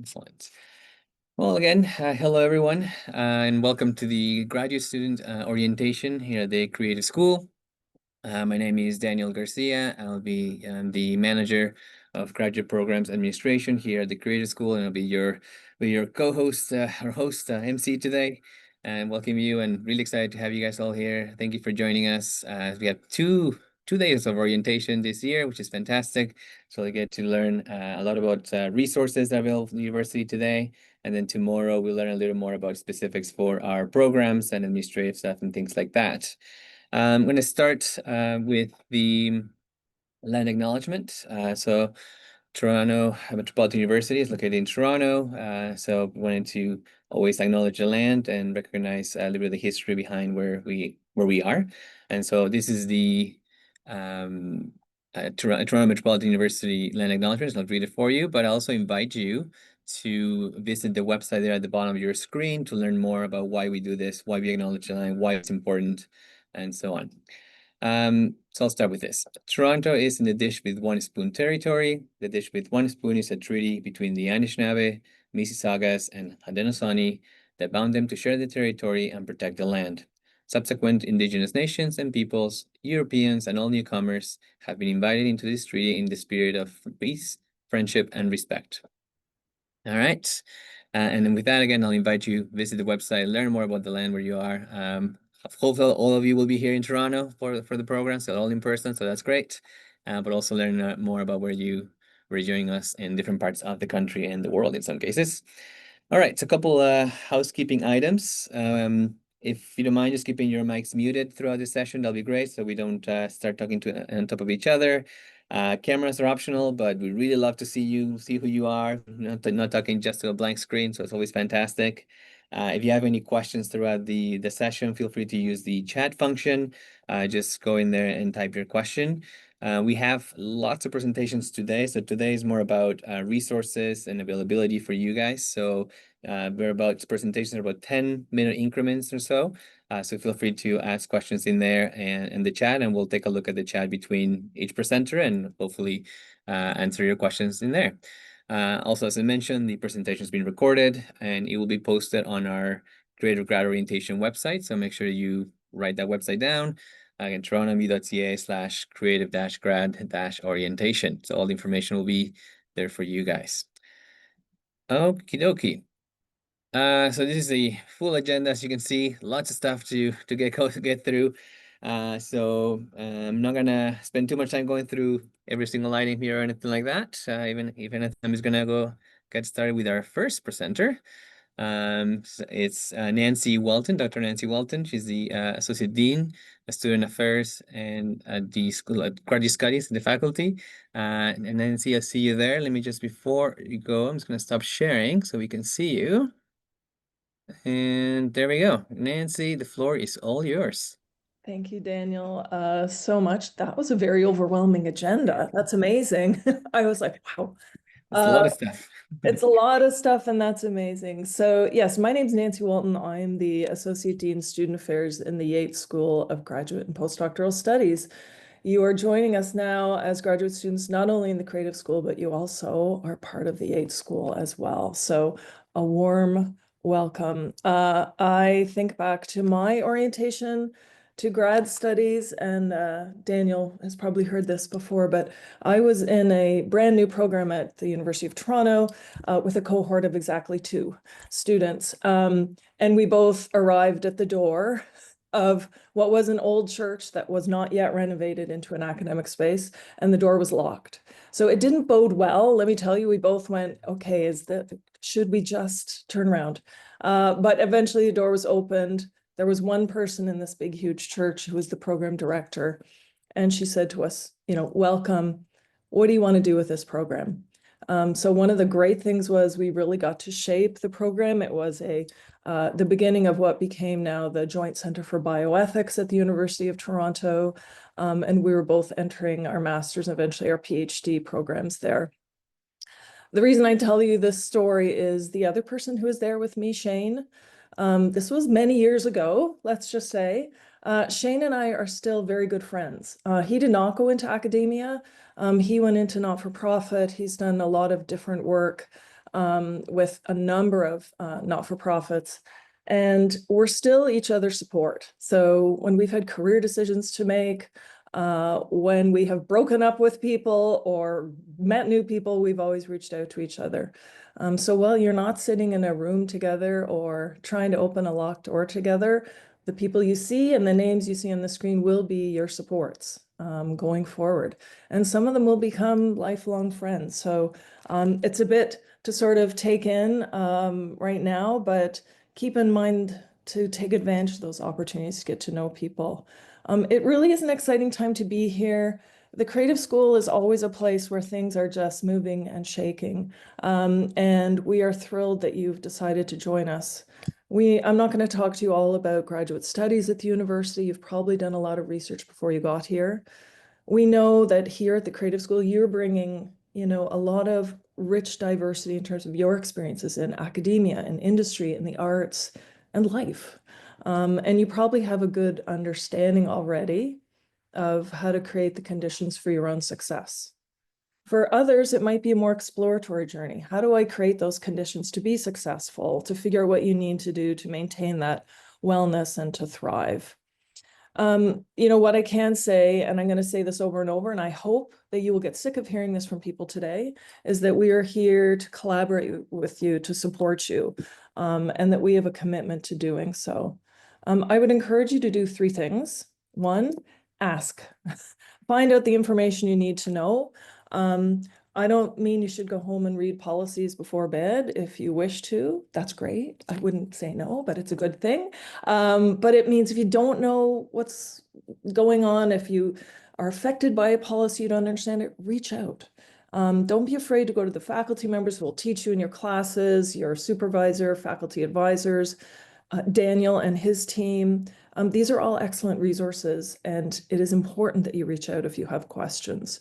Excellent. Well, again, hello everyone, and welcome to the graduate student orientation here at the Creative School. My name is Daniel Garcia. I'll be the manager of graduate programs administration here at the Creative School, and I'll be your co-host or host MC today, and welcome you. And really excited to have you guys all here. Thank you for joining us. We have two days of orientation this year, which is fantastic. So we get to learn a lot about resources that are available from the university today. And then tomorrow we'll learn a little more about specifics for our programs and administrative stuff and things like that. I'm going to start with the land acknowledgement. So Toronto Metropolitan University is located in Toronto. So we wanted to always acknowledge the land and recognize a little bit of the history behind where we are. And so this is the Toronto Metropolitan University land acknowledgement. I'll read it for you, but I also invite you to visit the website there at the bottom of your screen to learn more about why we do this, why we acknowledge the land, why it's important, and so on. So I'll start with this. Toronto is in the dish with one spoon territory. The dish with one spoon is a treaty between the Anishinaabe, Mississaugas, and Haudenosaunee that bound them to share the territory and protect the land. Subsequent Indigenous nations and peoples, Europeans, and all newcomers have been invited into this treaty in the spirit of peace, friendship, and respect. All right. And then with that, again, I'll invite you visit the website, learn more about the land where you are. Hopefully all of you will be here in Toronto for the program, so all in person, so that's great. But also learn more about where you're joining us in different parts of the country and the world in some cases. All right, so a couple housekeeping items. If you don't mind just keeping your mics muted throughout this session, that'll be great, so we don't start talking on top of each other. Cameras are optional, but we really love to see you, see who you are, not talking just to a blank screen, so it's always fantastic. If you have any questions throughout the session, feel free to use the chat function. Just go in there and type your question. We have lots of presentations today. So today is more about resources and availability for you guys. So presentations are about 10-minute increments or so. So feel free to ask questions in there and in the chat, and we'll take a look at the chat between each presenter and hopefully answer your questions in there. Also, as I mentioned, the presentation is being recorded and it will be posted on our Creative Grad Orientation website. So make sure you write that website down. Again, torontomu.ca/creative-grad-orientation. So all the information will be there for you guys. Okie dokie. So this is the full agenda, as you can see, lots of stuff to get through. So I'm not gonna spend too much time going through every single item here or anything like that. Even I'm just gonna get started with our first presenter. So it's Nancy Walton, Dr. Nancy Walton. She's the Associate Dean of Student Affairs and the School of Graduate Studies in the faculty. And Nancy, I see you there. Let me just, before you go, I'm just gonna stop sharing so we can see you. And there we go. Nancy, the floor is all yours. Thank you, Daniel, so much. That was a very overwhelming agenda. That's amazing. I was like, wow. It's a lot of stuff. It's a lot of stuff, and that's amazing. So yes, my name's Nancy Walton. I'm the Associate Dean Student Affairs in the Yates School of Graduate and Postdoctoral Studies. You are joining us now as graduate students, not only in the Creative School, but you also are part of the Yates School as well. So a warm welcome. I think back to my orientation to grad studies, and Daniel has probably heard this before, but I was in a brand new program at the University of Toronto with a cohort of exactly 2 students. And we both arrived at the door of what was an old church that was not yet renovated into an academic space, and the door was locked. So it didn't bode well. Let me tell you, we both went, okay, should we just turn around? But eventually the door was opened. There was one person in this big, huge church who was the program director. And she said to us, welcome. What do you want to do with this program? So one of the great things was we really got to shape the program. It was the beginning of what became now the Joint Center for Bioethics at the University of Toronto. And we were both entering our master's and eventually our PhD programs there. The reason I tell you this story is the other person who was there with me, Shane. This was many years ago, let's just say. Shane and I are still very good friends. He did not go into academia. He went into not-for-profit. He's done a lot of different work. with a number of not-for-profits. And we're still each other's support. So when we've had career decisions to make, when we have broken up with people or met new people, we've always reached out to each other. So while you're not sitting in a room together or trying to open a locked door together, the people you see and the names you see on the screen will be your supports going forward. And some of them will become lifelong friends. So it's a bit to sort of take in right now, but keep in mind to take advantage of those opportunities to get to know people. It really is an exciting time to be here. The Creative School is always a place where things are just moving and shaking. And we are thrilled that you've decided to join us. I'm not going to talk to you all about graduate studies at the university. You've probably done a lot of research before you got here. We know that here at the Creative School, you're bringing, a lot of rich diversity in terms of your experiences in academia and industry and the arts and life. And you probably have a good understanding already of how to create the conditions for your own success. For others, it might be a more exploratory journey. How do I create those conditions to be successful, to figure out what you need to do to maintain that wellness and to thrive? What I can say, and I'm going to say this over and over, and I hope that you will get sick of hearing this from people today, is that we are here to collaborate with you, to support you, and that we have a commitment to doing so. I would encourage you to do 3 things. 1, ask. Find out the information you need to know. I don't mean you should go home and read policies before bed. If you wish to, that's great. I wouldn't say no, but it's a good thing. But it means if you don't know what's going on, if you are affected by a policy, you don't understand it, reach out. Don't be afraid to go to the faculty members who will teach you in your classes, your supervisor, faculty advisors, Daniel and his team. These are all excellent resources, and it is important that you reach out if you have questions.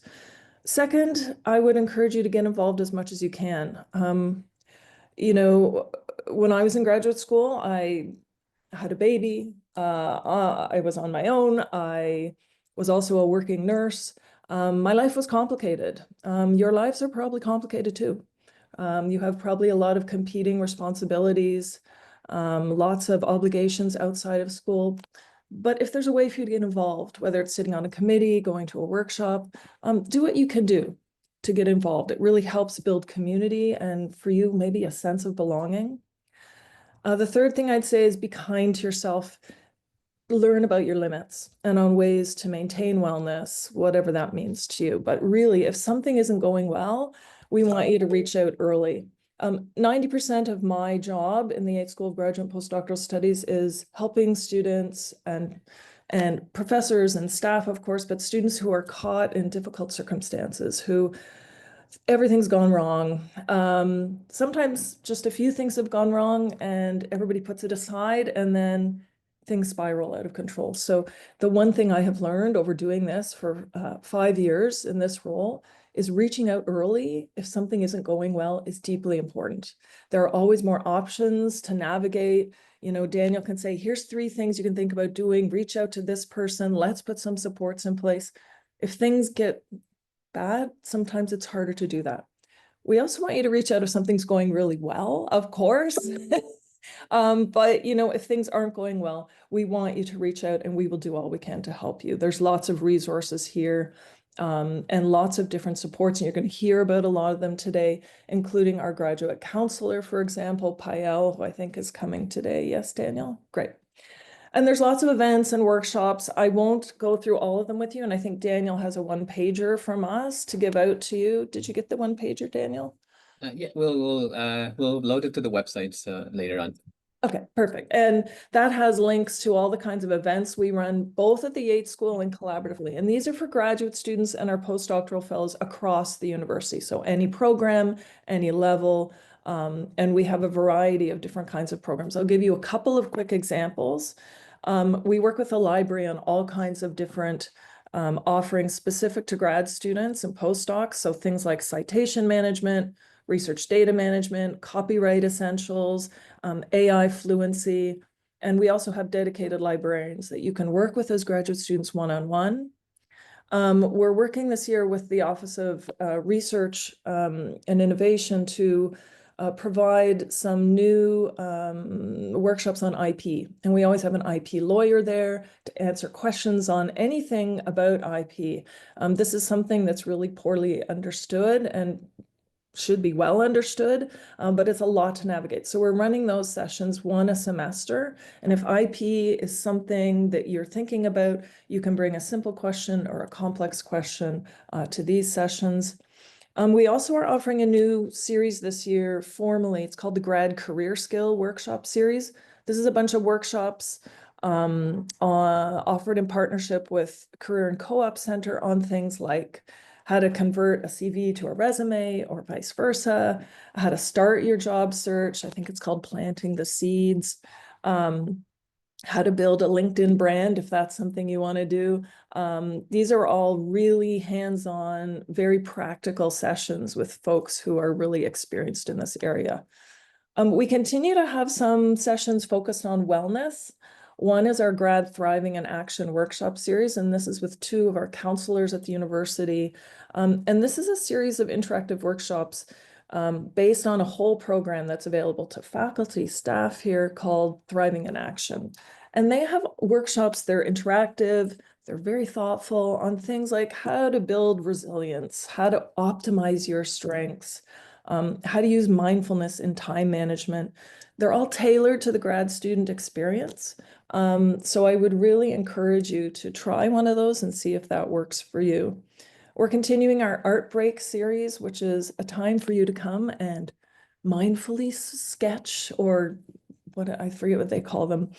Second, I would encourage you to get involved as much as you can. When I was in graduate school, I had a baby. I was on my own. I was also a working nurse. My life was complicated. Your lives are probably complicated too. You have probably a lot of competing responsibilities, lots of obligations outside of school. But if there's a way for you to get involved, whether it's sitting on a committee, going to a workshop, do what you can do to get involved. It really helps build community and for you, maybe a sense of belonging. The third thing I'd say is be kind to yourself. Learn about your limits and on ways to maintain wellness, whatever that means to you. But really, if something isn't going well, we want you to reach out early. 90% of my job in the Yates School of Graduate and Postdoctoral Studies is helping students and professors and staff, of course, but students who are caught in difficult circumstances, who everything's gone wrong. Sometimes just a few things have gone wrong and everybody puts it aside and then things spiral out of control. So the one thing I have learned over doing this for 5 years in this role is reaching out early if something isn't going well is deeply important. There are always more options to navigate. Daniel can say, here's 3 things you can think about doing. Reach out to this person. Let's put some supports in place. If things get bad, sometimes it's harder to do that. We also want you to reach out if something's going really well, of course. But if things aren't going well, we want you to reach out and we will do all we can to help you. There's lots of resources here and lots of different supports, and you're going to hear about a lot of them today, including our graduate counselor, for example, Payal, who I think is coming today. Yes, Daniel? Great. And there's lots of events and workshops. I won't go through all of them with you, and I think Daniel has a 1-pager from us to give out to you. Did you get the 1-pager, Daniel? Yeah, we'll load it to the websites later on. Okay, perfect. And that has links to all the kinds of events we run both at the Yates School and collaboratively. And these are for graduate students and our postdoctoral fellows across the university. So any program, any level, and we have a variety of different kinds of programs. I'll give you a couple of quick examples. We work with the library on all kinds of different offerings specific to grad students and postdocs. So things like citation management, research data management, copyright essentials, AI fluency. And we also have dedicated librarians that you can work with as graduate students one-on-one. We're working this year with the Office of Research and Innovation to provide some new workshops on IP. And we always have an IP lawyer there to answer questions on anything about IP. This is something that's really poorly understood and should be well understood, but it's a lot to navigate. So we're running those sessions one a semester. And if IP is something that you're thinking about, you can bring a simple question or a complex question to these sessions. We also are offering a new series this year formally. It's called the Grad Career Skill Workshop Series. This is a bunch of workshops offered in partnership with Career and Co-op Center on things like how to convert a CV to a resume or vice versa, how to start your job search. I think it's called Planting the Seeds. How to build a LinkedIn brand, if that's something you want to do. These are all really hands-on, very practical sessions with folks who are really experienced in this area. We continue to have some sessions focused on wellness. One is our Grad Thriving in Action workshop series, and this is with two of our counselors at the university. And this is a series of interactive workshops based on a whole program that's available to faculty, staff here called Thriving in Action. And they have workshops, they're interactive, they're very thoughtful on things like how to build resilience, how to optimize your strengths, how to use mindfulness in time management. They're all tailored to the grad student experience. So I would really encourage you to try one of those and see if that works for you. We're continuing our Art Break series, which is a time for you to come and mindfully sketch, or I forget what they call them.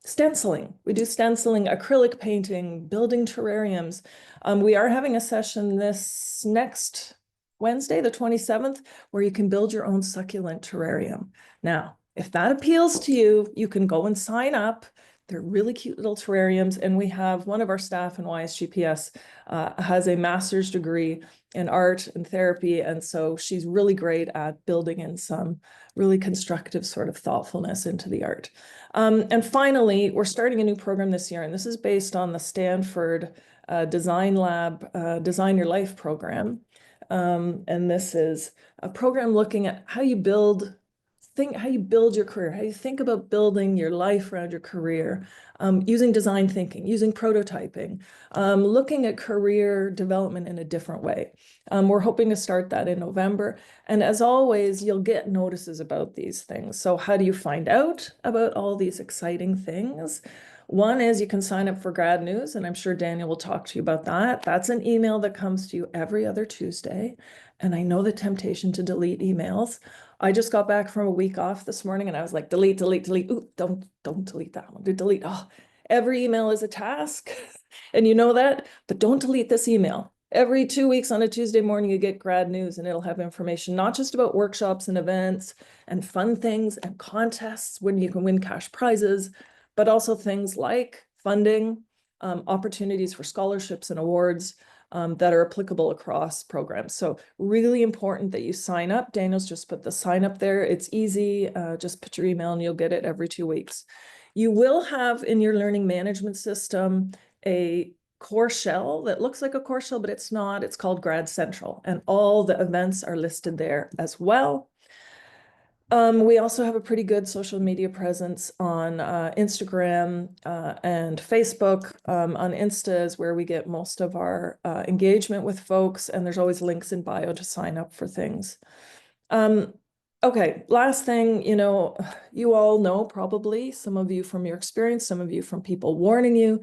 Stenciling. We do stenciling, acrylic painting, building terrariums. We are having a session this next Wednesday, the 27th, where you can build your own succulent terrarium. Now, if that appeals to you, you can go and sign up. They're really cute little terrariums. And we have one of our staff in YSGPS has a master's degree in art and therapy. And so she's really great at building in some really constructive sort of thoughtfulness into the art. And finally, we're starting a new program this year, and this is based on the Stanford Design Lab Design Your Life program. And this is a program looking at how you build your career, how you think about building your life around your career, using design thinking, using prototyping, looking at career development in a different way. We're hoping to start that in November. And as always, you'll get notices about these things. So how do you find out about all these exciting things? One is you can sign up for Grad News, and I'm sure Daniel will talk to you about that. That's an email that comes to you every other Tuesday. And I know the temptation to delete emails. I just got back from a week off this morning and I was like, delete, delete, delete. Ooh, don't delete that one. Delete. Oh, every email is a task. And you know that, but don't delete this email. Every 2 weeks on a Tuesday morning, you get Grad News, and it'll have information, not just about workshops and events and fun things and contests when you can win cash prizes, but also things like funding, opportunities for scholarships and awards that are applicable across programs. So really important that you sign up. Daniel's just put the sign up there. It's easy. Just put your email and you'll get it every 2 weeks. You will have in your learning management system a core shell that looks like a core shell, but it's not. It's called Grad Central, and all the events are listed there as well. We also have a pretty good social media presence on Instagram and Facebook. On Insta is where we get most of our engagement with folks, and there's always links in bio to sign up for things. Okay, last thing, you all know probably, some of you from your experience, some of you from people warning you,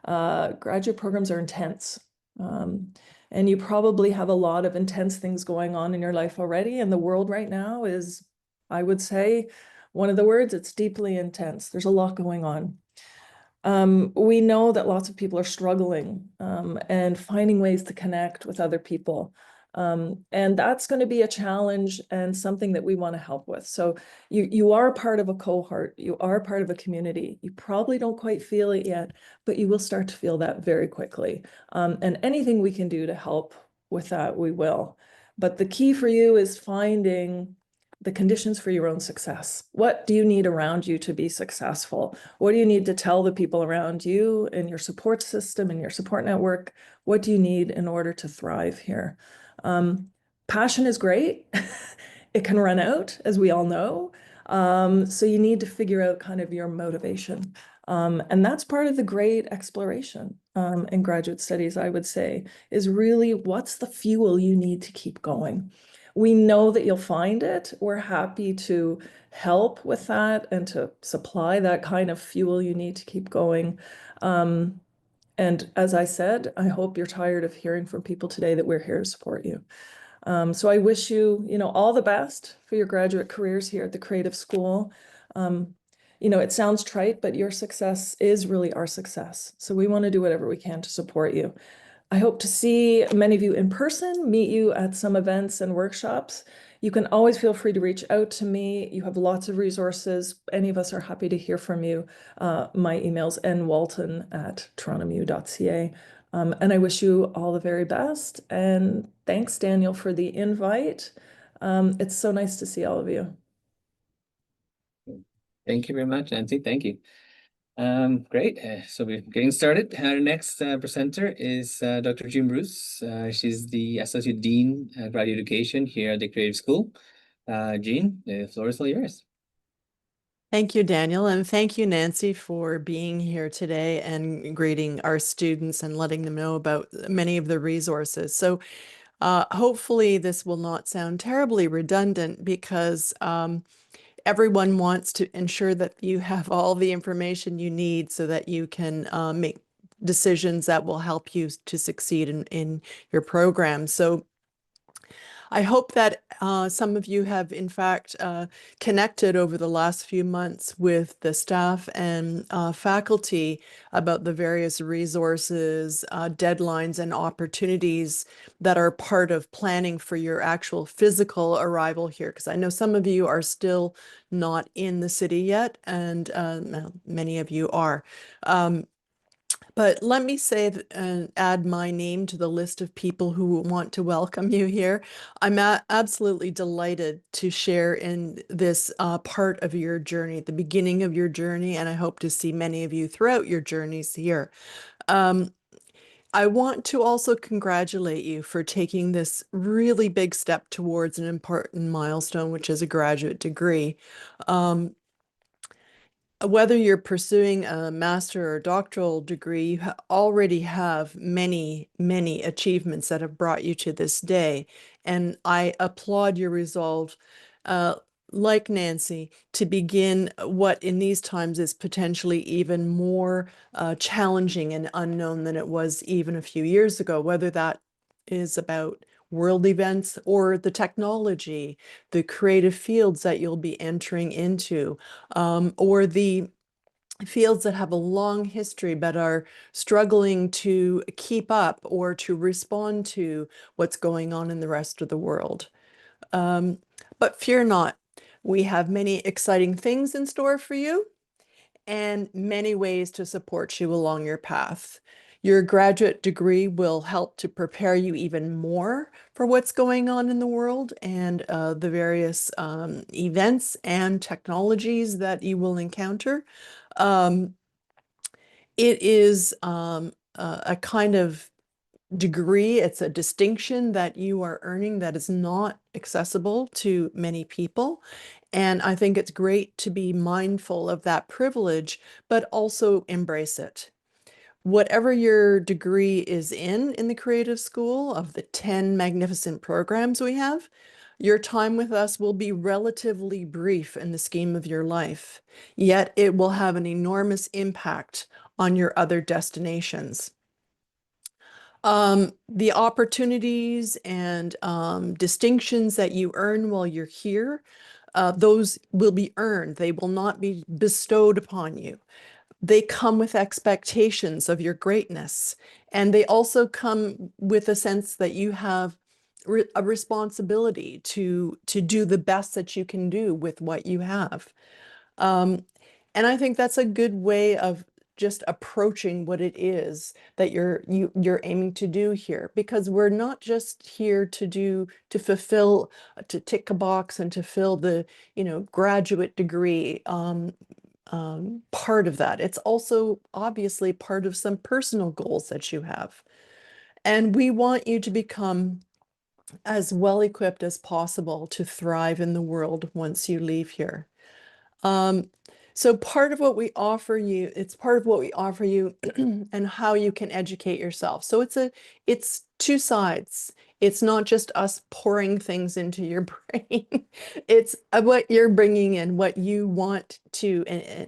graduate programs are intense. And you probably have a lot of intense things going on in your life already, and the world right now is, I would say, one of the words, it's deeply intense. There's a lot going on. We know that lots of people are struggling and finding ways to connect with other people. And that's going to be a challenge and something that we want to help with. So you are part of a cohort, you are part of a community. You probably don't quite feel it yet, but you will start to feel that very quickly. And anything we can do to help with that, we will. But the key for you is finding the conditions for your own success. What do you need around you to be successful? What do you need to tell the people around you in your support system, in your support network? What do you need in order to thrive here? Passion is great. it can run out, as we all know. So you need to figure out kind of your motivation. And that's part of the great exploration in graduate studies, I would say, is really what's the fuel you need to keep going. We know that you'll find it. We're happy to help with that and to supply that kind of fuel you need to keep going. And as I said, I hope you're tired of hearing from people today that we're here to support you. So I wish you, all the best for your graduate careers here at the Creative School. It sounds trite, but your success is really our success. So we want to do whatever we can to support you. I hope to see many of you in person, meet you at some events and workshops. You can always feel free to reach out to me. You have lots of resources. Any of us are happy to hear from you. My email's nwalton@torontomu.ca. And I wish you all the very best. And thanks, Daniel, for the invite. It's so nice to see all of you. Thank you very much, Nancy. Thank you. Great. So we're getting started. Our next presenter is Dr. Jean Bruce. She's the Associate Dean of Graduate Education here at the Creative School. Jean, the floor is all yours. Thank you, Daniel, and thank you, Nancy, for being here today and greeting our students and letting them know about many of the resources. So hopefully this will not sound terribly redundant because everyone wants to ensure that you have all the information you need so that you can make decisions that will help you to succeed in your program. So I hope that some of you have, in fact, connected over the last few months with the staff and faculty about the various resources, deadlines, and opportunities that are part of planning for your actual physical arrival here. Because I know some of you are still not in the city yet, and many of you are. But let me say and add my name to the list of people who want to welcome you here. I'm absolutely delighted to share in this part of your journey, the beginning of your journey, and I hope to see many of you throughout your journeys here. I want to also congratulate you for taking this really big step towards an important milestone, which is a graduate degree. Whether you're pursuing a master or doctoral degree, you already have many, many achievements that have brought you to this day. And I applaud your resolve, like Nancy, to begin what in these times is potentially even more challenging and unknown than it was even a few years ago, whether that is about world events or the technology, the creative fields that you'll be entering into, or the fields that have a long history but are struggling to keep up or to respond to what's going on in the rest of the world. But fear not, we have many exciting things in store for you and many ways to support you along your path. Your graduate degree will help to prepare you even more for what's going on in the world and the various events and technologies that you will encounter. It is a kind of degree, it's a distinction that you are earning that is not accessible to many people. And I think it's great to be mindful of that privilege, but also embrace it. Whatever your degree is in the Creative School, of the 10 magnificent programs we have, your time with us will be relatively brief in the scheme of your life, yet it will have an enormous impact on your other destinations. The opportunities and distinctions that you earn while you're here, those will be earned. They will not be bestowed upon you. They come with expectations of your greatness, and they also come with a sense that you have a responsibility to do the best that you can do with what you have. And I think that's a good way of just approaching what it is that you're aiming to do here, because we're not just here to fulfill, to tick a box and to fill the graduate degree part of that. It's also obviously part of some personal goals that you have. And we want you to become as well equipped as possible to thrive in the world once you leave here. So part of what we offer you, it's part of what we offer you and how you can educate yourself. So it's two sides. It's not just us pouring things into your brain. It's what you're bringing in, what you want to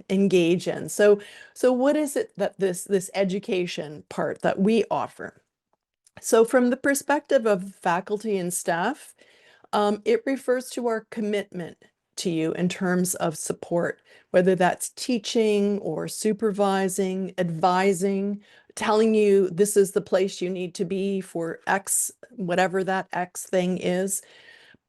engage in. So what is it that this education part that we offer? So from the perspective of faculty and staff, it refers to our commitment to you in terms of support, whether that's teaching or supervising, advising, telling you this is the place you need to be for X, whatever that X thing is.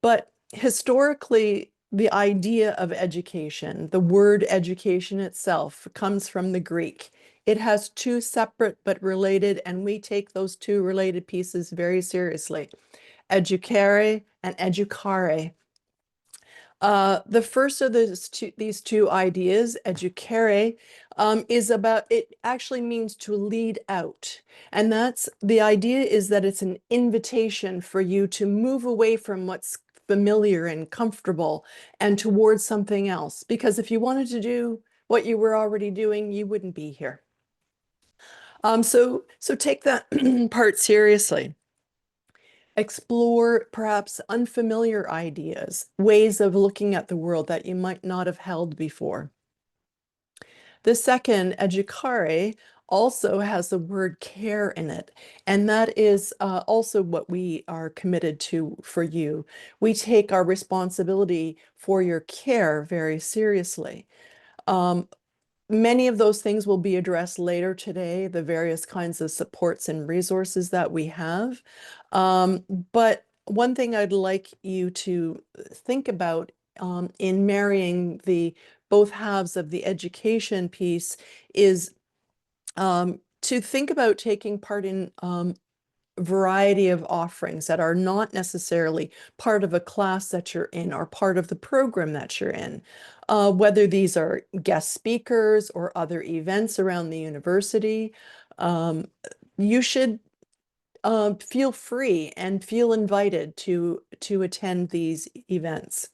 But historically, the idea of education, the word education itself, comes from the Greek. It has two separate but related, and we take those two related pieces very seriously. Educare and educare. The first of these two ideas, educare, is about, it actually means to lead out. And that's, the idea is that it's an invitation for you to move away from what's familiar and comfortable and towards something else. Because if you wanted to do what you were already doing, you wouldn't be here. So take that part seriously. Explore perhaps unfamiliar ideas, ways of looking at the world that you might not have held before. The second, educare, also has the word care in it, and that is also what we are committed to for you. We take our responsibility for your care very seriously. Many of those things will be addressed later today, the various kinds of supports and resources that we have. But one thing I'd like you to think about in marrying the both halves of the education piece is to think about taking part in variety of offerings that are not necessarily part of a class that you're in or part of the program that you're in. Whether these are guest speakers or other events around the university, you should feel free and feel invited to attend these events.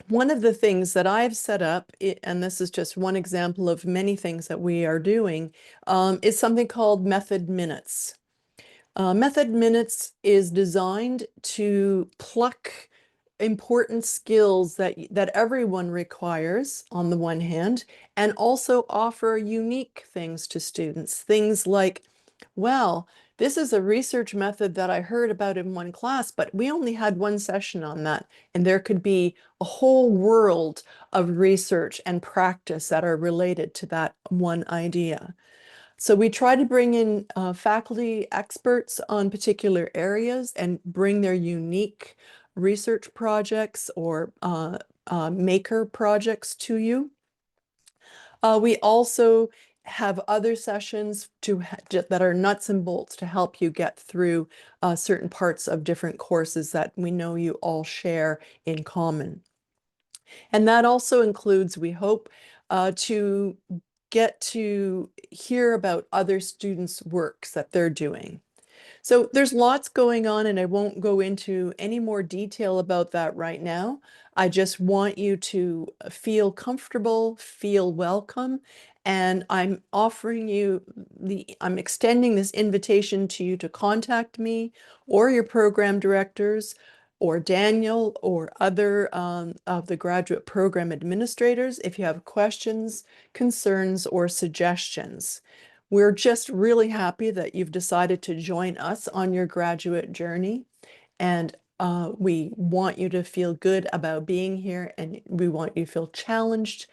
One of the things that I've set up, and this is just one example of many things that we are doing, is something called Method Minutes. Method Minutes is designed to pluck important skills that everyone requires on the one hand, and also offer unique things to students. Things like, well, this is a research method that I heard about in one class, but we only had one session on that. And there could be a whole world of research and practice that are related to that one idea. So we try to bring in faculty experts on particular areas and bring their unique research projects or maker projects to you. We also have other sessions that are nuts and bolts to help you get through certain parts of different courses that we know you all share in common. And that also includes, we hope, to get to hear about other students' works that they're doing. So there's lots going on, and I won't go into any more detail about that right now. I just want you to feel comfortable, feel welcome, and I'm extending this invitation to you to contact me or your program directors or Daniel or other of the graduate program administrators if you have questions, concerns, or suggestions. We're just really happy that you've decided to join us on your graduate journey, and we want you to feel good about being here, and we want you to feel challenged,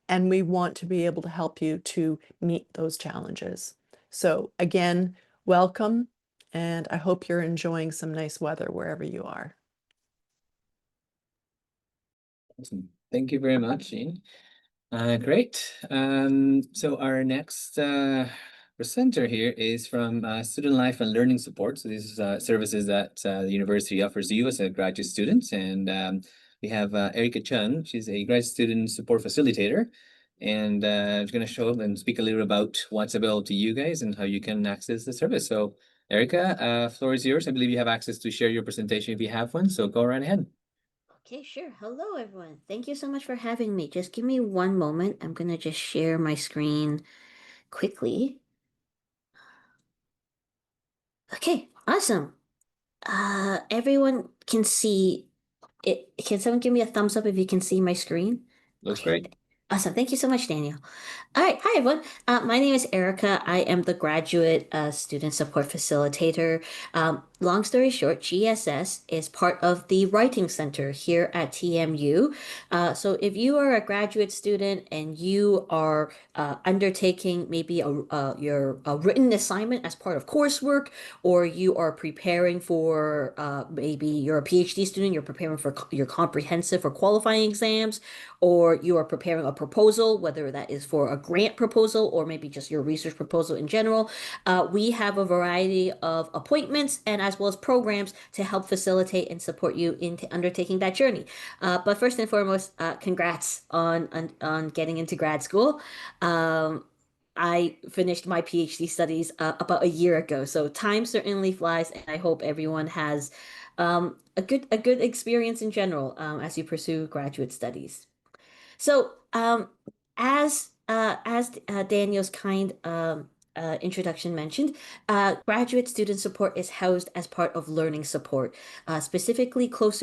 and we want to be able to help you to meet those challenges. So again, welcome, and I hope you're enjoying some nice weather wherever you are. Awesome. Thank you very much, Jean. Great. So our next presenter here is from Student Life and Learning Support. So these are services that the university offers you as a graduate student. And we have Erica Chung. She's a graduate student support facilitator. And she's going to show up and speak a little about what's available to you guys and how you can access the service. So Erica, floor is yours. I believe you have access to share your presentation if you have one, so go right ahead. Okay, sure. Hello, everyone. Thank you so much for having me. Just give me one moment. I'm gonna just share my screen quickly. Okay, awesome. Everyone can see it. Can someone give me a thumbs up if you can see my screen? Looks Okay, great. awesome. Thank you so much, Daniel. All right, hi everyone. My name is Erica. I am the graduate student support facilitator. Long story short, GSS is part of the Writing Center here at TMU. So if you are a graduate student and you are undertaking maybe your written assignment as part of coursework, or you are preparing for maybe you're a PhD student, you're preparing for your comprehensive or qualifying exams, or you are preparing a proposal, whether that is for a grant proposal or maybe just your research proposal in general. We have a variety of appointments and as well as programs to help facilitate and support you in undertaking that journey. But first and foremost, congrats on getting into grad school. I finished my PhD studies about a year ago, so time certainly flies, and I hope everyone has a good experience in general as you pursue graduate studies. So, as Daniel's kind introduction mentioned, graduate student support is housed as part of learning support, specifically part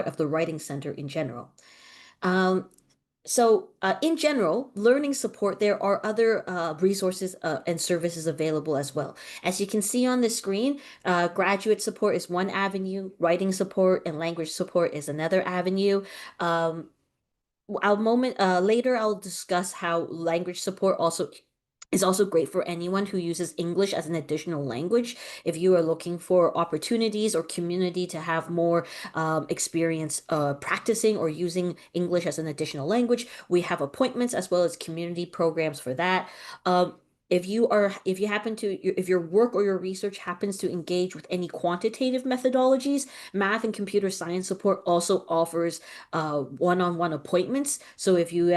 of the Writing Center in general. In general, learning support, there are other resources and services available as well. As you can see on the screen, graduate support is one avenue, writing support and language support is another avenue. Later I'll discuss how language support also is also great for anyone who uses English as an additional language. If you are looking for opportunities or community to have more experience practicing or using English as an additional language, we have appointments as well as community programs for that. If your work or your research happens to engage with any quantitative methodologies, math and computer science support also offers one-on-one appointments. So if your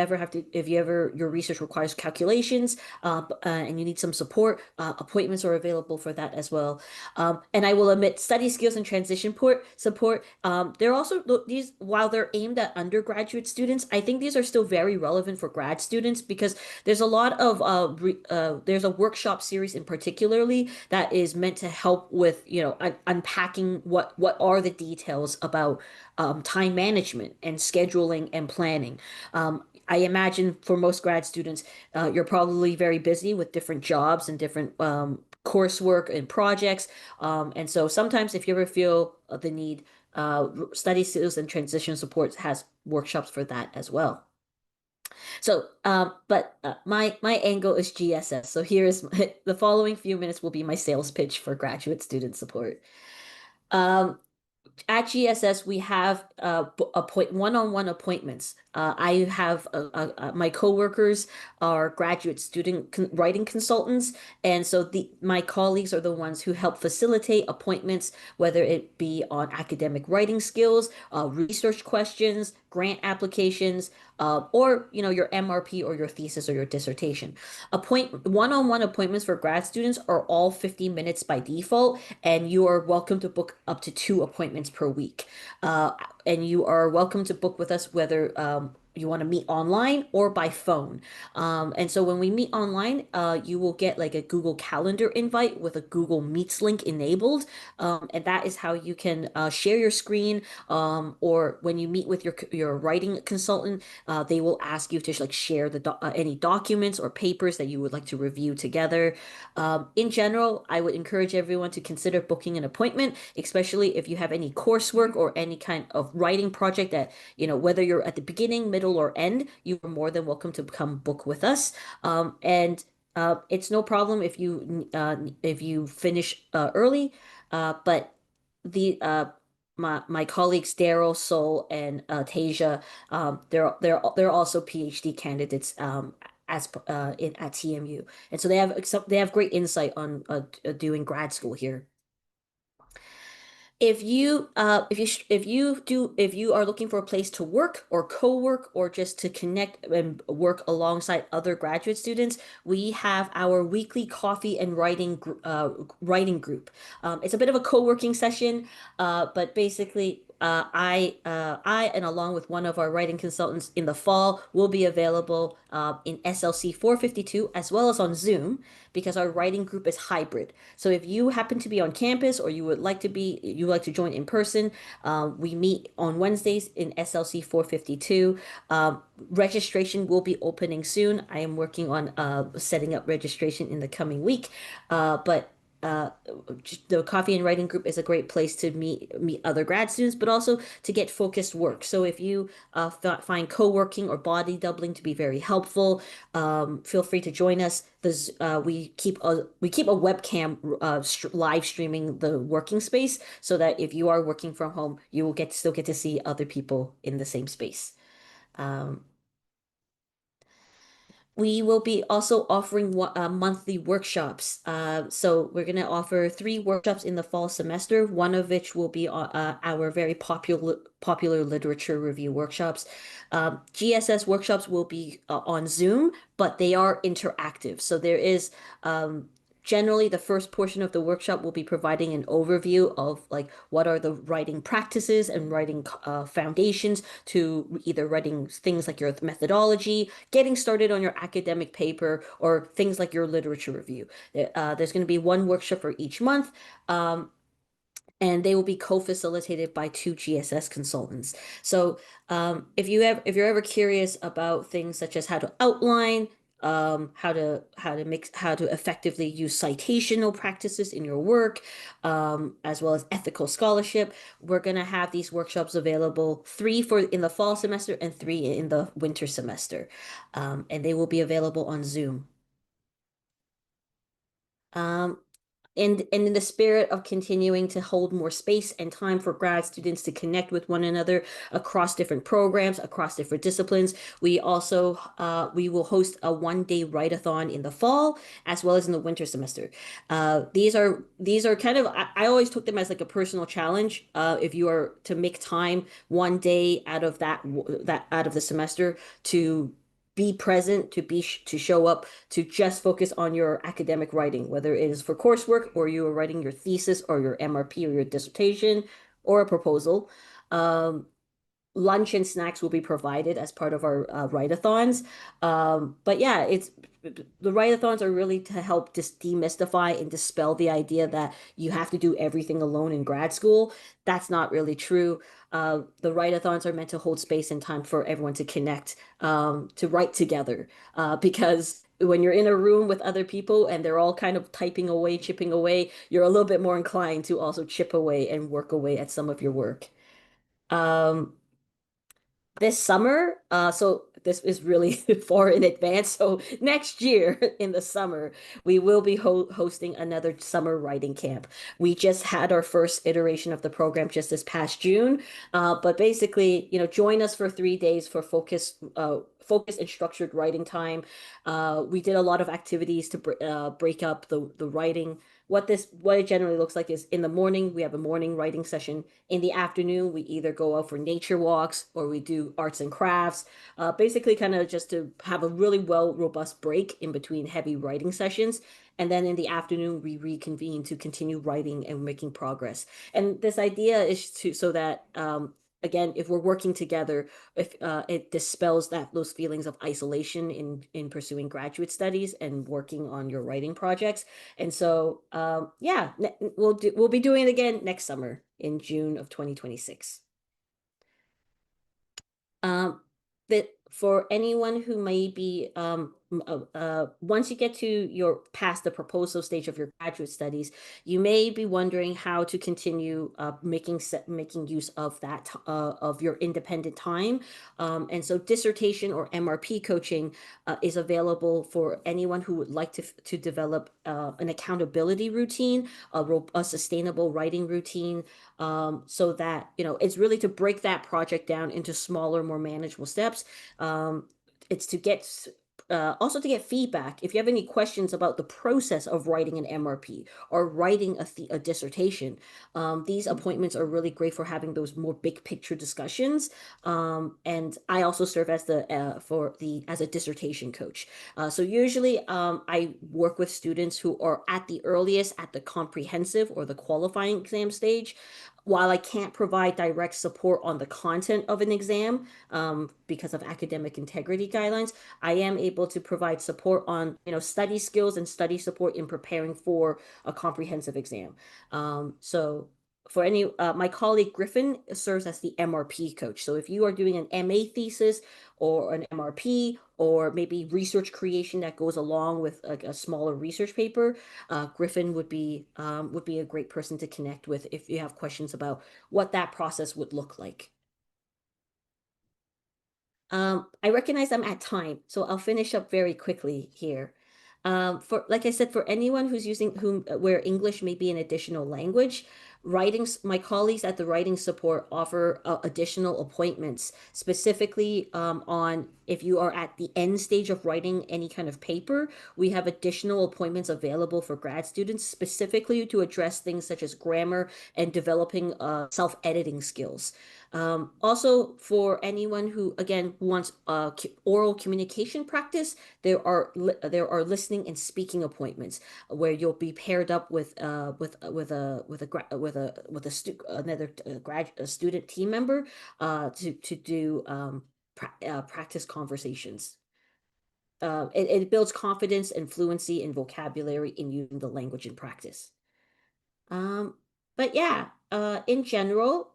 research requires calculations and you need some support, appointments are available for that as well. And I will admit, study skills and transition support. They're also these while they're aimed at undergraduate students, I think these are still very relevant for grad students because there's a lot of there's a workshop series in particularly that is meant to help with unpacking what are the details about time management and scheduling and planning. I imagine for most grad students, you're probably very busy with different jobs and different coursework and projects. And so sometimes if you ever feel the need, study skills and transition support has workshops for that as well. So, my angle is GSS. So here is the following few minutes will be my sales pitch for graduate student support. At GSS, we have one-on-one appointments. I have my coworkers are graduate student writing consultants, and so my colleagues are the ones who help facilitate appointments, whether it be on academic writing skills, research questions, grant applications, or your MRP or your thesis or your dissertation. One-on-one appointments for grad students are all 50 minutes by default, and you are welcome to book up to 2 appointments per week. And you are welcome to book with us whether you want to meet online or by phone. And so when we meet online, you will get like a Google Calendar invite with a Google Meets link enabled. And that is how you can share your screen. Or when you meet with your writing consultant, they will ask you to share any documents or papers that you would like to review together. In general, I would encourage everyone to consider booking an appointment, especially if you have any coursework or any kind of writing project that, whether you're at the beginning, middle, or end, you are more than welcome to come book with us. And it's no problem if you finish early, but the my colleagues Daryl, Sol, and Tasia, they're also PhD candidates at TMU, and so they have great insight on doing grad school here. If you are looking for a place to work or co-work or just to connect and work alongside other graduate students, we have our weekly coffee and writing group. It's a bit of a co-working session, but basically I and along with one of our writing consultants in the fall will be available in SLC 452 as well as on Zoom, because our writing group is hybrid. So if you happen to be on campus or you would like to join in person, we meet on Wednesdays in SLC 452. Registration will be opening soon. I am working on setting up registration in the coming week, but uh, the coffee and writing group is a great place to meet other grad students, but also to get focused work. So if you find co-working or body doubling to be very helpful, feel free to join us. We keep a webcam live streaming the working space, so that if you are working from home, you will still get to see other people in the same space. We will be also offering monthly workshops. So we're going to offer 3 workshops in the fall semester, one of which will be our very popular literature review workshops. GSS workshops will be on Zoom, but they are interactive. So there is generally the first portion of the workshop will be providing an overview of like what are the writing practices and writing foundations to either writing things like your methodology, getting started on your academic paper, or things like your literature review. There's going to be 1 workshop for each month. And they will be co-facilitated by 2 GSS consultants. So if you're ever curious about things such as how to outline, how to effectively use citational practices in your work, as well as ethical scholarship, we're going to have these workshops available, 3 in the fall semester and 3 in the winter semester, and they will be available on Zoom. And in the spirit of continuing to hold more space and time for grad students to connect with one another across different programs, across different disciplines, we also we will host a 1-day write-a-thon in the fall as well as in the winter semester. These are kind of, I always took them as like a personal challenge. If you are to make time 1 day out of out of the semester to be present, to show up, to just focus on your academic writing, whether it is for coursework or you are writing your thesis or your MRP or your dissertation or a proposal. Lunch and snacks will be provided as part of our write-a-thons. But yeah, the write-a-thons are really to help just demystify and dispel the idea that you have to do everything alone in grad school. That's not really true. The write-a-thons are meant to hold space and time for everyone to connect, to write together, because when you're in a room with other people and they're all kind of typing away, chipping away, you're a little bit more inclined to also chip away and work away at some of your work. This summer, so this is really far in advance. So next year in the summer, we will be hosting another summer writing camp. We just had our first iteration of the program just this past June. But basically, join us for 3 days for focused and structured writing time. We did a lot of activities to break up the writing. What it generally looks like is in the morning, we have a morning writing session. In the afternoon, we either go out for nature walks or we do arts and crafts, basically kind of just to have a really robust break in between heavy writing sessions. And then in the afternoon, we reconvene to continue writing and making progress. And this idea is so that, again, if we're working together, if it dispels those feelings of isolation in pursuing graduate studies and working on your writing projects. And so, yeah, we'll be doing it again next summer in June of 2026. That for anyone who may be once you get to past the proposal stage of your graduate studies, you may be wondering how to continue making use of that of your independent time, and so dissertation or MRP coaching is available for anyone who would like to develop an accountability routine, a sustainable writing routine, so that it's really to break that project down into smaller, more manageable steps. It's to get also to get feedback. If you have any questions about the process of writing an MRP or writing a dissertation, these appointments are really great for having those more big picture discussions. And I also serve as as a dissertation coach. So usually I work with students who are at the earliest at the comprehensive or the qualifying exam stage. While I can't provide direct support on the content of an exam because of academic integrity guidelines, I am able to provide support on study skills and study support in preparing for a comprehensive exam. So for any, my colleague Griffin serves as the MRP coach. So if you are doing an MA thesis or an MRP or maybe research creation that goes along with a smaller research paper, Griffin would be a great person to connect with if you have questions about what that process would look like. I recognize I'm at time, so I'll finish up very quickly here. Like I said, for anyone who's where English may be an additional language, my colleagues at the writing support offer additional appointments, specifically on if you are at the end stage of writing any kind of paper. We have additional appointments available for grad students, specifically to address things such as grammar and developing self-editing skills. Also, for anyone who, again, wants oral communication practice, there are listening and speaking appointments where you'll be paired up with another student team member to do practice conversations. It builds confidence and fluency and vocabulary in using the language in practice. But yeah, in general,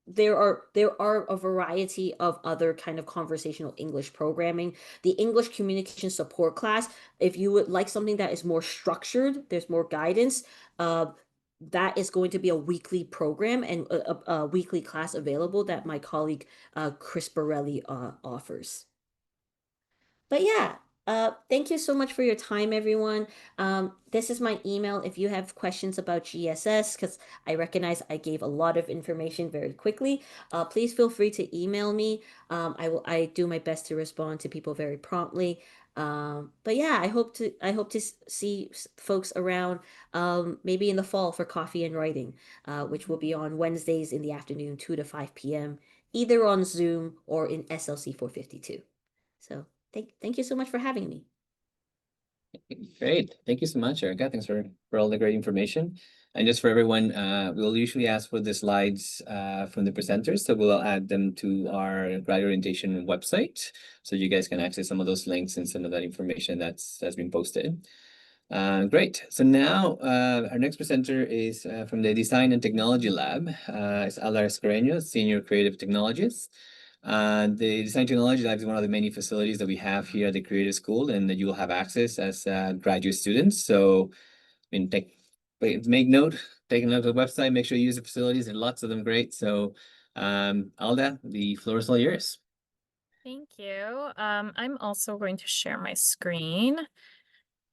there are a variety of other kind of conversational English programming. The English communication support class, if you would like something that is more structured, there's more guidance, that is going to be a weekly program and a weekly class available that my colleague Chris Borelli offers. But yeah, thank you so much for your time, everyone. This is my email if you have questions about GSS, because I recognize I gave a lot of information very quickly. Please feel free to email me. I do my best to respond to people very promptly. But yeah, I hope to see folks around maybe in the fall for coffee and writing, which will be on Wednesdays in the afternoon, 2 to 5 p.m., either on Zoom or in SLC 452. So thank you so much for having me. Great. Thank you so much, Erica. Thanks for all the great information. And just for everyone, we'll usually ask for the slides from the presenters, so we'll add them to our grad orientation website, so you guys can access some of those links and some of that information that's been posted. Great. So now our next presenter is from the Design and Technology Lab. It's Alda Escareño, Senior Creative Technologist. The Design Technology Lab is one of the many facilities that we have here at the Creative School and that you will have access as graduate students. So take note of the website, make sure you use the facilities. There are lots of them great. So Alda, the floor is all yours. Thank you. I'm also going to share my screen.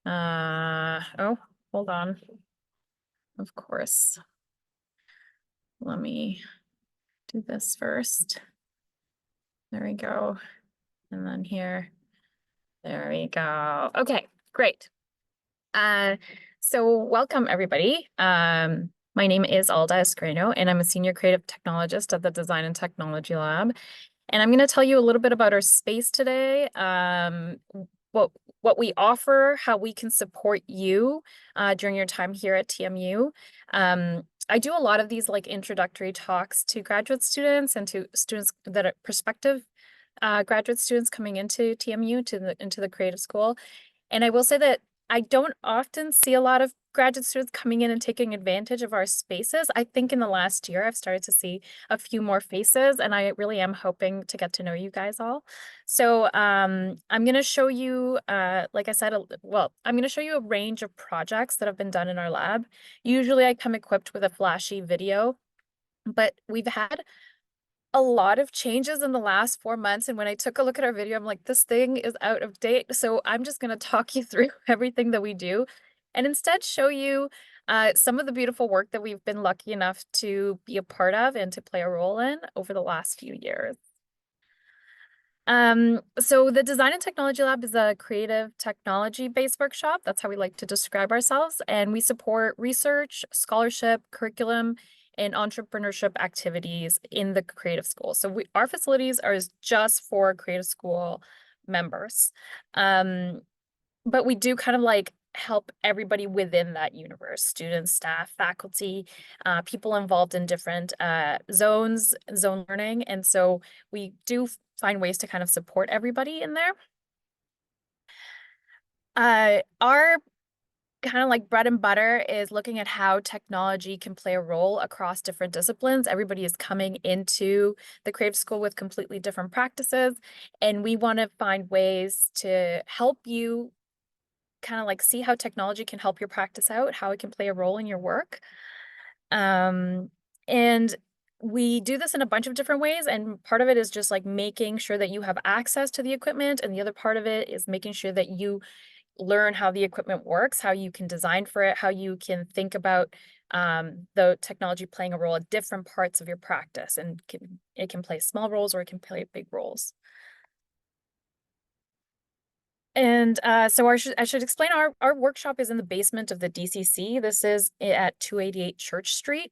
Oh, hold on. Of course. Let me do this first. There we go. And then here. There we go. Okay, great. So welcome everybody. My name is Alda Escareño, and I'm a senior creative technologist at the Design and Technology Lab. And I'm going to tell you a little bit about our space today, what we offer, how we can support you during your time here at TMU. I do a lot of these like introductory talks to graduate students and to students that are prospective graduate students coming into TMU, into the creative school. And I will say that I don't often see a lot of graduate students coming in and taking advantage of our spaces. I think in the last year, I've started to see a few more faces, and I really am hoping to get to know you guys all. So I'm going to show you, like I said, I'm going to show you a range of projects that have been done in our lab. Usually I come equipped with a flashy video, but we've had a lot of changes in the last 4 months. And when I took a look at our video, I'm like, this thing is out of date. So I'm just going to talk you through everything that we do and instead show you some of the beautiful work that we've been lucky enough to be a part of and to play a role in over the last few years. So the Design and Technology Lab is a creative technology-based workshop. That's how we like to describe ourselves. And we support research, scholarship, curriculum, and entrepreneurship activities in the creative school. So our facilities are just for creative school members. But we do kind of like help everybody within that universe, students, staff, faculty, people involved in different zone learning. And so we do find ways to kind of support everybody in there. Our kind of like bread and butter is looking at how technology can play a role across different disciplines. Everybody is coming into the creative school with completely different practices, and we want to find ways to help you kind of like see how technology can help your practice out, how it can play a role in your work. And we do this in a bunch of different ways, and part of it is just like making sure that you have access to the equipment, and the other part of it is making sure that you learn how the equipment works, how you can design for it, how you can think about the technology playing a role at different parts of your practice, and it can play small roles or it can play big roles. And so I should explain our workshop is in the basement of the DCC. This is at 288 Church Street.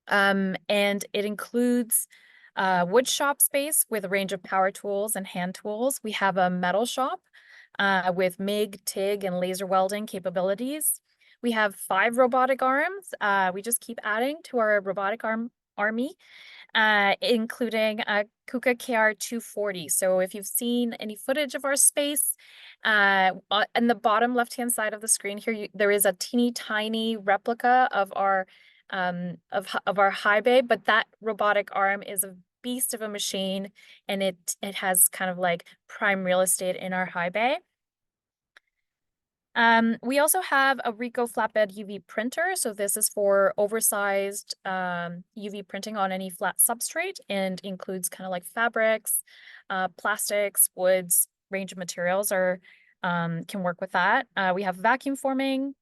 And it includes wood shop space with a range of power tools and hand tools. We have a metal shop with MIG, TIG, and laser welding capabilities. We have 5 robotic arms. We just keep adding to our robotic army, including a KUKA KR240. So if you've seen any footage of our space, in the bottom left-hand side of the screen here, there is a teeny tiny replica of our high bay, but that robotic arm is a beast of a machine, and it has kind of like prime real estate in our high bay. We also have a Ricoh flatbed UV printer. So this is for oversized UV printing on any flat substrate, and includes kind of like fabrics, plastics, woods, range of materials, or can work with that. We have vacuum forming.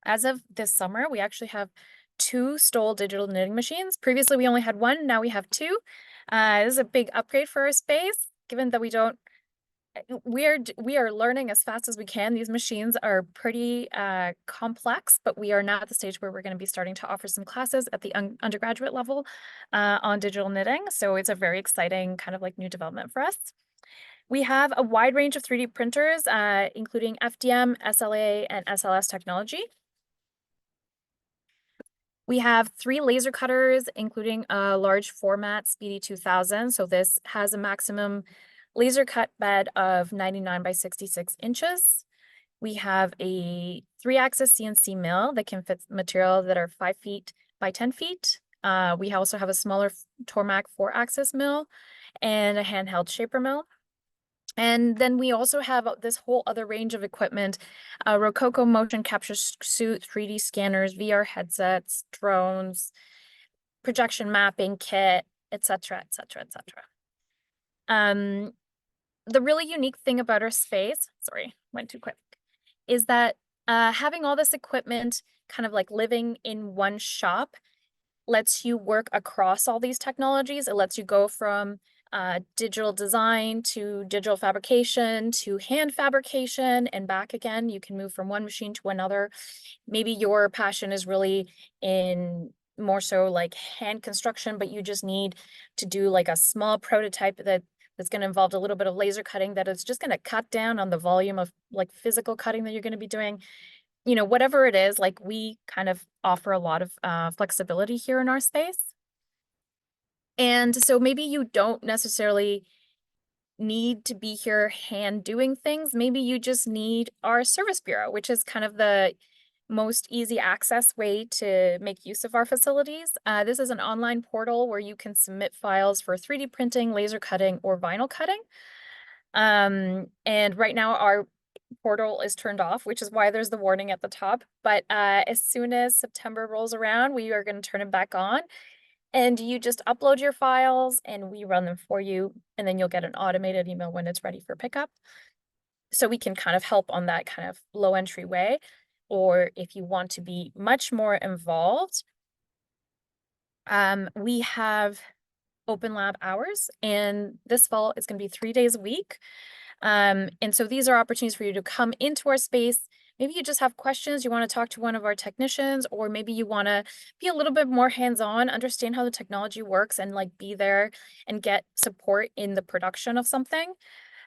As of this summer, we actually have 2 Stoll digital knitting machines. Previously, we only had 1. Now we have 2. This is a big upgrade for our space, given that we are learning as fast as we can. These machines are pretty complex, but we are now at the stage where we're going to be starting to offer some classes at the undergraduate level on digital knitting. So it's a very exciting kind of like new development for us. We have a wide range of 3D printers, including FDM, SLA, and SLS technology. We have 3 laser cutters, including a large format Speedy 2000. So this has a maximum laser cut bed of 99 by 66 inches. We have a 3-axis CNC mill that can fit material that are 5 feet by 10 feet. We also have a smaller Tormac 4-axis mill and a handheld shaper mill. And then we also have this whole other range of equipment, Rococo motion capture suit, 3D scanners, VR headsets, drones, projection mapping kit, etc., etc., etc. The really unique thing about our space, sorry, went too quick, is that having all this equipment kind of like living in one shop lets you work across all these technologies. It lets you go from digital design to digital fabrication to hand fabrication and back again. You can move from one machine to another. Maybe your passion is really in more so like hand construction, but you just need to do like a small prototype that's going to involve a little bit of laser cutting that is just going to cut down on the volume of like physical cutting that you're going to be doing. You know, whatever it is, like we kind of offer a lot of flexibility here in our space. And so maybe you don't necessarily need to be here hand doing things. Maybe you just need our service bureau, which is kind of the most easy access way to make use of our facilities. This is an online portal where you can submit files for 3D printing, laser cutting, or vinyl cutting. And right now our portal is turned off, which is why there's the warning at the top. But as soon as September rolls around, we are going to turn it back on. And you just upload your files and we run them for you. And then you'll get an automated email when it's ready for pickup. So we can kind of help on that kind of low entry way. Or if you want to be much more involved, we have open lab hours, and this fall it's going to be 3 days a week. And so these are opportunities for you to come into our space. Maybe you just have questions, you want to talk to one of our technicians, or maybe you want to be a little bit more hands-on, understand how the technology works, and like be there and get support in the production of something.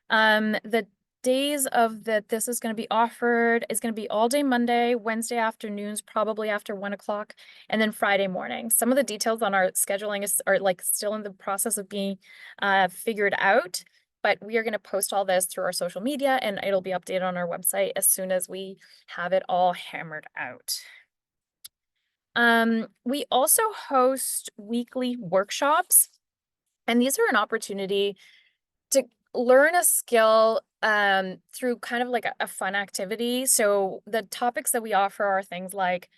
The days of that this is going to be offered is going to be all day Monday, Wednesday afternoons, probably after 1 o'clock, and then Friday morning. Some of the details on our scheduling are like still in the process of being figured out, but we are going to post all this through our social media, and it'll be updated on our website as soon as we have it all hammered out. We also host weekly workshops, and these are an opportunity to learn a skill through kind of like a fun activity. So the topics that we offer are things like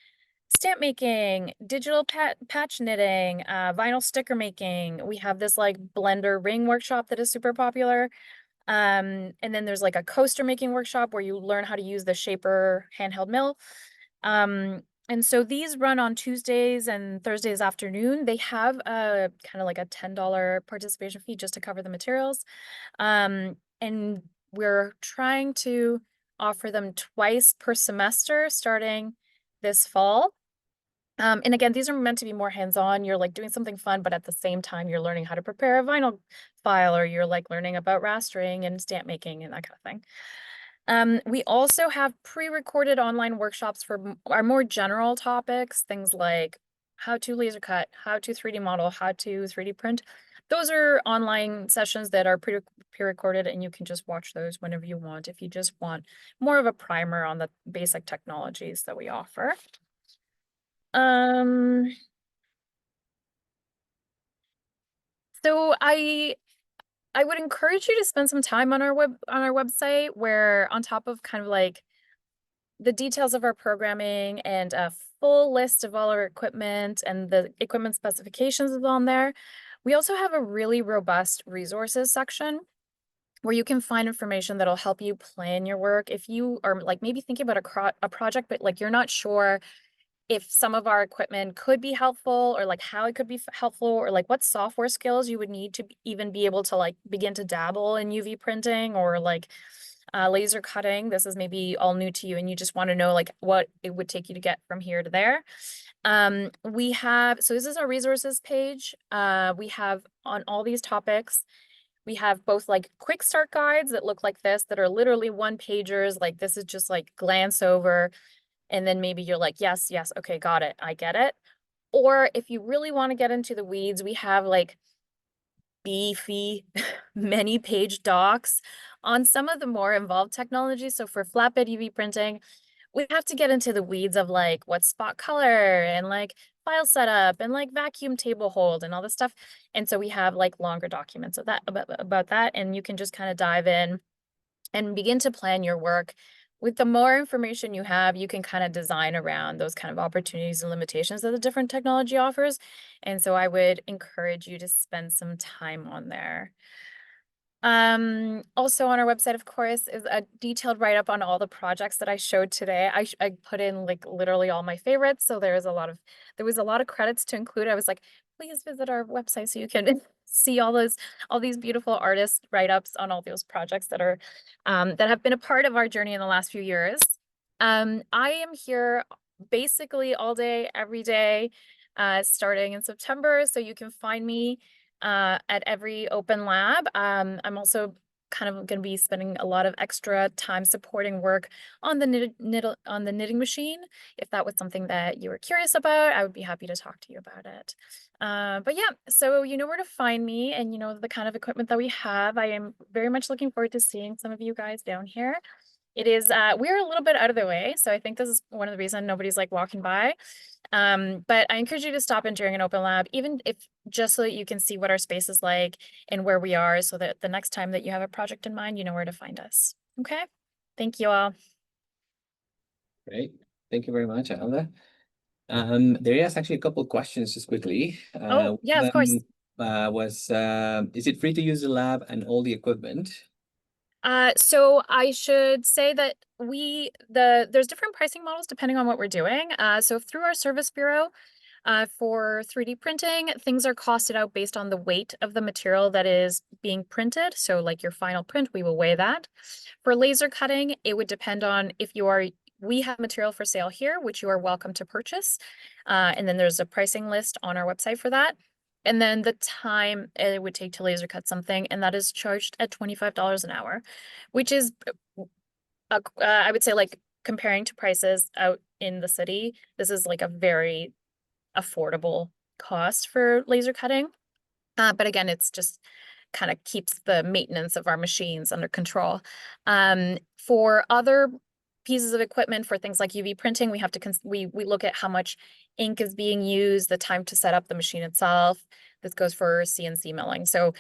stamp making, digital patch knitting, vinyl sticker making. We have this like blender ring workshop that is super popular. And then there's like a coaster making workshop where you learn how to use the Shaper handheld mill. And so these run on Tuesdays and Thursdays afternoon. They have a kind of like a $10 participation fee just to cover the materials. And we're trying to offer them twice per semester starting this fall. And again, these are meant to be more hands-on. You're like doing something fun, but at the same time, you're learning how to prepare a vinyl file, or you're like learning about rastering and stamp making and that kind of thing. We also have pre-recorded online workshops for our more general topics, things like how to laser cut, how to 3D model, how to 3D print. Those are online sessions that are pre-recorded, and you can just watch those whenever you want if you just want more of a primer on the basic technologies that we offer. So I would encourage you to spend some time on our website, where on top of kind of like the details of our programming and a full list of all our equipment and the equipment specifications is on there, we also have a really robust resources section where you can find information that'll help you plan your work. If you are like maybe thinking about a project, but like you're not sure if some of our equipment could be helpful, or like how it could be helpful, or like what software skills you would need to even be able to like begin to dabble in UV printing or like laser cutting. This is maybe all new to you and you just want to know like what it would take you to get from here to there. We have, so this is our resources page. We have on all these topics, we have both like quick start guides that look like this, that are literally one pagers. Like this is just like glance over, and then maybe you're like, yes, okay, got it, I get it. Or if you really want to get into the weeds, we have like beefy many page docs on some of the more involved technologies. So for flatbed UV printing, we have to get into the weeds of like what spot color and like file setup and like vacuum table hold and all this stuff. And so we have like longer documents of that about that, and you can just kind of dive in and begin to plan your work. With the more information you have, you can kind of design around those kind of opportunities and limitations that the different technology offers. And so I would encourage you to spend some time on there. Also on our website, of course, is a detailed write-up on all the projects that I showed today. I put in like literally all my favorites. So there was a lot of credits to include. I was like, please visit our website so you can see all these beautiful artist write-ups on all those projects that are that have been a part of our journey in the last few years. I am here basically all day, every day, starting in September. So you can find me at every open lab. I'm also kind of going to be spending a lot of extra time supporting work on the knitting machine. If that was something that you were curious about, I would be happy to talk to you about it. But yeah, so you know where to find me, and you know the kind of equipment that we have. I am very much looking forward to seeing some of you guys down here. It is, we're a little bit out of the way, so I think this is one of the reasons nobody's like walking by. But I encourage you to stop in during an open lab, even if just so that you can see what our space is like and where we are, so that the next time that you have a project in mind, you know where to find us. Okay, thank you all. Great. Thank you very much, Alda. There is actually a couple of questions just quickly. Oh, yeah, of course. Is it free to use the lab and all the equipment? So I should say that there's different pricing models depending on what we're doing. So through our service bureau, For 3D printing, things are costed out based on the weight of the material that is being printed. So like your final print, we will weigh that. For laser cutting, it would depend on if you are, we have material for sale here, which you are welcome to purchase. And then there's a pricing list on our website for that. And then the time it would take to laser cut something, and that is charged at $25 an hour, which is, I would say, like, comparing to prices out in the city, this is like a very affordable cost for laser cutting. But again, it's just kind of keeps the maintenance of our machines under control. For other pieces of equipment, for things like UV printing, we have to we look at how much ink is being used, the time to set up the machine itself. This goes for CNC milling. So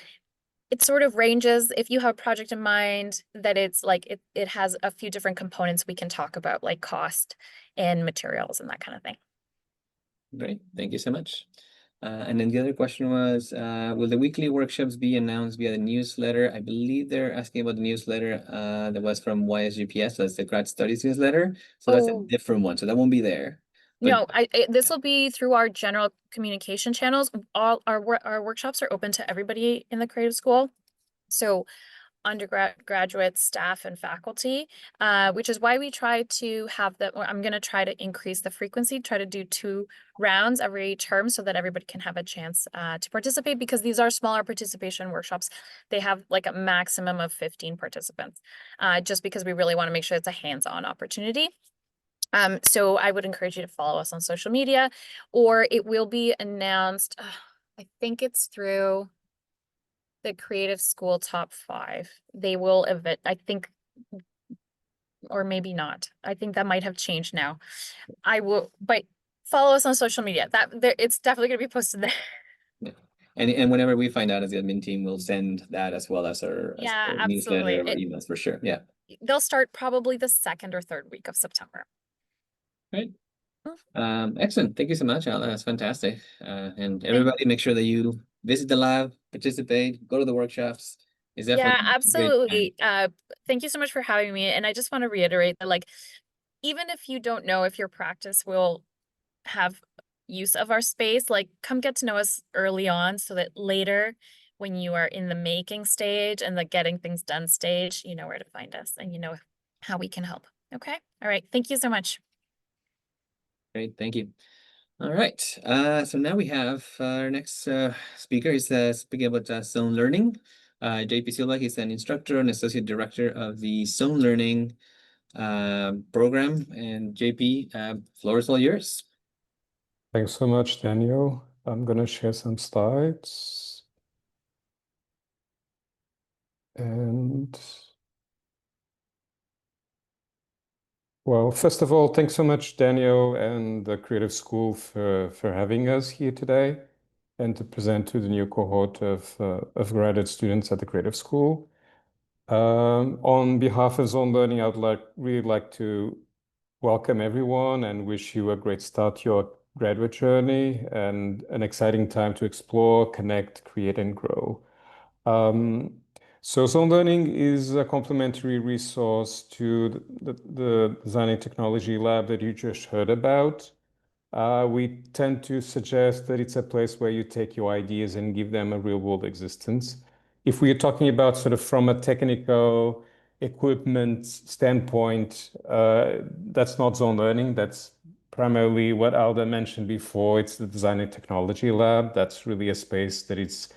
it sort of ranges. If you have a project in mind that it's like it has a few different components we can talk about, like cost and materials and that kind of thing. Great, thank you so much. And then the other question was, will the weekly workshops be announced via the newsletter? I believe they're asking about the newsletter that was from YSGPS, that's the Grad Studies newsletter. So that's a Oh. different one, so that won't be there. But No, this will be through our general communication channels. All our workshops are open to everybody in the creative school. So undergraduates, staff, and faculty, which is why we try to have I'm going to try to increase the frequency, try to do 2 rounds every term so that everybody can have a chance to participate, because these are smaller participation workshops. They have like a maximum of 15 participants, just because we really want to make sure it's a hands-on opportunity. So I would encourage you to follow us on social media, or it will be announced. I think it's through the Creative School Top 5. They will event, I think, or maybe not. I think that might have changed now. I will, but follow us on social media. It's definitely going to be posted there. yeah. And whenever we find out as the admin team, we'll send that as well as our Yeah, newsletter absolutely. or emails for sure. Yeah. They'll start probably the 2nd or 3rd week of September. Right. Excellent. Thank you so much, Alda. That's fantastic. And everybody, make sure that you visit the lab, participate, go to the workshops. It's definitely Yeah, absolutely. Thank you so much for having me. And I just want to reiterate that, like, even if you don't know if your practice will have use of our space, like, come get to know us early on so that later when you are in the making stage and the getting things done stage, you know where to find us and you know how we can help. Okay. All right. Thank you so much. Great. Thank you. All right. So now we have our next speaker is speaking about zone learning. JP Silva, he's an instructor and associate director of the zone learning program. And JP, floor is all yours. Thanks so much, Daniel. I'm going to share some slides. And well, first of all, thanks so much, Daniel and the Creative School for having us here today and to present to the new cohort of graduate students at the Creative School. On behalf of Zone Learning, I would really like to welcome everyone and wish you a great start to your graduate journey and an exciting time to explore, connect, create, and grow. So Zone Learning is a complementary resource to the Design and Technology Lab that you just heard about. We tend to suggest that it's a place where you take your ideas and give them a real-world existence. If we are talking about sort of from a technical equipment standpoint, that's not Zone Learning. That's primarily what Alda mentioned before. It's the Design and Technology Lab. That's really a space that it's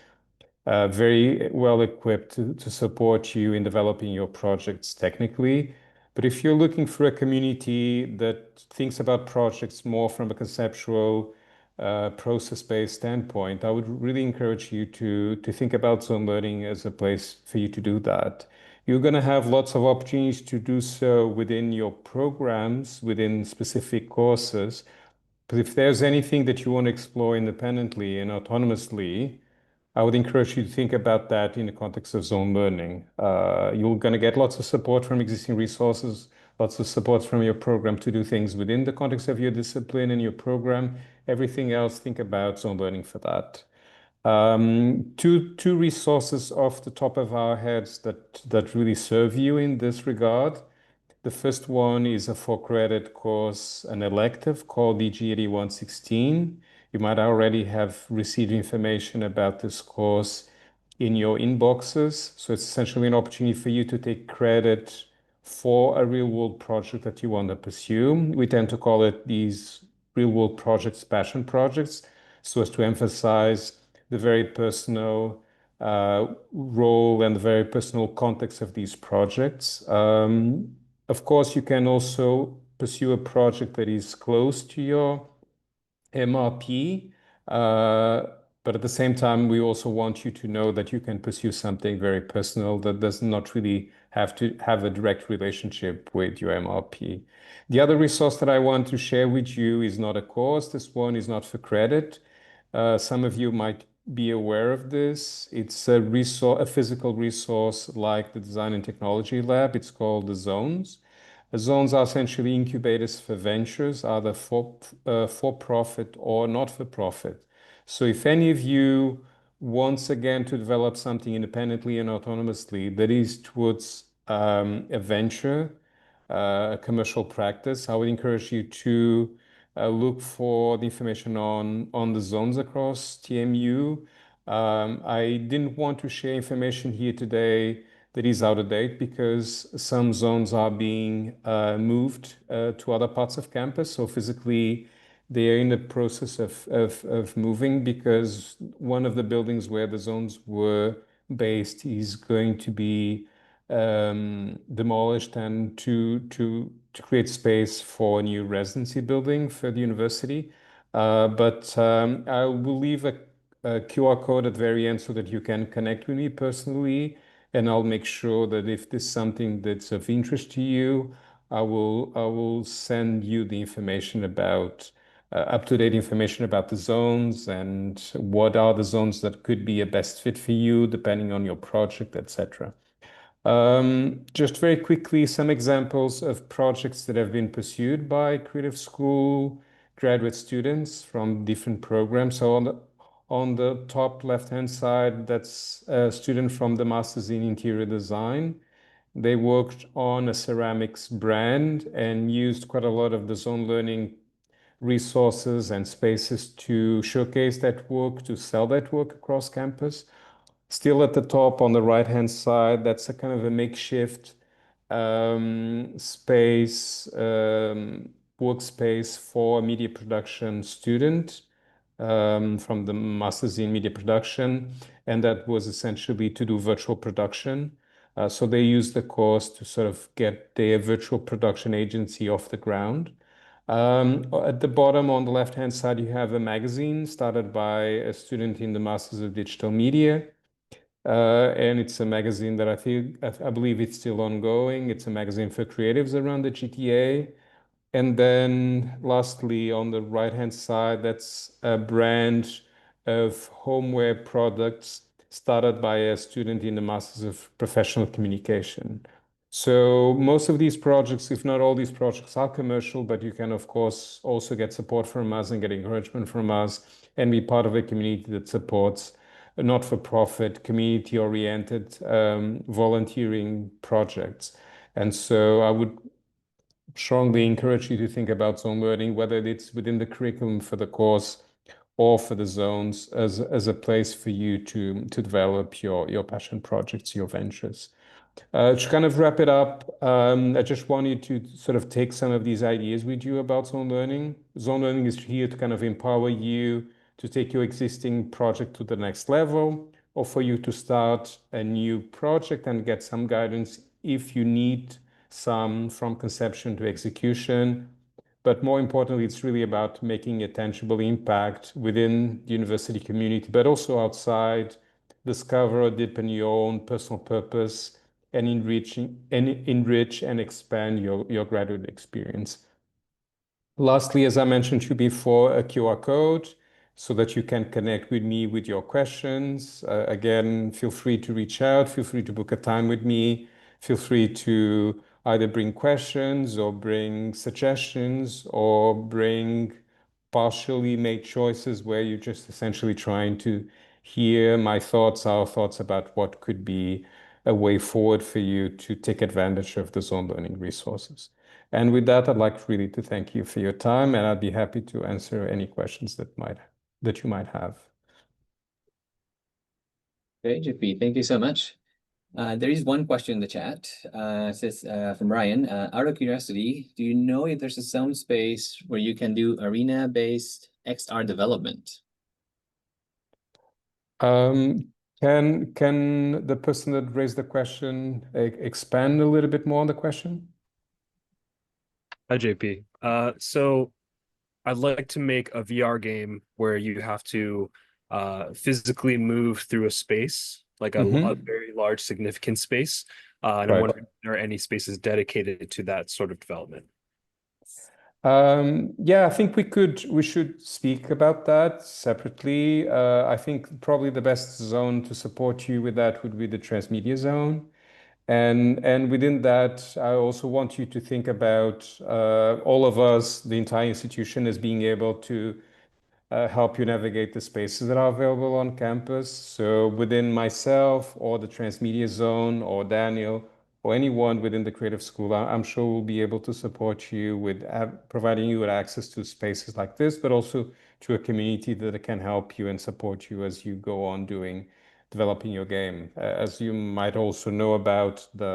very well equipped to support you in developing your projects technically. But if you're looking for a community that thinks about projects more from a conceptual, process-based standpoint, I would really encourage you to think about Zone Learning as a place for you to do that. You're going to have lots of opportunities to do so within your programs, within specific courses. But if there's anything that you want to explore independently and autonomously, I would encourage you to think about that in the context of Zone Learning. You're going to get lots of support from existing resources, lots of support from your program to do things within the context of your discipline and your program. Everything else, think about Zone Learning for that. Two resources off the top of our heads that really serve you in this regard. The first one is a 4-credit course, an elective called DG 8116. You might already have received information about this course in your inboxes. So it's essentially an opportunity for you to take credit for a real world project that you want to pursue. We tend to call it these real world projects, passion projects, so as to emphasize the very personal role and the very personal context of these projects. Of course, you can also pursue a project that is close to your MRP, but at the same time, we also want you to know that you can pursue something very personal that does not really have to have a direct relationship with your MRP. The other resource that I want to share with you is not a course. This one is not for credit. Some of you might be aware of this. It's a resource, a physical resource like the Design and Technology Lab. It's called the Zones. The zones are essentially incubators for ventures, either for-profit or not-for-profit. So if any of you wants again to develop something independently and autonomously that is towards a venture, a commercial practice, I would encourage you to look for the information on the zones across TMU. I didn't want to share information here today that is out of date because some zones are being moved to other parts of campus. So physically, they are in the process of moving because one of the buildings where the zones were based is going to be demolished and to create space for a new residency building for the university. But I will leave a QR code at the very end so that you can connect with me personally. And I'll make sure that if this is something that's of interest to you, I will send you the information about up-to-date information about the zones and what are the zones that could be a best fit for you depending on your project, etc. Just very quickly, some examples of projects that have been pursued by Creative School graduate students from different programs. So on the top left-hand side, that's a student from the Masters in Interior Design. They worked on a ceramics brand and used quite a lot of the zone learning resources and spaces to showcase that work, to sell that work across campus. Still at the top on the right-hand side, that's a kind of a makeshift space, workspace for a media production student from the Masters in Media Production, and that was essentially to do virtual production. So they used the course to sort of get their virtual production agency off the ground. At the bottom on the left-hand side, you have a magazine started by a student in the Masters of Digital Media. And it's a magazine that I believe it's still ongoing. It's a magazine for creatives around the GTA. And then lastly, on the right-hand side, that's a brand of homeware products started by a student in the Masters of Professional Communication. So most of these projects, if not all these projects, are commercial, but you can, of course, also get support from us and get encouragement from us and be part of a community that supports not-for-profit, community-oriented volunteering projects. And so I would strongly encourage you to think about zone learning, whether it's within the curriculum for the course or for the zones as a place for you to develop your passion projects, your ventures. To kind of wrap it up, I just want you to sort of take some of these ideas with you about zone learning. Zone learning is here to kind of empower you to take your existing project to the next level, or for you to start a new project and get some guidance if you need some from conception to execution. But more importantly, it's really about making a tangible impact within the university community, but also outside, discover or deepen your own personal purpose and enrich and expand your graduate experience. Lastly, as I mentioned to you before, a QR code so that you can connect with me with your questions. Again, feel free to reach out, feel free to book a time with me, feel free to either bring questions or bring suggestions or bring partially made choices where you're just essentially trying to hear my thoughts, our thoughts about what could be a way forward for you to take advantage of the zone learning resources. And with that, I'd like really to thank you for your time, and I'd be happy to answer any questions that might that you might have. Okay, JP, thank you so much. There is one question in the chat. It says from Ryan, out of curiosity, do you know if there's a zone space where you can do arena-based XR development? Can the person that raised the question expand a little bit more on the question? Hi, JP. So I'd like to make a VR game where you have to physically move through a space, like a very large, significant space. And I'm Right. wondering if there are any spaces dedicated to that sort of development. Yeah, I think we should speak about that separately. I think probably the best zone to support you with that would be the transmedia zone. And within that, I also want you to think about all of us, the entire institution, as being able to help you navigate the spaces that are available on campus. So within myself or the transmedia zone or Daniel or anyone within the creative school, I'm sure we'll be able to support you with providing you with access to spaces like this, but also to a community that can help you and support you as you go on developing your game. As you might also know about the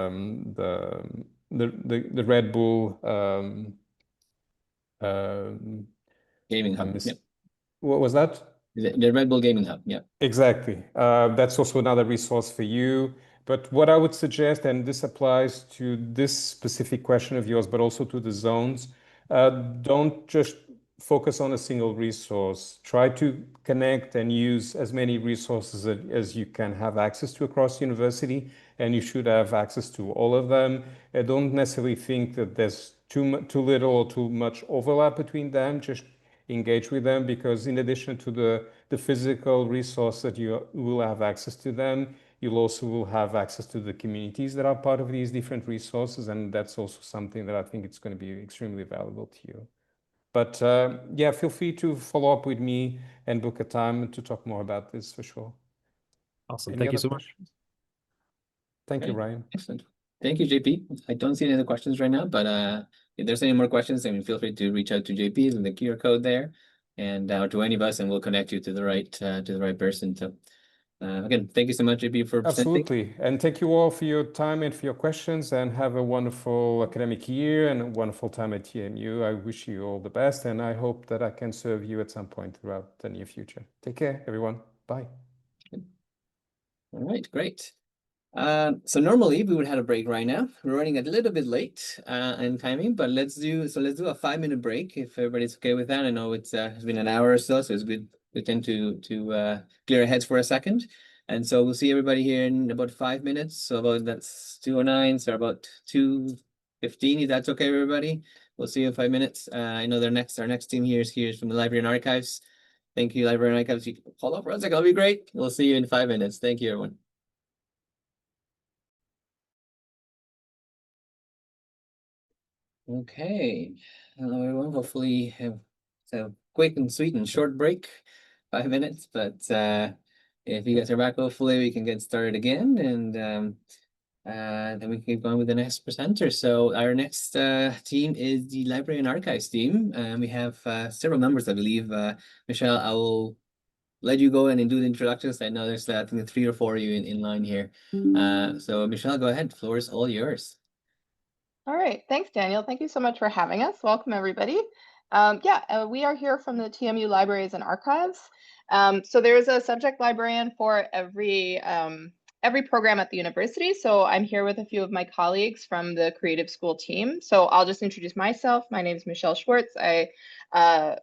Red Bull Gaming Hub. Yep. What was that? The Red Bull Gaming Hub. Yeah. Exactly. That's also another resource for you. But what I would suggest, and this applies to this specific question of yours, but also to the zones, don't just focus on a single resource. Try to connect and use as many resources as you can have access to across the university, and you should have access to all of them. I don't necessarily think that there's too little or too much overlap between them. Just engage with them, because in addition to the physical resource that you will have access to them, you'll also will have access to the communities that are part of these different resources, and that's also something that I think it's going to be extremely valuable to you. But yeah, feel free to follow up with me and book a time to talk more about this for sure. Awesome. Any Thank you other so much. questions? Thank you, Okay. Ryan. Excellent. Thank you, JP. I don't see any other questions right now, but if there's any more questions, I mean, feel free to reach out to JP and the QR code there, and to any of us, and we'll connect you to the right person. So again, thank you so much, JP, for presenting. Absolutely. And thank you all for your time and for your questions, and have a wonderful academic year and a wonderful time at TMU. I wish you all the best, and I hope that I can serve you at some point throughout the near future. Take care, everyone. Bye. All right, great. So normally we would have a break right now. We're running a little bit late in timing, but let's do a 5-minute break if everybody's okay with that. I know it's been an hour or so it's good. We tend to clear our heads for a second, and so we'll see everybody here in about 5 minutes. So that's 2:09, so about 2:15. If that's okay, everybody. We'll see you in 5 minutes. I know our next team here is from the Library and Archives. Thank you, Library and Archives. You can hold up for a second. That'll be great. We'll see you in 5 minutes. Thank you, everyone. Okay, hello everyone. Hopefully have a quick and sweet and short break, 5 minutes. But if you guys are back, hopefully we can get started again, and then we can keep going with the next presenter. So our next team is the Library and Archives team, and we have several members, I believe. Michelle, I will let you go and do the introductions. I know there's I think 3 or 4 of you in line here. So Michelle, go ahead. The floor is all yours. All right, thanks, Daniel. Thank you so much for having us. Welcome, everybody. We are here from the TMU Libraries and Archives. So there is a subject librarian for every program at the university. So I'm here with a few of my colleagues from the creative school team. So I'll just introduce myself. My name is Michelle Schwartz. I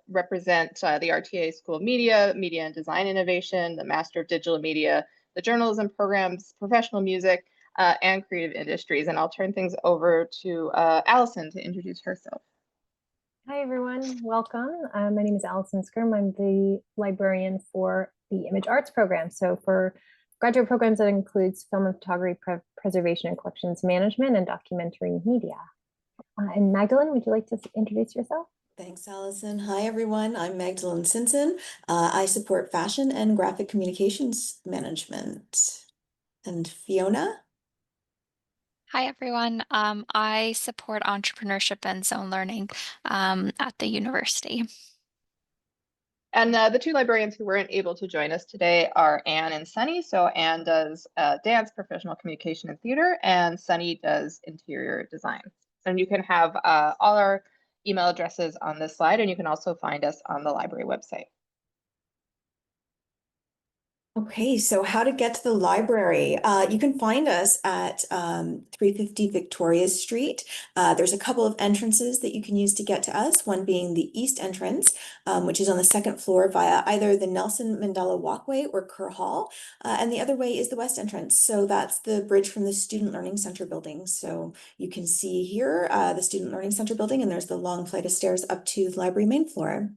represent the RTA School of Media, Media and Design Innovation, the Master of Digital Media, the journalism programs, professional music, and creative industries. And I'll turn things over to Allison to introduce herself. Hi, everyone. Welcome. My name is Allison Skirm. I'm the librarian for the Image Arts program. So for graduate programs, that includes film and photography preservation and collections management and documentary media. And Magdalene, would you like to introduce yourself? Thanks, Allison. Hi, everyone. I'm Magdalene Simpson. I support fashion and graphic communications management. And Fiona? Hi, everyone. I support entrepreneurship and zone learning at the university. And the two librarians who weren't able to join us today are Anne and Sunny. So Anne does dance, professional communication, and theater, and Sunny does interior design. And you can have all our email addresses on this slide, and you can also find us on the library website. Okay, so how to get to the library. You can find us at 350 Victoria Street. There's a couple of entrances that you can use to get to us, one being the east entrance, which is on the second floor via either the Nelson Mandela Walkway or Kerr Hall, and the other way is the west entrance. So that's the bridge from the Student Learning Center building. So you can see here the Student Learning Center building, and there's the long flight of stairs up to the library main floor.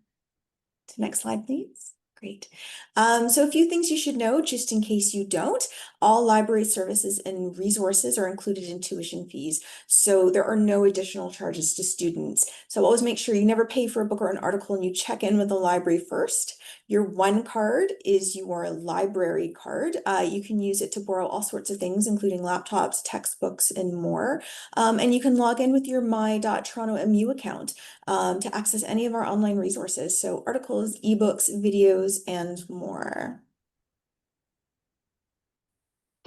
Next slide, please. Great. So a few things you should know, just in case you don't. All library services and resources are included in tuition fees, so there are no additional charges to students. So always make sure you never pay for a book or an article and you check in with the library first. Your one card is your library card. You can use it to borrow all sorts of things, including laptops, textbooks, and more. And you can log in with your my.torontomu account to access any of our online resources. So articles, ebooks, videos, and more.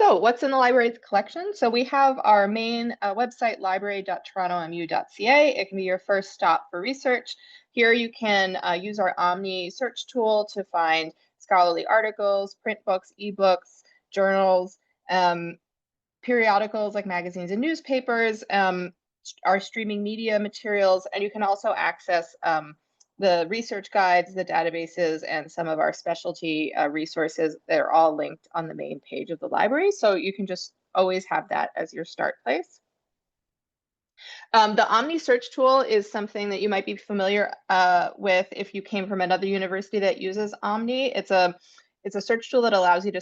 So what's in the library's collection? So we have our main website, library.torontomu.ca. It can be your first stop for research. Here you can use our Omni search tool to find scholarly articles, print books, ebooks, journals, periodicals like magazines and newspapers, our streaming media materials, and you can also access the research guides, the databases, and some of our specialty resources. They're all linked on the main page of the library, so you can just always have that as your start place. The Omni search tool is something that you might be familiar with if you came from another university that uses Omni. It's a search tool that allows you to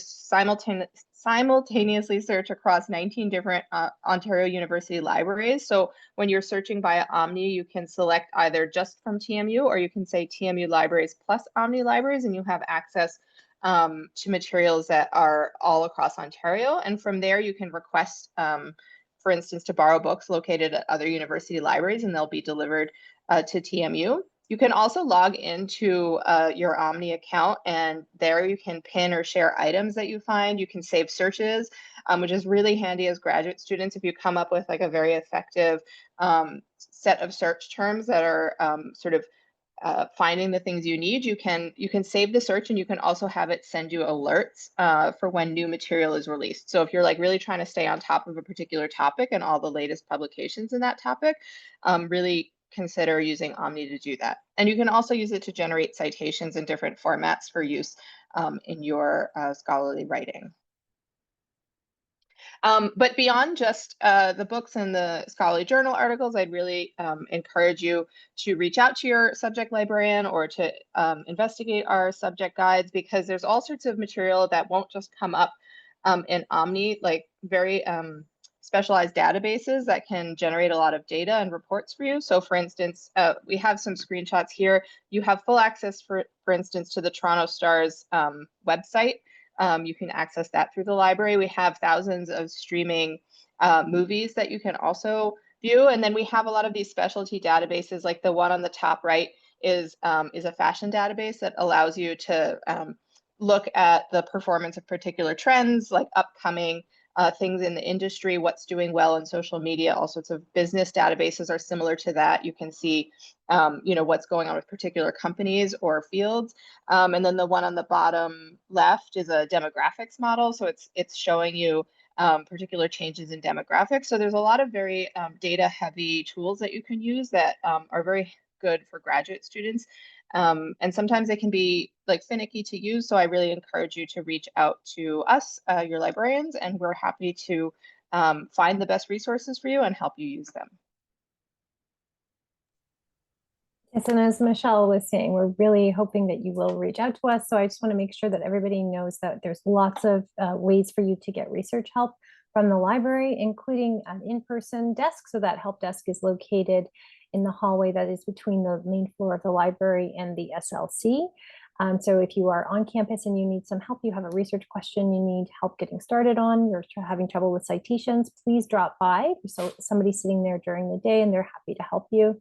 simultaneously search across 19 different Ontario University libraries. So when you're searching via Omni, you can select either just from TMU, or you can say TMU libraries plus Omni libraries, and you have access to materials that are all across Ontario. And from there, you can request, for instance, to borrow books located at other university libraries, and they'll be delivered to TMU. You can also log into your Omni account, and there you can pin or share items that you find. You can save searches, which is really handy as graduate students. If you come up with like a very effective set of search terms that are sort of finding the things you need, you can save the search, and you can also have it send you alerts for when new material is released. So if you're like really trying to stay on top of a particular topic and all the latest publications in that topic, really consider using Omni to do that. And you can also use it to generate citations in different formats for use in your scholarly writing. But beyond just the books and the scholarly journal articles, I'd really encourage you to reach out to your subject librarian or to investigate our subject guides, because there's all sorts of material that won't just come up in Omni, like very specialized databases that can generate a lot of data and reports for you. So for instance, we have some screenshots here. You have full access, for instance, to the Toronto Star's website. You can access that through the library. We have thousands of streaming movies that you can also view. And then we have a lot of these specialty databases, like the one on the top right is a fashion database that allows you to look at the performance of particular trends, like upcoming things in the industry, what's doing well in social media. All sorts of business databases are similar to that. You can see what's going on with particular companies or fields. And then the one on the bottom left is a demographics model. So it's showing you particular changes in demographics. So there's a lot of very data heavy tools that you can use that are very good for graduate students. And sometimes they can be like finicky to use. So I really encourage you to reach out to us, your librarians, and we're happy to find the best resources for you and help you use them. Yes, and as Michelle was saying, we're really hoping that you will reach out to us. So I just want to make sure that everybody knows that there's lots of ways for you to get research help from the library, including an in-person desk. So that help desk is located in the hallway that is between the main floor of the library and the SLC. So if you are on campus and you need some help, you have a research question, you need help getting started on, you're having trouble with citations, please drop by. So somebody's sitting there during the day and they're happy to help you.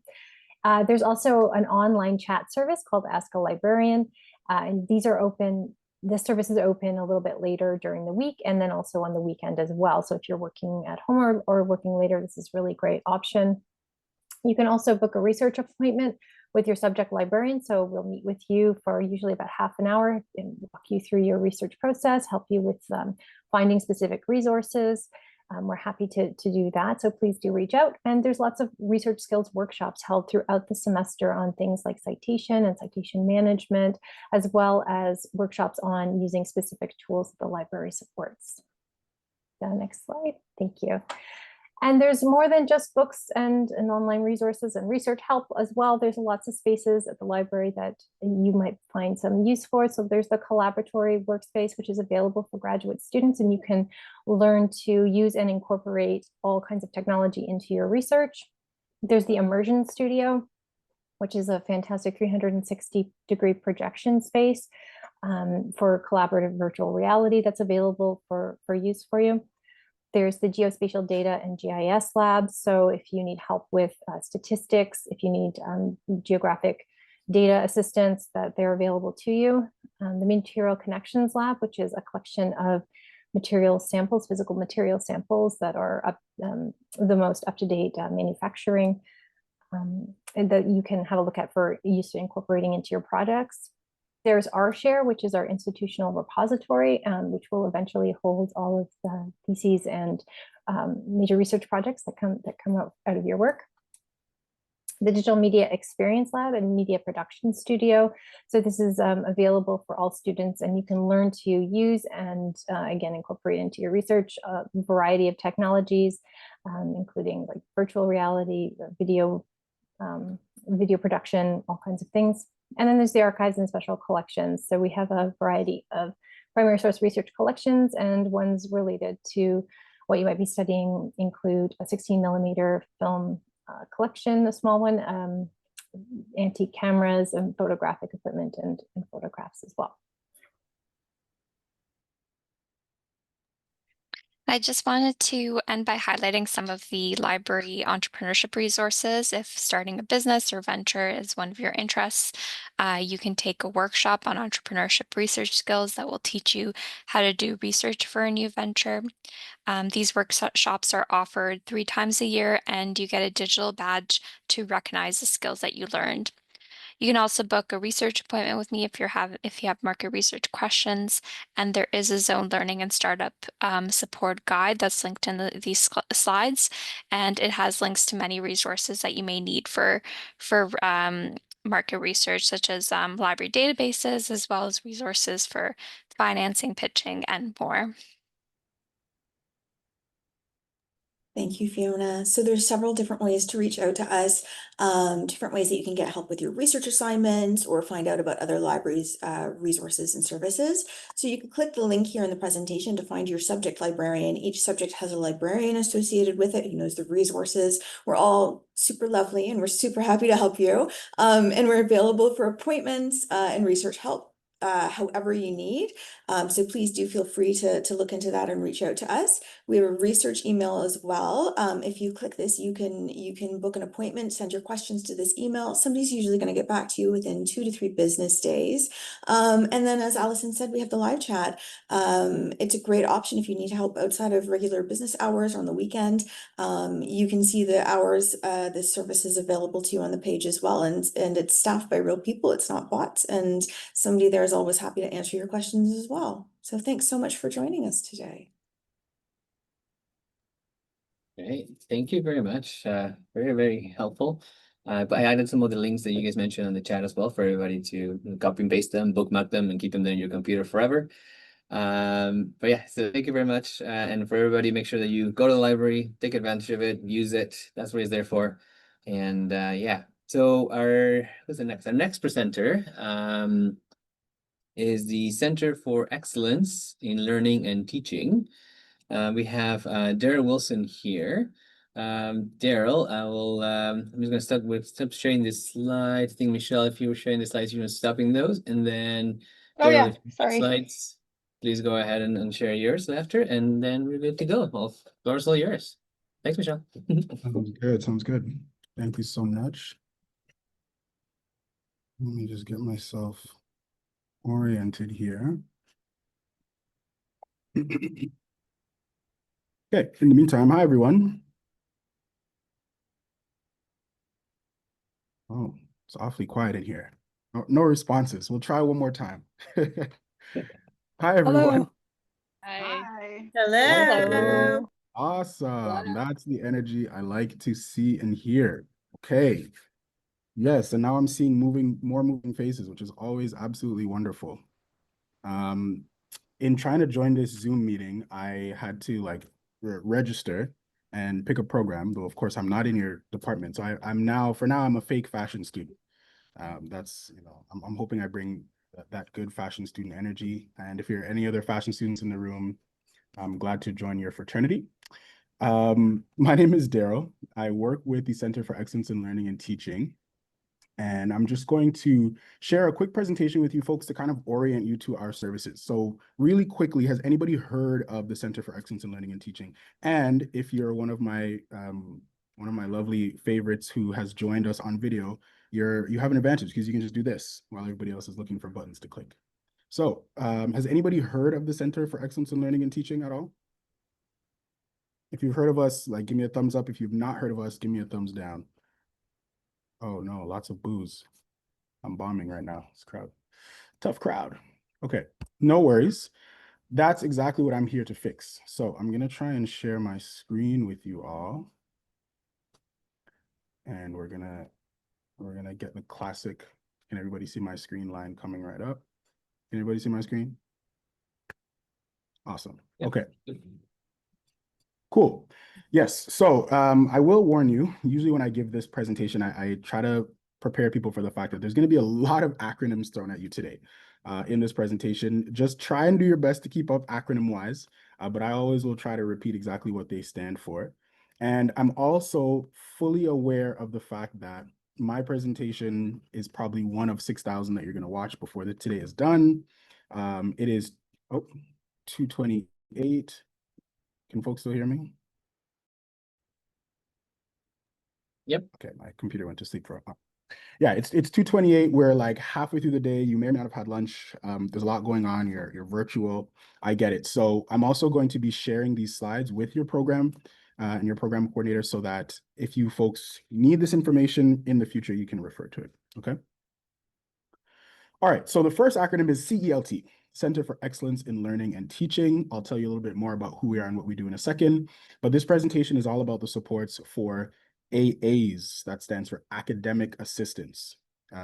There's also an online chat service called Ask a Librarian. And these are open. This service is open a little bit later during the week and then also on the weekend as well. So if you're working at home or working later, this is really great option. You can also book a research appointment with your subject librarian. So we'll meet with you for usually about half an hour and walk you through your research process, help you with finding specific resources. We're happy to do that. So please do reach out. And there's lots of research skills workshops held throughout the semester on things like citation and citation management, as well as workshops on using specific tools that the library supports. The next slide. Thank you. And there's more than just books and online resources and research help as well. There's lots of spaces at the library that you might find some use for. So there's the collaboratory workspace, which is available for graduate students, and you can learn to use and incorporate all kinds of technology into your research. There's the immersion studio, which is a fantastic 360-degree projection space for collaborative virtual reality that's available for use for you. There's the geospatial data and GIS labs. So if you need help with statistics, if you need geographic data assistance, that they're available to you. The material connections lab, which is a collection of material samples, physical material samples that are the most up-to-date manufacturing and that you can have a look at for use incorporating into your projects. There's our share, which is our institutional repository, which will eventually hold all of the theses and major research projects that come out of your work. The Digital Media Experience Lab and Media Production Studio. So this is available for all students, and you can learn to use and again incorporate into your research a variety of technologies, including like virtual reality, video production, all kinds of things. And then there's the archives and special collections. So we have a variety of primary source research collections, and ones related to what you might be studying include a 16mm film collection, a small one, antique cameras and photographic equipment and photographs as well. I just wanted to end by highlighting some of the library entrepreneurship resources. If starting a business or venture is one of your interests, you can take a workshop on entrepreneurship research skills that will teach you how to do research for a new venture. These workshops are offered 3 times a year, and you get a digital badge to recognize the skills that you learned. You can also book a research appointment with me if you have market research questions, and there is a zone learning and startup support guide that's linked in these slides, and it has links to many resources that you may need for market research, such as library databases, as well as resources for financing, pitching, and more. Thank you, Fiona. So there's several different ways to reach out to us, different ways that you can get help with your research assignments or find out about other libraries' resources and services. So you can click the link here in the presentation to find your subject librarian. Each subject has a librarian associated with it who knows the resources. We're all super lovely and we're super happy to help you. And we're available for appointments and research help however you need. So please do feel free to look into that and reach out to us. We have a research email as well. If you click this, you can book an appointment, send your questions to this email. Somebody's usually going to get back to you within 2 to 3 business days. And then, as Allison said, we have the live chat. It's a great option if you need help outside of regular business hours or on the weekend. You can see the hours this service is available to you on the page as well. And it's staffed by real people. It's not bots. And somebody there is always happy to answer your questions as well. So thanks so much for joining us today. Great, thank you very much. Very, very helpful. But I added some of the links that you guys mentioned in the chat as well for everybody to copy and paste them, bookmark them, and keep them in your computer forever. But yeah, so thank you very much. And for everybody, make sure that you go to the library, take advantage of it, use it. That's what it's there for. And yeah, so who's the next? Our next presenter is the Center for Excellence in Learning and Teaching. We have Daryl Wilson here. Daryl, I'm just going to stop sharing this slide. I think, Michelle, if you were sharing the slides, you were stopping those. And then, Oh, Daryl, yeah, if you have sorry. slides, please go ahead and share yours after, and then we're good to go. Well, the floor is all yours. Thanks, Michelle. Sounds good. Sounds good. Thank you so much. Let me just get myself oriented here. Okay, in the meantime, hi everyone. Oh, it's awfully quiet in here. No responses. We'll try one more time. Hi everyone. Hello. Hi. Hello. Awesome. That's the energy I like to see and hear. Okay. Yes, and now I'm seeing more moving faces, which is always absolutely wonderful. In trying to join this Zoom meeting, I had to register and pick a program, though of course I'm not in your department. So for now I'm a fake fashion student. That's, I'm hoping I bring that good fashion student energy. And if you're any other fashion students in the room, I'm glad to join your fraternity. My name is Daryl. I work with the Center for Excellence in Learning and Teaching. And I'm just going to share a quick presentation with you folks to kind of orient you to our services. So really quickly, has anybody heard of the Center for Excellence in Learning and Teaching? And if you're one of my lovely favorites who has joined us on video, you have an advantage because you can just do this while everybody else is looking for buttons to click. So has anybody heard of the Center for Excellence in Learning and Teaching at all? If you've heard of us, give me a thumbs up. If you've not heard of us, give me a thumbs down. Oh no, lots of boos. I'm bombing right now. This crowd. Tough crowd. Okay, no worries. That's exactly what I'm here to fix. So I'm gonna try and share my screen with you all. And we're gonna get the classic. Can everybody see my screen line coming right up? Can everybody see my screen? Awesome. Yep. Okay. Cool. Yes. So I will warn you, usually when I give this presentation, I try to prepare people for the fact that there's going to be a lot of acronyms thrown at you today in this presentation. Just try and do your best to keep up acronym wise, but I always will try to repeat exactly what they stand for. And I'm also fully aware of the fact that my presentation is probably one of 6,000 that you're going to watch before today is done. It is 2:28. Can folks still hear me? Yep. Okay, my computer went to sleep for a yeah, it's 2:28. We're halfway through the day. You may or may not have had lunch. There's a lot going on. You're virtual. I get it. So I'm also going to be sharing these slides with your program and your program coordinator so that if you folks need this information in the future, you can refer to it. Okay. All right. So the first acronym is CELT. Center for Excellence in Learning and Teaching. I'll tell you a little bit more about who we are and what we do in a second, but this presentation is all about the supports for AAs. That stands for Academic Assistants.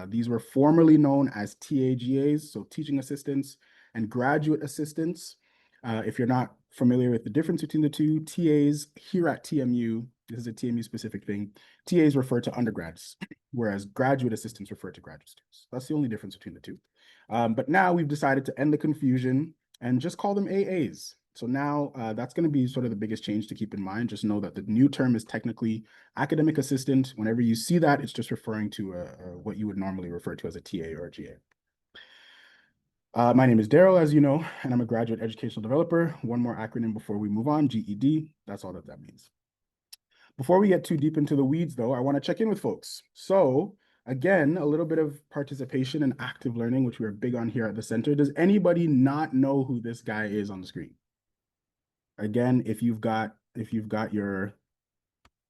These were formerly known as TAGAs, so Teaching Assistants and Graduate Assistants. If you're not familiar with the difference between the two, TAs here at TMU, this is a TMU specific thing, TAs refer to undergrads, whereas graduate assistants refer to graduate students. That's the only difference between the two. But now we've decided to end the confusion and just call them AAs. So now that's going to be sort of the biggest change to keep in mind. Just know that the new term is technically academic assistant. Whenever you see that, it's just referring to what you would normally refer to as a TA or a GA. My name is Daryl, as you know, and I'm a graduate educational developer. One more acronym before we move on, GED. That's all that means. Before we get too deep into the weeds, though, I want to check in with folks. So again, a little bit of participation and active learning, which we're big on here at the center. Does anybody not know who this guy is on the screen? Again, if you've got your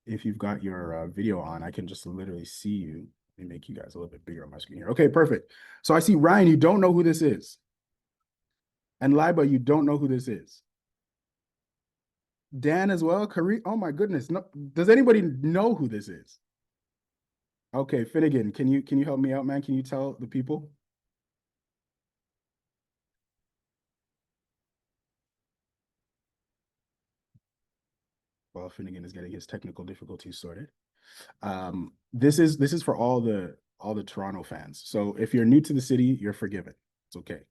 video on, I can just literally see you. Let me make you guys a little bit bigger on my screen here. Okay, perfect. So I see Ryan, you don't know who this is. And Liba, you don't know who this is. Dan as well, Kari, oh my goodness. No, does anybody know who this is? Okay, Finnegan, can you help me out, man? Can you tell the people? Well, Finnegan is getting his technical difficulties sorted. This is for all the Toronto fans. So if you're new to the city, you're forgiven. It's okay.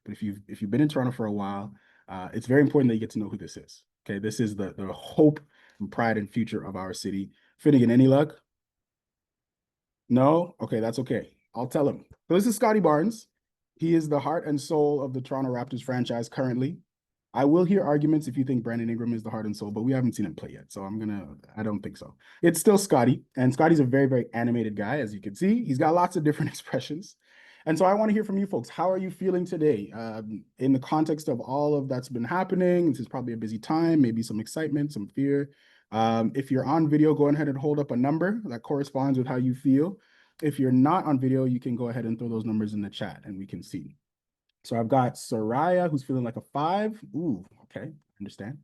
But if you've been in Toronto for a while, it's very important that you get to know who this is. Okay, this is the hope and pride and future of our city. Finnegan, any luck? No? Okay, that's okay. I'll tell him. So this is Scotty Barnes. He is the heart and soul of the Toronto Raptors franchise currently. I will hear arguments if you think Brandon Ingram is the heart and soul, but we haven't seen him play yet, so I don't think so. It's still Scotty, and Scotty's a very, very animated guy, as you can see. He's got lots of different expressions. And so I want to hear from you folks. How are you feeling today? In the context of all of that's been happening, this is probably a busy time, maybe some excitement, some fear. If you're on video, go ahead and hold up a number that corresponds with how you feel. If you're not on video, you can go ahead and throw those numbers in the chat and we can see. So I've got Soraya, who's feeling like a 5. Ooh, okay, I understand,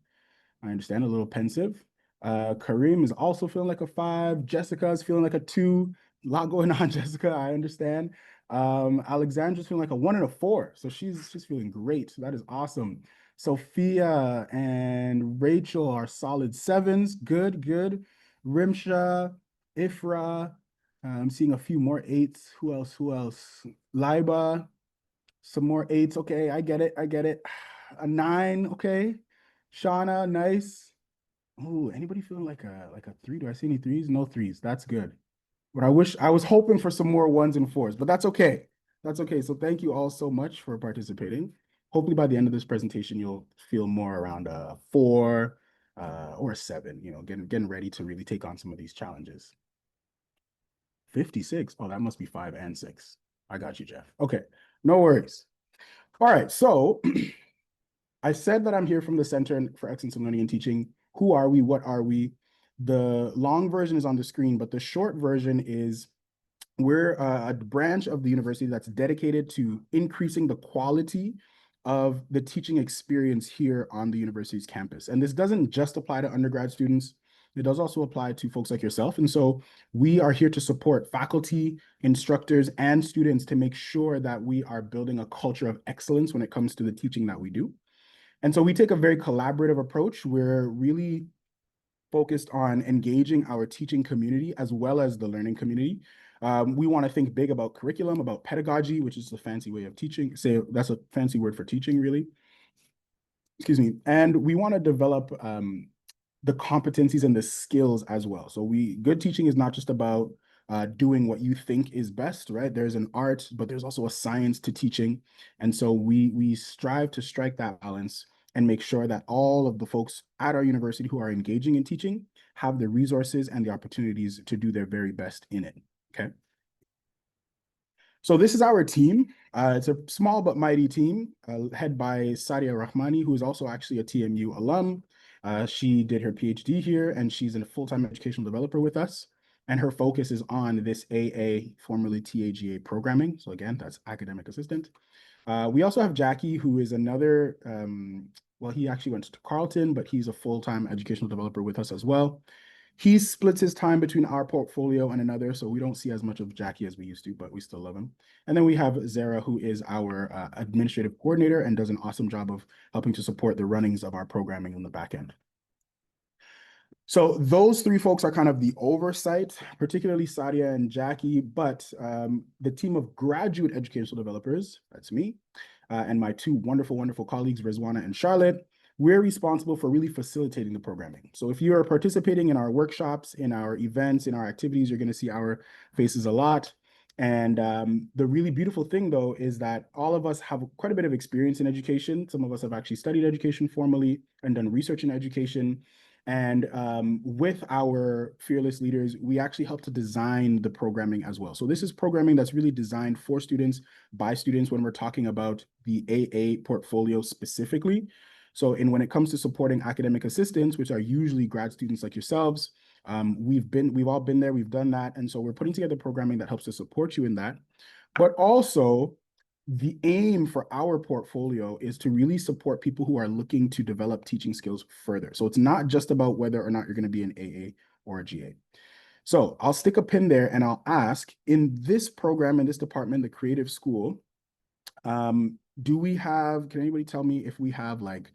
a little pensive. Kareem is also feeling like a 5. Jessica is feeling like a 2. A lot going on, Jessica, I understand. Alexandra's feeling like a 1 and a 4. So she's feeling great. That is awesome. Sophia and Rachel are solid 7s. Good, good. Rimsha, Ifra. I'm seeing a few more 8s. Who else? Liba, some more 8s. Okay, I get it. A 9, okay. Shauna, nice. Oh, anybody feeling like a 3? Do I see any 3s? No 3s. That's good. But I was hoping for some more 1s and 4s, but that's okay. That's okay. So thank you all so much for participating. Hopefully by the end of this presentation, you'll feel more around a 4 or a 7, you know, getting ready to really take on some of these challenges. 56. Oh, that must be 5 and 6. I got you, Jeff. Okay, no worries. All right, so I said that I'm here from the Center for Excellence in Learning and Teaching. Who are we? What are we? The long version is on the screen, but the short version is we're a branch of the university that's dedicated to increasing the quality of the teaching experience here on the university's campus. And this doesn't just apply to undergrad students. It does also apply to folks like yourself. And so we are here to support faculty, instructors, and students to make sure that we are building a culture of excellence when it comes to the teaching that we do. And so we take a very collaborative approach. We're really focused on engaging our teaching community as well as the learning community. We want to think big about curriculum, about pedagogy, which is a fancy way of teaching. Say that's a fancy word for teaching, really. Excuse me. And we want to develop the competencies and the skills as well. So good teaching is not just about doing what you think is best, right? There's an art, but there's also a science to teaching. And so we strive to strike that balance and make sure that all of the folks at our university who are engaging in teaching have the resources and the opportunities to do their very best in it, okay? So this is our team. It's a small but mighty team led by Sadia Rahmani, who is also actually a TMU alum. She did her PhD here, and she's a full-time educational developer with us. And her focus is on this AA, formerly TAGA programming. So again, that's academic assistant. We also have Jackie, who is another, well, he actually went to Carleton, but he's a full-time educational developer with us as well. He splits his time between our portfolio and another, so we don't see as much of Jackie as we used to, but we still love him. And then we have Zara, who is our administrative coordinator and does an awesome job of helping to support the runnings of our programming on the back end. So those 3 folks are kind of the oversight, particularly Sadia and Jackie, but the team of graduate educational developers, that's me, and my 2 wonderful, wonderful colleagues, Rizwana and Charlotte, we're responsible for really facilitating the programming. So if you are participating in our workshops, in our events, in our activities, you're going to see our faces a lot. And the really beautiful thing, though, is that all of us have quite a bit of experience in education. Some of us have actually studied education formally and done research in education. And with our fearless leaders, we actually help to design the programming as well. So this is programming that's really designed for students, by students, when we're talking about the AA portfolio specifically. So when it comes to supporting academic assistants, which are usually grad students like yourselves, we've all been there, we've done that. And so we're putting together programming that helps to support you in that. But also, the aim for our portfolio is to really support people who are looking to develop teaching skills further. So it's not just about whether or not you're going to be an AA or a GA. So I'll stick a pin there and I'll ask, in this program, in this department, the creative school, do we have, can anybody tell me if we have like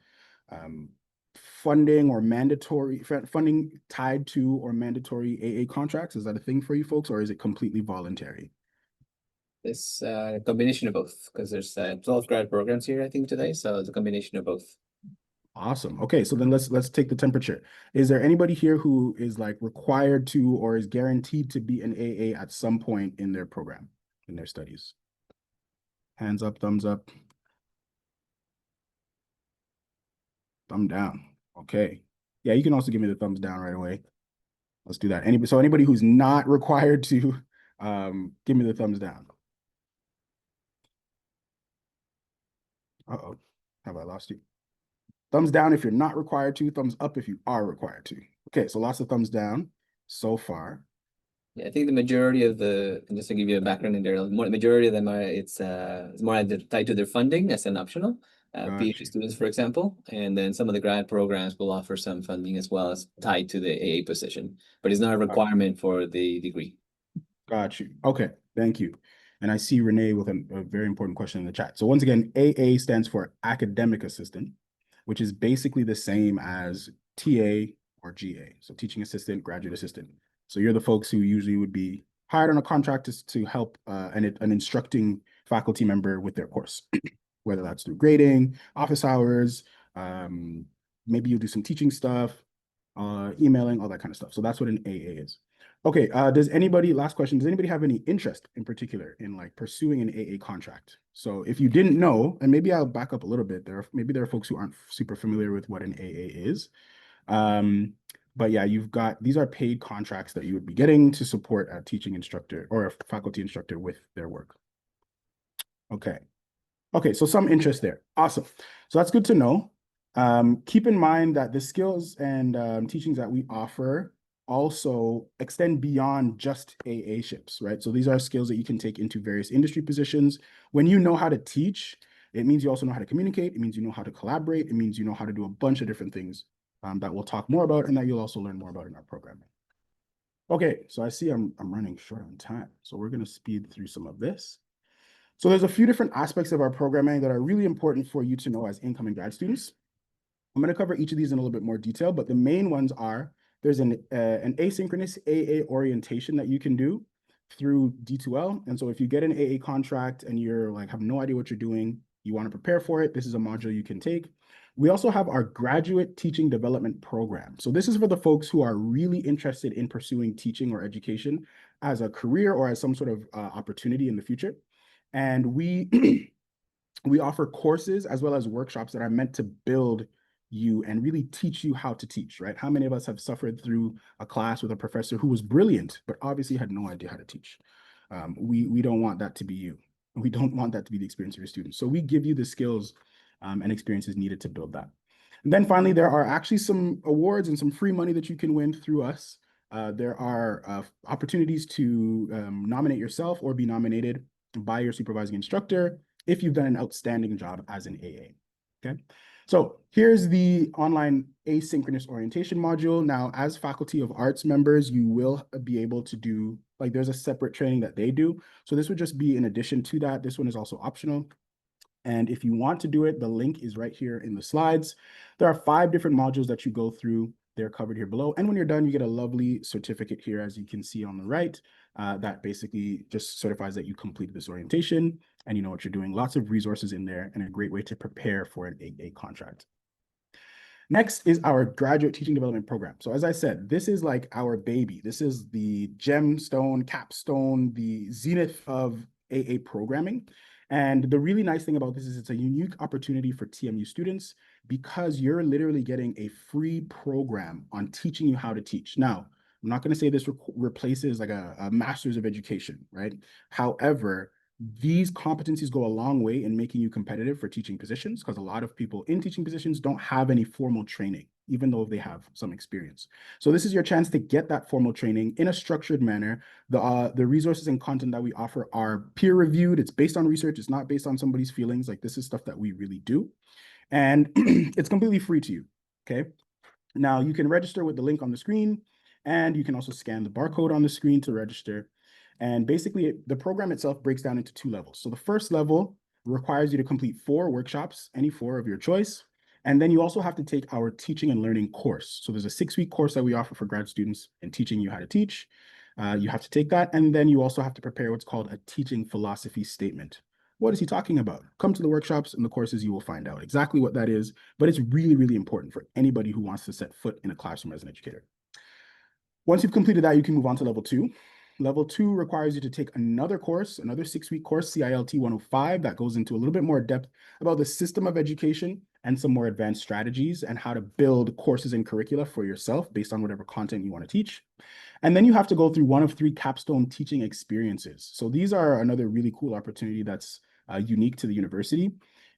funding or mandatory funding tied to or mandatory AA contracts? Is that a thing for you folks, or is it completely voluntary? It's a combination of both, because there's 12 grad programs here, I think, today. So it's a combination of both. Awesome. Okay, so then let's take the temperature. Is there anybody here who is like required to or is guaranteed to be an AA at some point in their program, in their studies? Hands up, thumbs up. Thumb down. Okay. Yeah, you can also give me the thumbs down right away. Let's do that. Anybody who's not required to, give me the thumbs down. Uh-oh, have I lost you? Thumbs down if you're not required to, thumbs up if you are required to. Okay, so lots of thumbs down so far. Yeah, I think the majority of just to give you a background in there, the majority of them are it's more tied to their funding as an optional. PhD students, for example, and then some of the grad programs will offer some funding as well as tied to the AA position, but it's not a requirement for the degree. Got you. Okay, thank you. And I see Renee with a very important question in the chat. So once again, AA stands for academic assistant, which is basically the same as TA or GA. So teaching assistant, graduate assistant. So you're the folks who usually would be hired on a contract to help an instructing faculty member with their course, whether that's through grading, office hours, maybe you'll do some teaching stuff, emailing, all that kind of stuff. So that's what an AA is. Okay, last question, does anybody have any interest in particular in like pursuing an AA contract? So if you didn't know, and maybe I'll back up a little bit, maybe there are folks who aren't super familiar with what an AA is. But yeah, these are paid contracts that you would be getting to support a teaching instructor or a faculty instructor with their work. Okay, so some interest there. Awesome. So that's good to know. Keep in mind that the skills and teachings that we offer also extend beyond just AA-ships, right? So these are skills that you can take into various industry positions. When you know how to teach, it means you also know how to communicate. It means you know how to collaborate. It means you know how to do a bunch of different things that we'll talk more about and that you'll also learn more about in our programming. Okay, so I see I'm running short on time, so we're going to speed through some of this. So there's a few different aspects of our programming that are really important for you to know as incoming grad students. I'm going to cover each of these in a little bit more detail, but the main ones are there's an asynchronous AA orientation that you can do through D2L. And so if you get an AA contract and you're like, have no idea what you're doing, you want to prepare for it, this is a module you can take. We also have our graduate teaching development program. So this is for the folks who are really interested in pursuing teaching or education as a career or as some sort of opportunity in the future. And we offer courses as well as workshops that are meant to build you and really teach you how to teach, right? How many of us have suffered through a class with a professor who was brilliant, but obviously had no idea how to teach? We don't want that to be you. We don't want that to be the experience of your students. So we give you the skills and experiences needed to build that. And then finally, there are actually some awards and some free money that you can win through us. There are opportunities to nominate yourself or be nominated by your supervising instructor if you've done an outstanding job as an AA, okay? So here's the online asynchronous orientation module. Now, as Faculty of Arts members, you will be able to do, like there's a separate training that they do. So this would just be in addition to that. This one is also optional. And if you want to do it, the link is right here in the slides. There are 5 different modules that you go through. They're covered here below. And when you're done, you get a lovely certificate here, as you can see on the right, that basically just certifies that you completed this orientation and you know what you're doing. Lots of resources in there and a great way to prepare for an AA contract. Next is our graduate teaching development program. So as I said, this is like our baby. This is the gemstone, capstone, the zenith of AA programming. And the really nice thing about this is it's a unique opportunity for TMU students because you're literally getting a free program on teaching you how to teach. Now, I'm not going to say this replaces like a master's of education, right? However, these competencies go a long way in making you competitive for teaching positions because a lot of people in teaching positions don't have any formal training, even though they have some experience. So this is your chance to get that formal training in a structured manner. The resources and content that we offer are peer reviewed. It's based on research. It's not based on somebody's feelings. Like this is stuff that we really do. And it's completely free to you, okay? Now you can register with the link on the screen and you can also scan the barcode on the screen to register. And basically, the program itself breaks down into 2 levels. So the first level requires you to complete 4 workshops, any 4 of your choice. And then you also have to take our teaching and learning course. So there's a 6-week course that we offer for grad students in teaching you how to teach. You have to take that. And then you also have to prepare what's called a teaching philosophy statement. What is he talking about? Come to the workshops and the courses, you will find out exactly what that is. But it's really, really important for anybody who wants to set foot in a classroom as an educator. Once you've completed that, you can move on to level 2. Level 2 requires you to take another course, another 6-week course, CILT 105, that goes into a little bit more depth about the system of education and some more advanced strategies and how to build courses and curricula for yourself based on whatever content you want to teach. And then you have to go through one of 3 capstone teaching experiences. So these are another really cool opportunity that's unique to the university.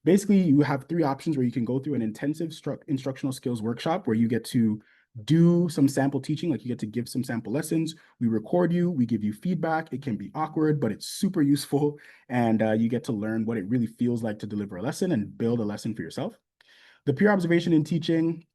Basically, you have three options where you can go through an intensive instructional skills workshop where you get to do some sample teaching, like you get to give some sample lessons. We record you, we give you feedback. It can be awkward, but it's super useful. And you get to learn what it really feels like to deliver a lesson and build a lesson for yourself. The peer observation in teaching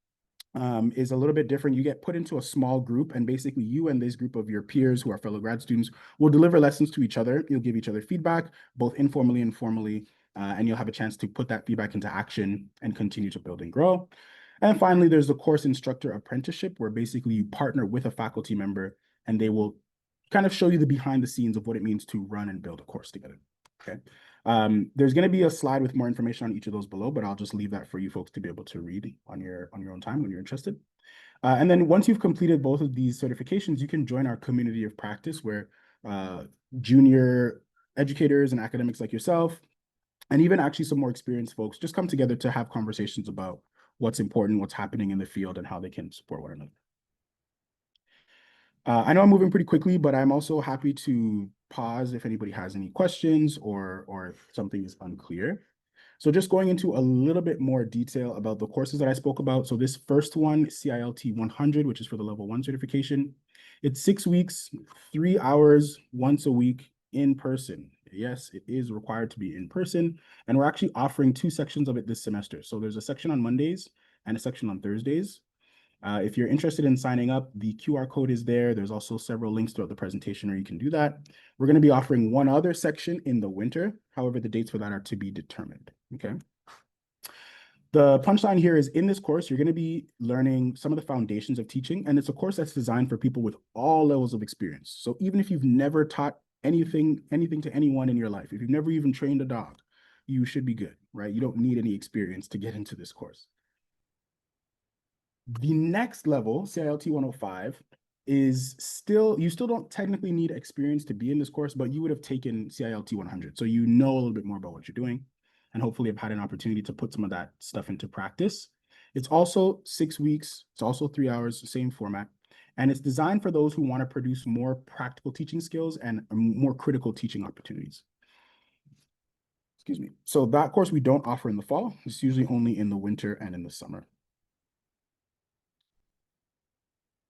is a little bit different. You get put into a small group, and basically you and this group of your peers who are fellow grad students will deliver lessons to each other. You'll give each other feedback, both informally and formally, and you'll have a chance to put that feedback into action and continue to build and grow. And finally, there's the course instructor apprenticeship, where basically you partner with a faculty member and they will kind of show you the behind the scenes of what it means to run and build a course together. Okay. There's going to be a slide with more information on each of those below, but I'll just leave that for you folks to be able to read on your own time when you're interested. And then once you've completed both of these certifications, you can join our community of practice, where junior educators and academics like yourself, and even actually some more experienced folks, just come together to have conversations about what's important, what's happening in the field, and how they can support one another. I know I'm moving pretty quickly, but I'm also happy to pause if anybody has any questions or if something is unclear. So just going into a little bit more detail about the courses that I spoke about. So this first one, CILT 100, which is for the level 1 certification. It's 6 weeks, 3 hours, once a week in person. Yes, it is required to be in person. And we're actually offering 2 sections of it this semester. So there's a section on Mondays and a section on Thursdays. If you're interested in signing up, the QR code is there. There's also several links throughout the presentation where you can do that. We're going to be offering one other section in the winter. However, the dates for that are to be determined. Okay. The punchline here is, in this course, you're going to be learning some of the foundations of teaching, and it's a course that's designed for people with all levels of experience. So even if you've never taught anything to anyone in your life, if you've never even trained a dog, you should be good, right? You don't need any experience to get into this course. The next level, CILT 105, is you still don't technically need experience to be in this course, but you would have taken CILT 100. So you know a little bit more about what you're doing, and hopefully have had an opportunity to put some of that stuff into practice. It's also 6 weeks. It's also 3 hours, same format. And it's designed for those who want to produce more practical teaching skills and more critical teaching opportunities. Excuse me. So that course we don't offer in the fall. It's usually only in the winter and in the summer.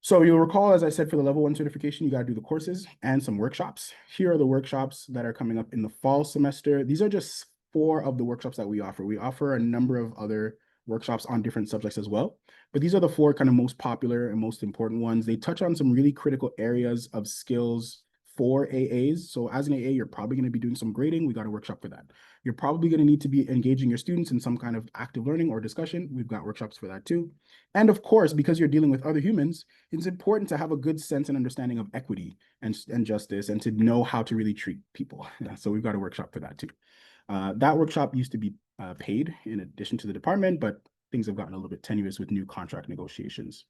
So you'll recall, as I said, for the level 1 certification, you got to do the courses and some workshops. Here are the workshops that are coming up in the fall semester. These are just 4 of the workshops that we offer. We offer a number of other workshops on different subjects as well, but these are the 4 kind of most popular and most important ones. They touch on some really critical areas of skills for AAs. So as an AA, you're probably going to be doing some grading. We got a workshop for that. You're probably going to need to be engaging your students in some kind of active learning or discussion. We've got workshops for that too. And of course, because you're dealing with other humans, it's important to have a good sense and understanding of equity and justice, and to know how to really treat people. So we've got a workshop for that too. That workshop used to be paid in addition to the department, but things have gotten a little bit tenuous with new contract negotiations.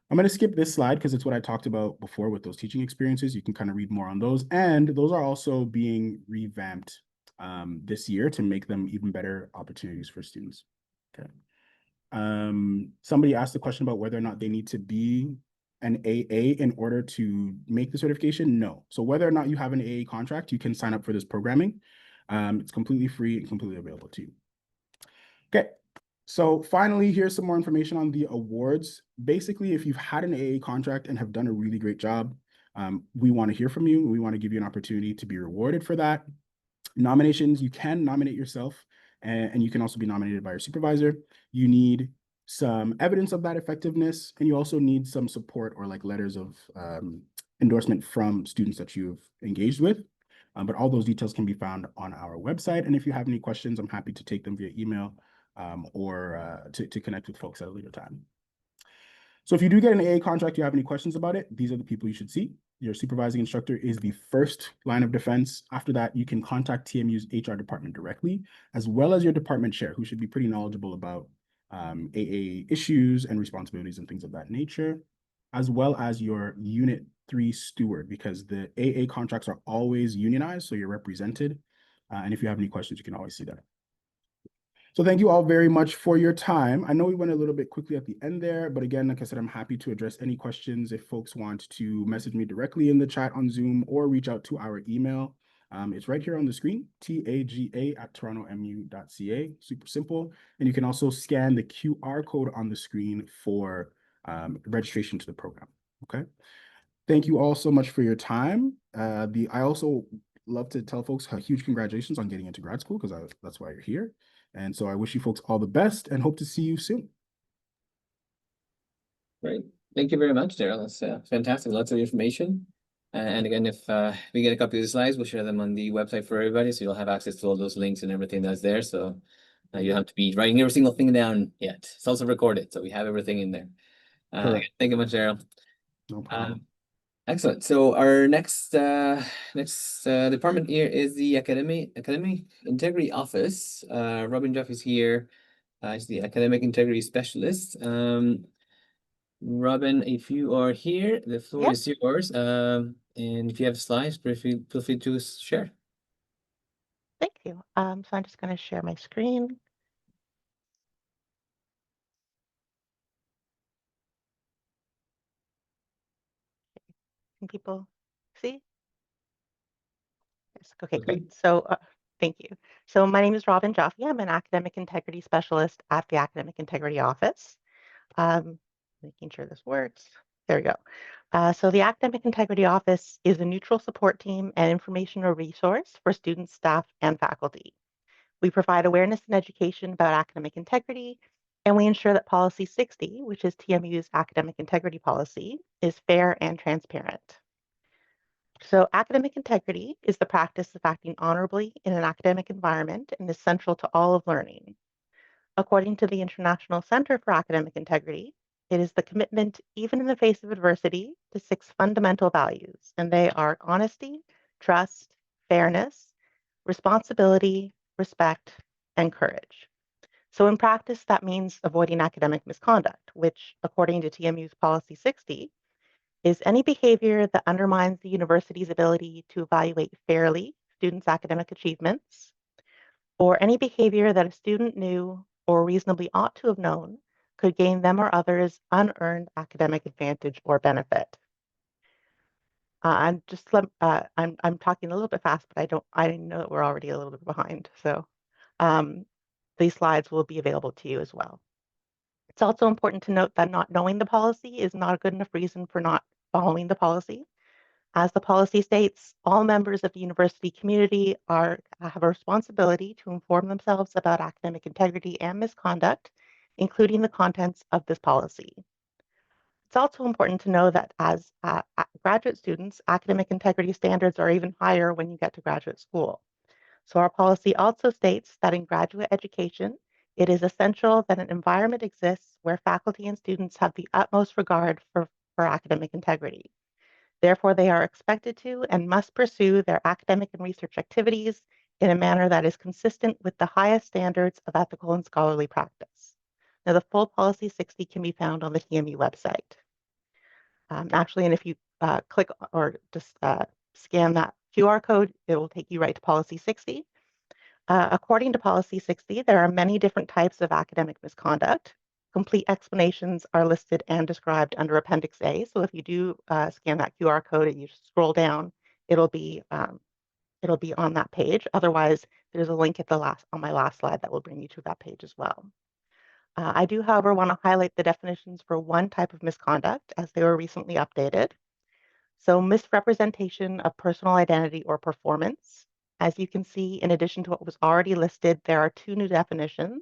I'm going to skip this slide because it's what I talked about before with those teaching experiences. You can kind of read more on those. And those are also being revamped this year to make them even better opportunities for students. Okay. Somebody asked the question about whether or not they need to be an AA in order to make the certification. No. So whether or not you have an AA contract, you can sign up for this programming. It's completely free and completely available to you. Okay. So finally, here's some more information on the awards. Basically, if you've had an AA contract and have done a really great job, we want to hear from you. We want to give you an opportunity to be rewarded for that. Nominations, you can nominate yourself, and you can also be nominated by your supervisor. You need some evidence of that effectiveness, and you also need some support or like letters of endorsement from students that you've engaged with. But all those details can be found on our website. And if you have any questions, I'm happy to take them via email or to connect with folks at a later time. So if you do get an AA contract, you have any questions about it, these are the people you should see. Your supervising instructor is the first line of defense. After that, you can contact TMU's HR department directly, as well as your department chair, who should be pretty knowledgeable about AA issues and responsibilities and things of that nature, as well as your Unit 3 steward, because the AA contracts are always unionized, so you're represented. And if you have any questions, you can always see that. So thank you all very much for your time. I know we went a little bit quickly at the end there, but again, like I said, I'm happy to address any questions if folks want to message me directly in the chat on Zoom or reach out to our email. It's right here on the screen, TAGA@torontomu.ca, super simple. And you can also scan the QR code on the screen for registration to the program, okay? Thank you all so much for your time. I also love to tell folks how huge congratulations on getting into grad school, because that's why you're here. And so I wish you folks all the best and hope to see you soon. Great. Thank you very much, Daryl. That's fantastic. Lots of information. And again, if we get a copy of the slides, we'll share them on the website for everybody. So you'll have access to all those links and everything that's there. So you don't have to be writing every single thing down yet. It's also recorded. So we have everything in there. Correct. Thank you much, Daryl. No problem. Excellent. So our next department here is the Academic Integrity Office. Robyn Joffe is here. She's the Academic Integrity Specialist. Robyn, if you are here, the floor is yours. And if you have slides, feel free to share. Thank you. So I'm just going to share my screen. Can people see? Yes. Okay, great. So thank you. So my name is Robyn Joffe. I'm an Academic Integrity Specialist at the Academic Integrity Office. Making sure this works. There we go. So the Academic Integrity Office is a neutral support team and informational resource for students, staff, and faculty. We provide awareness and education about academic integrity, and we ensure that Policy 60, which is TMU's academic integrity policy, is fair and transparent. So academic integrity is the practice of acting honorably in an academic environment and is central to all of learning. According to the International Center for Academic Integrity, it is the commitment, even in the face of adversity, to 6 fundamental values, and they are honesty, trust, fairness, responsibility, respect, and courage. So in practice, that means avoiding academic misconduct, which, according to TMU's Policy 60, is any behavior that undermines the university's ability to evaluate fairly students' academic achievements, or any behavior that a student knew or reasonably ought to have known could gain them or others unearned academic advantage or benefit. I'm talking a little bit fast, but I know that we're already a little bit behind. So these slides will be available to you as well. It's also important to note that not knowing the policy is not a good enough reason for not following the policy. As the policy states, all members of the university community have a responsibility to inform themselves about academic integrity and misconduct, including the contents of this policy. It's also important to know that as graduate students, academic integrity standards are even higher when you get to graduate school. So our policy also states that in graduate education, it is essential that an environment exists where faculty and students have the utmost regard for academic integrity. Therefore, they are expected to and must pursue their academic and research activities in a manner that is consistent with the highest standards of ethical and scholarly practice. Now, the full Policy 60 can be found on the TMU website. Actually, and if you click or just scan that QR code, it will take you right to Policy 60. According to Policy 60, there are many different types of academic misconduct. Complete explanations are listed and described under Appendix A. So if you do scan that QR code and you scroll down, it'll be on that page. Otherwise, there's a link on my last slide that will bring you to that page as well. I do, however, want to highlight the definitions for one type of misconduct as they were recently updated. So misrepresentation of personal identity or performance. As you can see, in addition to what was already listed, there are 2 new definitions.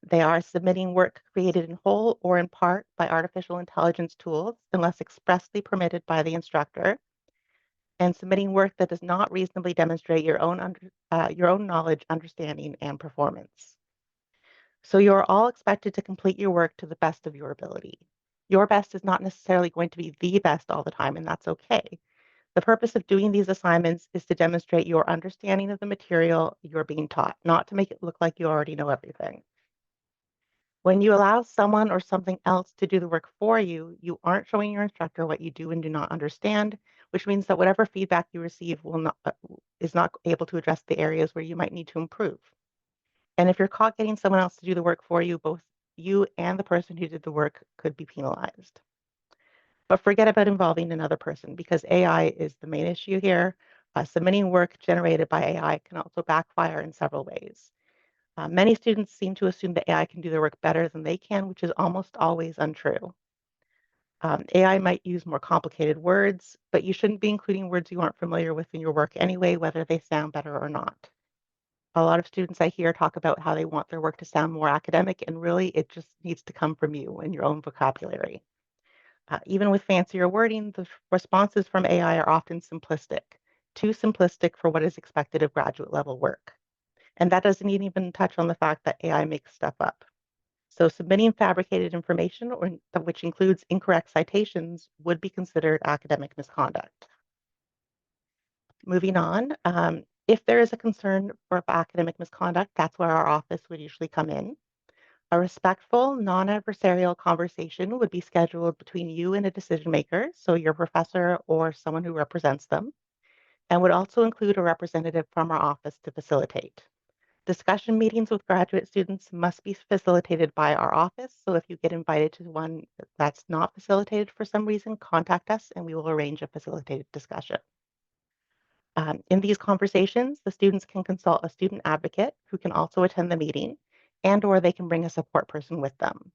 They are submitting work created in whole or in part by artificial intelligence tools, unless expressly permitted by the instructor, and submitting work that does not reasonably demonstrate your own knowledge, understanding, and performance. So you're all expected to complete your work to the best of your ability. Your best is not necessarily going to be the best all the time, and that's okay. The purpose of doing these assignments is to demonstrate your understanding of the material you're being taught, not to make it look like you already know everything. When you allow someone or something else to do the work for you, you aren't showing your instructor what you do and do not understand, which means that whatever feedback you receive is not able to address the areas where you might need to improve. And if you're caught getting someone else to do the work for you, both you and the person who did the work could be penalized. But forget about involving another person because AI is the main issue here. Submitting work generated by AI can also backfire in several ways. Many students seem to assume that AI can do their work better than they can, which is almost always untrue. AI might use more complicated words, but you shouldn't be including words you aren't familiar with in your work anyway, whether they sound better or not. A lot of students I hear talk about how they want their work to sound more academic, and really it just needs to come from you and your own vocabulary. Even with fancier wording, the responses from AI are often simplistic, too simplistic for what is expected of graduate level work. And that doesn't even touch on the fact that AI makes stuff up. So submitting fabricated information, which includes incorrect citations, would be considered academic misconduct. Moving on, if there is a concern for academic misconduct, that's where our office would usually come in. A respectful, non-adversarial conversation would be scheduled between you and a decision maker, so your professor or someone who represents them, and would also include a representative from our office to facilitate. Discussion meetings with graduate students must be facilitated by our office, so if you get invited to one that's not facilitated for some reason, contact us and we will arrange a facilitated discussion. In these conversations, the students can consult a student advocate who can also attend the meeting, and/or they can bring a support person with them.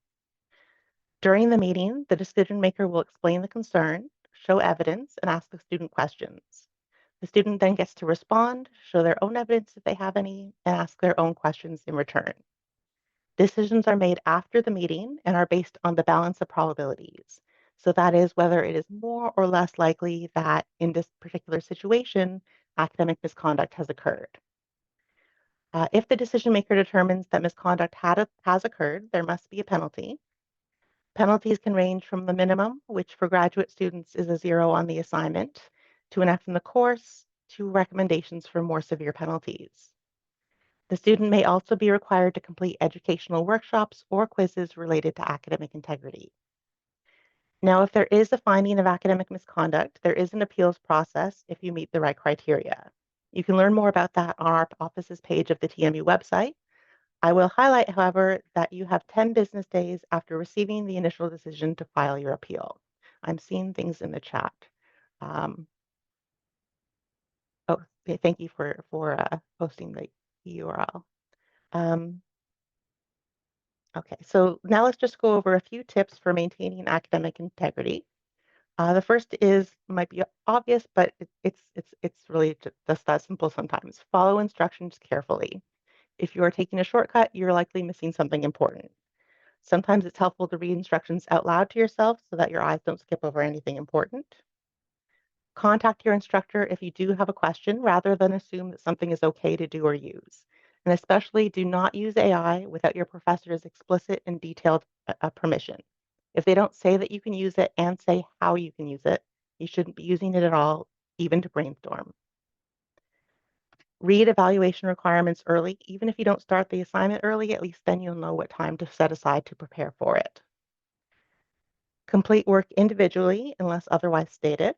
During the meeting, the decision maker will explain the concern, show evidence, and ask the student questions. The student then gets to respond, show their own evidence if they have any, and ask their own questions in return. Decisions are made after the meeting and are based on the balance of probabilities. So that is whether it is more or less likely that in this particular situation, academic misconduct has occurred. If the decision maker determines that misconduct has occurred, there must be a penalty. Penalties can range from the minimum, which for graduate students is a 0 on the assignment, to an F in the course, to recommendations for more severe penalties. The student may also be required to complete educational workshops or quizzes related to academic integrity. Now, if there is a finding of academic misconduct, there is an appeals process if you meet the right criteria. You can learn more about that on our office's page of the TMU website. I will highlight, however, that you have 10 business days after receiving the initial decision to file your appeal. I'm seeing things in the chat. Thank you for posting the URL. Okay, so now let's just go over a few tips for maintaining academic integrity. The first might be obvious, but it's really just that simple sometimes. Follow instructions carefully. If you are taking a shortcut, you're likely missing something important. Sometimes it's helpful to read instructions out loud to yourself so that your eyes don't skip over anything important. Contact your instructor if you do have a question rather than assume that something is okay to do or use. And especially do not use AI without your professor's explicit and detailed permission. If they don't say that you can use it and say how you can use it, you shouldn't be using it at all, even to brainstorm. Read evaluation requirements early. Even if you don't start the assignment early, at least then you'll know what time to set aside to prepare for it. Complete work individually unless otherwise stated.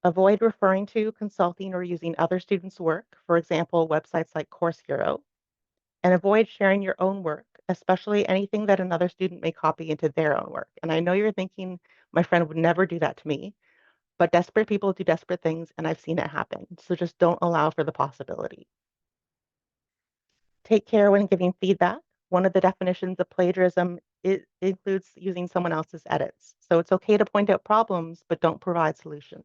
Avoid referring to, consulting, or using other students' work, for example, websites like Course Hero. And avoid sharing your own work, especially anything that another student may copy into their own work. And I know you're thinking, my friend would never do that to me. But desperate people do desperate things, and I've seen it happen. So just don't allow for the possibility. Take care when giving feedback. One of the definitions of plagiarism includes using someone else's edits. So it's okay to point out problems, but don't provide solutions.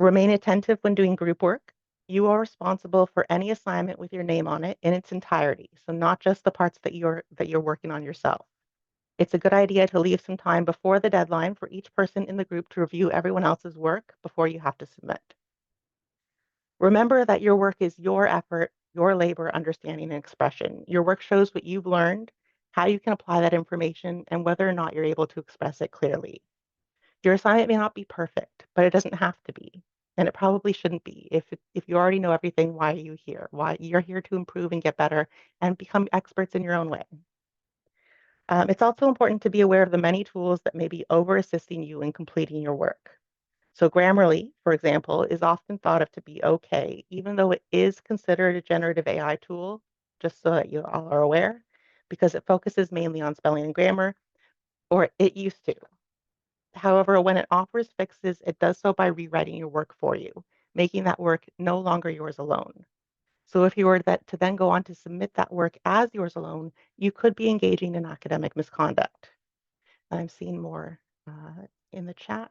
Remain attentive when doing group work. You are responsible for any assignment with your name on it in its entirety, so not just the parts that you're working on yourself. It's a good idea to leave some time before the deadline for each person in the group to review everyone else's work before you have to submit. Remember that your work is your effort, your labor, understanding, and expression. Your work shows what you've learned, how you can apply that information, and whether or not you're able to express it clearly. Your assignment may not be perfect, but it doesn't have to be, and it probably shouldn't be. If you already know everything, why are you here? Why you're here to improve and get better and become experts in your own way. It's also important to be aware of the many tools that may be over-assisting you in completing your work. So Grammarly, for example, is often thought of to be okay, even though it is considered a generative AI tool, just so that you all are aware, because it focuses mainly on spelling and grammar, or it used to. However, when it offers fixes, it does so by rewriting your work for you, making that work no longer yours alone. So if you were to then go on to submit that work as yours alone, you could be engaging in academic misconduct. I'm seeing more in the chat.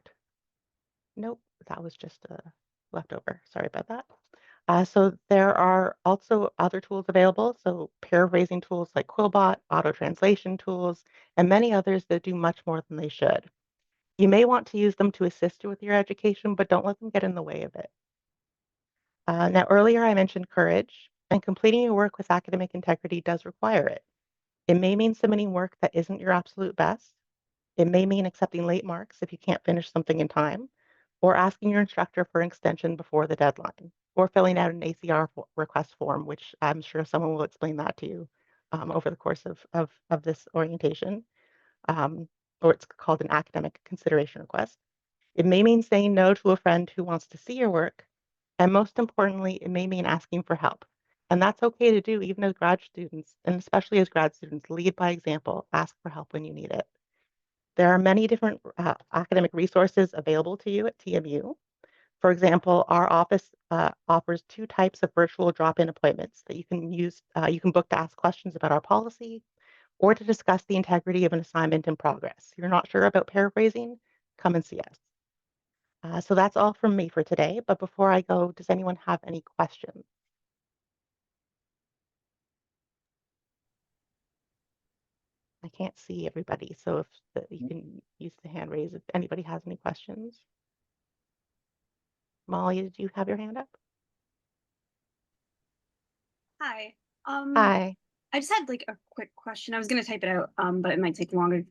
Nope, that was just a leftover. Sorry about that. So there are also other tools available. So paraphrasing tools like Quillbot, auto translation tools, and many others that do much more than they should. You may want to use them to assist you with your education, but don't let them get in the way of it. Now, earlier I mentioned courage, and completing your work with academic integrity does require it. It may mean submitting work that isn't your absolute best. It may mean accepting late marks if you can't finish something in time, or asking your instructor for an extension before the deadline, or filling out an ACR request form, which I'm sure someone will explain that to you over the course of this orientation, or it's called an academic consideration request. It may mean saying no to a friend who wants to see your work, and most importantly, it may mean asking for help. And that's okay to do even as grad students, and especially as grad students, lead by example, ask for help when you need it. There are many different academic resources available to you at TMU. For example, our office offers 2 types of virtual drop-in appointments that you can use. You can book to ask questions about our policy or to discuss the integrity of an assignment in progress. You're not sure about paraphrasing? Come and see us. So that's all from me for today. But before I go, does anyone have any questions? I can't see everybody, so if you can use the hand raise if anybody has any questions. Molly, did you have your hand up? Hi. Hi. I just had like a quick question. I was going to type it out, but it might take longer.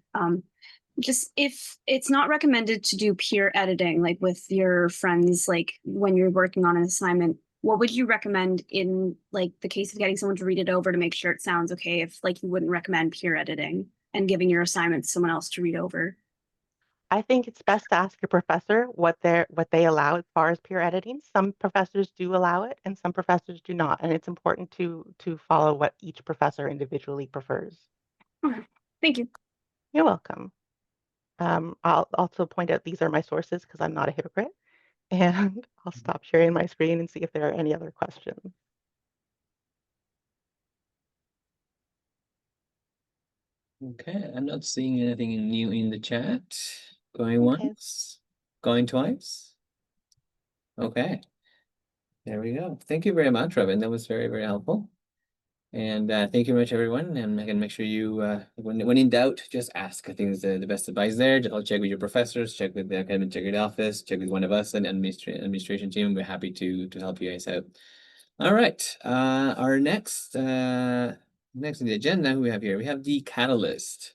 Just if it's not recommended to do peer editing, like with your friends, like when you're working on an assignment, what would you recommend in like the case of getting someone to read it over to make sure it sounds okay? If like you wouldn't recommend peer editing and giving your assignment to someone else to read over? I think it's best to ask your professor what they allow as far as peer editing. Some professors do allow it and some professors do not. And it's important to follow what each professor individually prefers. Okay. Thank you. You're welcome. I'll also point out these are my sources because I'm not a hypocrite. And I'll stop sharing my screen and see if there are any other questions. Okay, I'm not seeing anything new in the chat. Going once, going twice. Okay, there we go. Thank you very much, Robyn. That was very, very helpful. And thank you very much, everyone. And I can make sure you, when in doubt, just ask. I think it's the best advice there. Just check with your professors, check with the academic integrity office, check with one of us and administration team. We're happy to help you guys out. All right, our next in the agenda we have here, we have the Catalyst.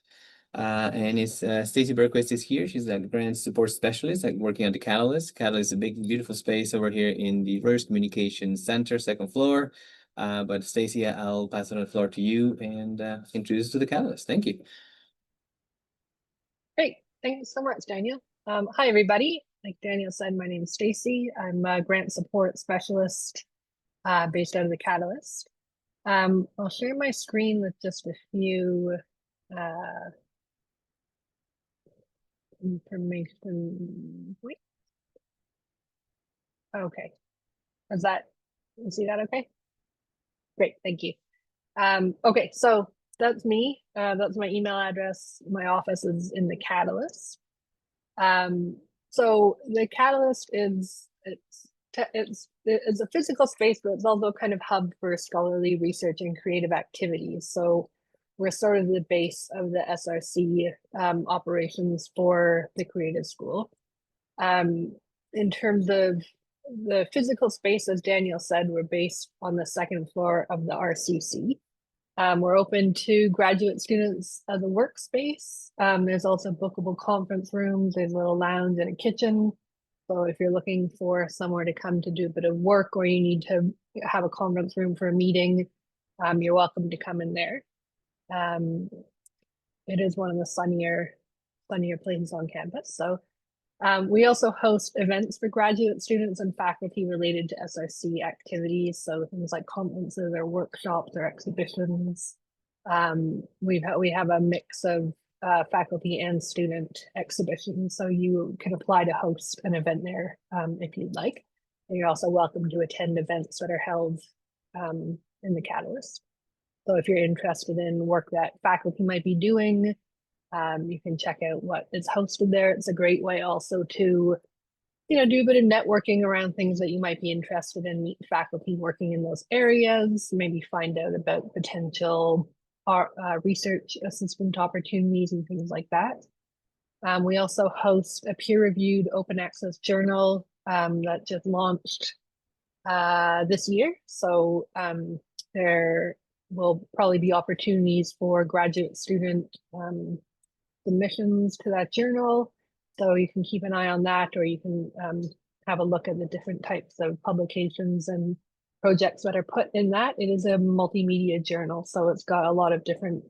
And it's Stacey Berquist is here. She's a grant support specialist, like working on the Catalyst. Catalyst is a big, beautiful space over here in the Reverse Communication Center, 2nd floor. But Stacey, I'll pass on the floor to you and introduce to the Catalyst. Thank you. Great. Thank you so much, Daniel. Hi, everybody. Like Daniel said, my name is Stacey. I'm a grant support specialist based out of the Catalyst. I'll share my screen with just a few information. Wait. Okay. Is that, you see that okay? Great, thank you. Okay, so that's me. That's my email address. My office is in the Catalyst. So the Catalyst is it's a physical space, but it's also kind of hub for scholarly research and creative activities. So we're sort of the base of the SRC operations for the Creative School. In terms of the physical space, as Daniel said, we're based on the 2nd floor of the RCC. We're open to graduate students as a workspace. There's also bookable conference rooms, there's a little lounge and a kitchen. So if you're looking for somewhere to come to do a bit of work or you need to have a conference room for a meeting, you're welcome to come in there. It is one of the sunnier places on campus. So we also host events for graduate students and faculty related to SRC activities. So things like conferences or workshops or exhibitions. We have a mix of faculty and student exhibitions. So you can apply to host an event there if you'd like. And you're also welcome to attend events that are held in the Catalyst. So if you're interested in work that faculty might be doing, you can check out what is hosted there. It's a great way also to, do a bit of networking around things that you might be interested in, meet faculty working in those areas, maybe find out about potential research assistant opportunities and things like that. We also host a peer-reviewed open access journal that just launched this year. So there will probably be opportunities for graduate student submissions to that journal. So you can keep an eye on that, or you can have a look at the different types of publications and projects that are put in that. It is a multimedia journal, so it's got a lot of different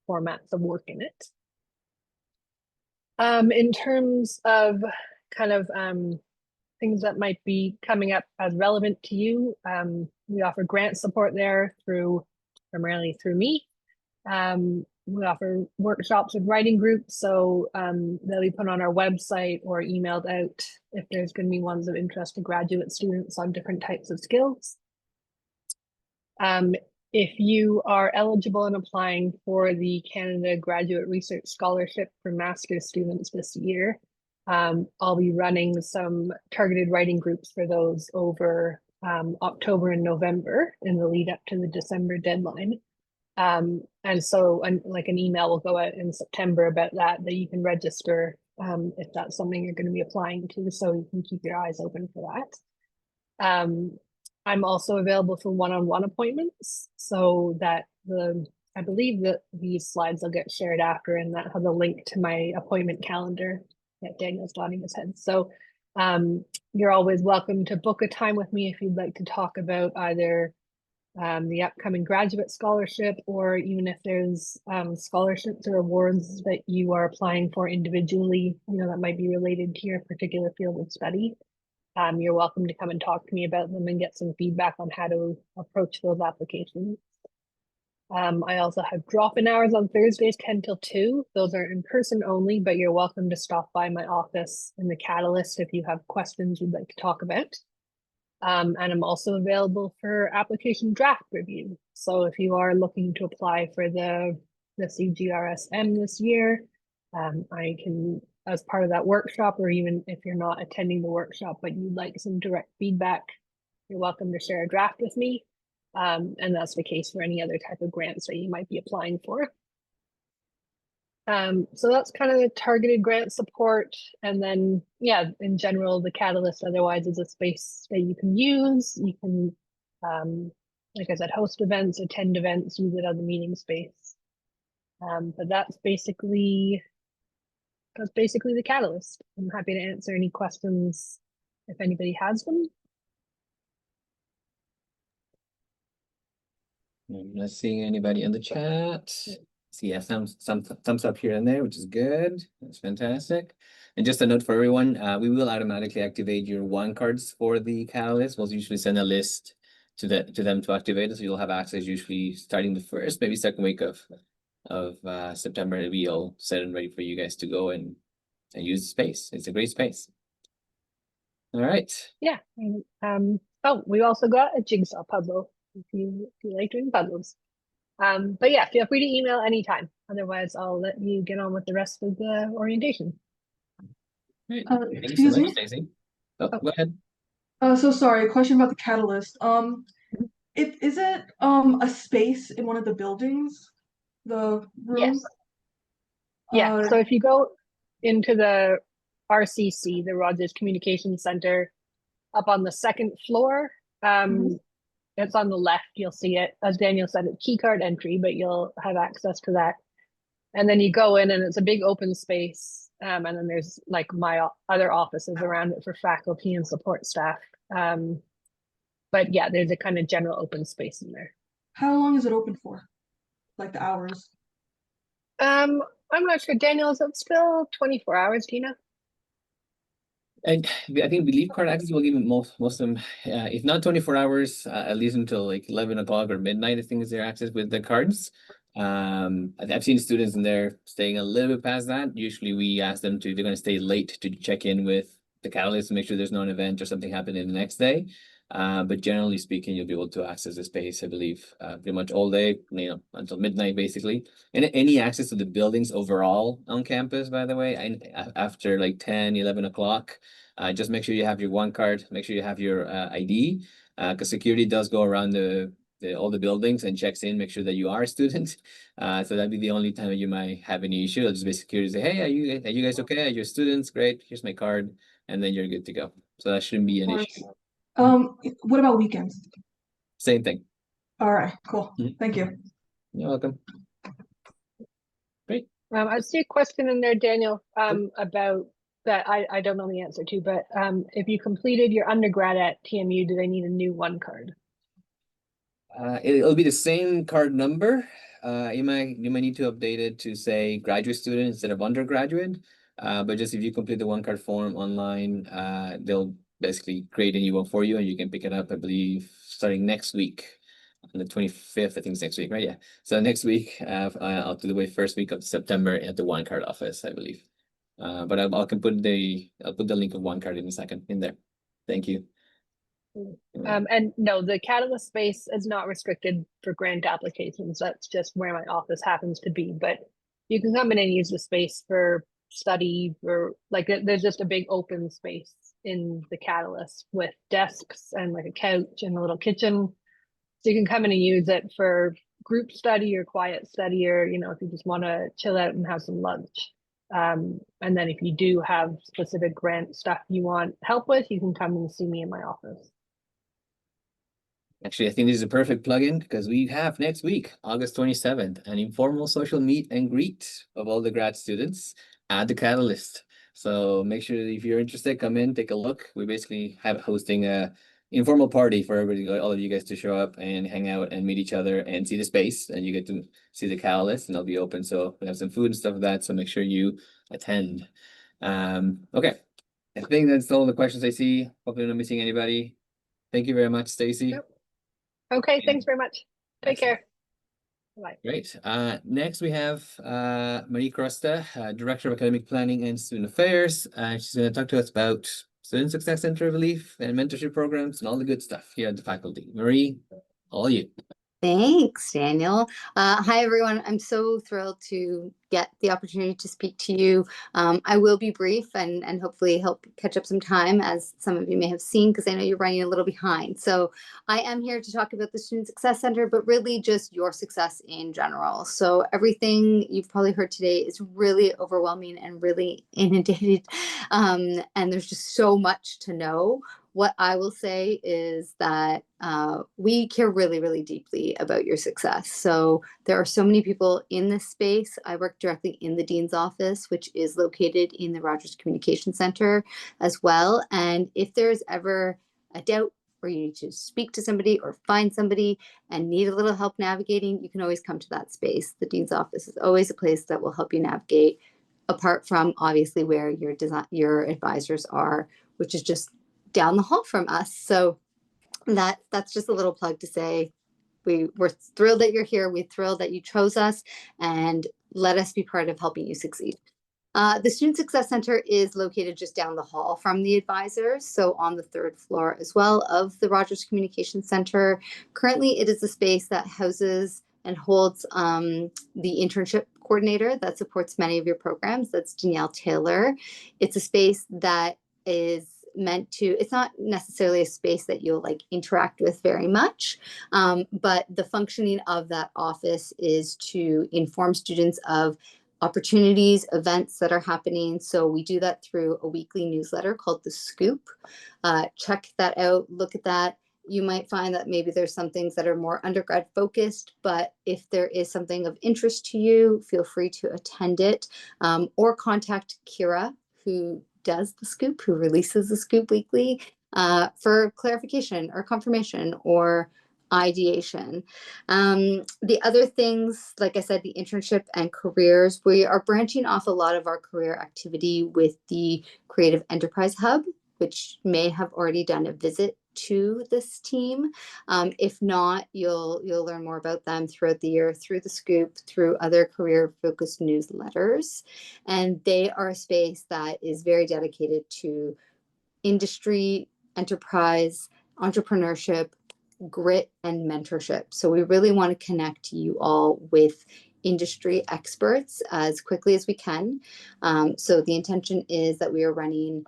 formats of work in it. In terms of kind of things that might be coming up as relevant to you, we offer grant support there primarily through me. We offer workshops with writing groups, so they'll be put on our website or emailed out if there's going to be ones of interest to graduate students on different types of skills. If you are eligible and applying for the Canada Graduate Research Scholarship for Master's students this year, I'll be running some targeted writing groups for those over October and November in the lead up to the December deadline. And so like an email will go out in September about that you can register if that's something you're going to be applying to, so you can keep your eyes open for that. I'm also available for one-on-one appointments, so that I believe that these slides will get shared after, and that has a link to my appointment calendar that Daniel's nodding his head. So you're always welcome to book a time with me if you'd like to talk about either the upcoming graduate scholarship, or even if there's scholarships or awards that you are applying for individually, that might be related to your particular field of study. You're welcome to come and talk to me about them and get some feedback on how to approach those applications. I also have drop-in hours on Thursdays 10 till 2. Those are in person only, but you're welcome to stop by my office in the Catalyst if you have questions you'd like to talk about. And I'm also available for application draft review. So if you are looking to apply for the CGRSM this year, I can, as part of that workshop, or even if you're not attending the workshop but you'd like some direct feedback, you're welcome to share a draft with me. And that's the case for any other type of grants that you might be applying for. So that's kind of the targeted grant support. And then, yeah, in general, the Catalyst otherwise is a space that you can use. You can, like I said, host events, attend events, use it as a meeting space. But that's basically the Catalyst. I'm happy to answer any questions if anybody has them. I'm not seeing anybody in the chat. See, yeah, some thumbs up here and there, which is good. That's fantastic. And just a note for everyone, we will automatically activate your one cards for the Catalyst. We'll usually send a list to them to activate it, so you'll have access usually starting the first, maybe second week of September. It'll be all set and ready for you guys to go and use the space. It's a great space. All right. Yeah. Oh, we also got a jigsaw puzzle if you like doing puzzles. But yeah, feel free to email anytime. Otherwise, I'll let you get on with the rest of the orientation. Great. Thank you so much, Stacey. Oh, go ahead. So sorry, a question about the Catalyst. Is it a space in one of the buildings? The room? Yes. Yeah. So if you go into the RCC, the Rogers Communications Center, up on the second floor, it's on the left, you'll see it. As Daniel said, it's key card entry, but you'll have access to that. And then you go in and it's a big open space. And then there's like my other offices around it for faculty and support staff. But yeah, there's a kind of general open space in there. How long is it open for? Like the hours? I'm not sure. Daniel, is it still 24 hours, Tina? And I think Believe Card access will give most of them, if not 24 hours, at least until like 11 o'clock or midnight, I think is their access with the cards. I've seen students in there staying a little bit past that. Usually we ask them they're going to stay late to check in with the catalyst to make sure there's no event or something happening the next day. But generally speaking, you'll be able to access the space, I believe, pretty much all day, until midnight, basically. And any access to the buildings overall on campus, by the way, after like 10, 11 o'clock, just make sure you have your one card, make sure you have your ID, because security does go around all the buildings and checks in, make sure that you are a student. So that'd be the only time you might have any issue. It'll just be security say, hey, are you guys okay? Are you students? Great, here's my card, and then you're good to go. So that shouldn't be an issue. What about weekends? Same thing. All right, cool. Thank you. You're welcome. Great. I see a question in there, Daniel, about that I don't know the answer to, but if you completed your undergrad at TMU, do they need a new one card? It'll be the same card number. You might need to update it to say graduate student instead of undergraduate. But just if you complete the one card form online, they'll basically create a new one for you, and you can pick it up, I believe, starting next week on the 25th. I think it's next week, right? Yeah. So next week, I'll do the first week of September at the one card office, I believe. But I'll put the link of one card in a second in there. Thank you. And no, the Catalyst space is not restricted for grant applications. That's just where my office happens to be. But you can come in and use the space for study, or like there's just a big open space in the Catalyst with desks and like a couch and a little kitchen. So you can come in and use it for group study or quiet study, or if you just want to chill out and have some lunch. And then if you do have specific grant stuff you want help with, you can come and see me in my office. Actually, I think this is a perfect plug-in because we have next week, August 27th, an informal social meet and greet of all the grad students at the Catalyst. So make sure that if you're interested, come in, take a look. We basically have hosting a informal party for everybody, all of you guys to show up and hang out and meet each other and see the space, and you get to see the Catalyst, and it'll be open. So we have some food and stuff like that. So make sure you attend. Okay, I think that's all the questions I see. Hopefully I'm not missing anybody. Thank you very much, Stacey. Yep. Okay, thanks very much. Take care. Bye. Great. Next we have Marie Crosta, Director of Academic Planning and Student Affairs. She's going to talk to us about Student Success Center, I believe, and mentorship programs and all the good stuff here at the faculty. Marie, all you. Thanks, Daniel. Hi, everyone. I'm so thrilled to get the opportunity to speak to you. I will be brief and hopefully help catch up some time, as some of you may have seen, because I know you're running a little behind. So I am here to talk about the Student Success Center, but really just your success in general. So everything you've probably heard today is really overwhelming and really inundated. And there's just so much to know. What I will say is that we care really, really deeply about your success. So there are so many people in this space. I work directly in the Dean's office, which is located in the Rogers Communication Center as well. And if there's ever a doubt or you need to speak to somebody or find somebody and need a little help navigating, you can always come to that space. The Dean's office is always a place that will help you navigate, apart from obviously where your advisors are, which is just down the hall from us. So that's just a little plug to say we're thrilled that you're here. We're thrilled that you chose us, and let us be part of helping you succeed. The Student Success Center is located just down the hall from the advisors, so on the 3rd floor as well of the Rogers Communication Center. Currently, it is a space that houses and holds the internship coordinator that supports many of your programs. That's Danielle Taylor. It's a space that is meant to, it's not necessarily a space that you'll like interact with very much, but the functioning of that office is to inform students of opportunities, events that are happening. So we do that through a weekly newsletter called The Scoop. Check that out, look at that. You might find that maybe there's some things that are more undergrad focused, but if there is something of interest to you, feel free to attend it, or contact Kira, who does The Scoop, who releases The Scoop weekly, for clarification or confirmation or ideation. The other things, like I said, the internship and careers, we are branching off a lot of our career activity with the Creative Enterprise Hub, which may have already done a visit to this team. If not, you'll learn more about them throughout the year through the Scoop, through other career-focused newsletters. And they are a space that is very dedicated to industry, enterprise, entrepreneurship, grit, and mentorship. So we really want to connect you all with industry experts as quickly as we can. So the intention is that we are running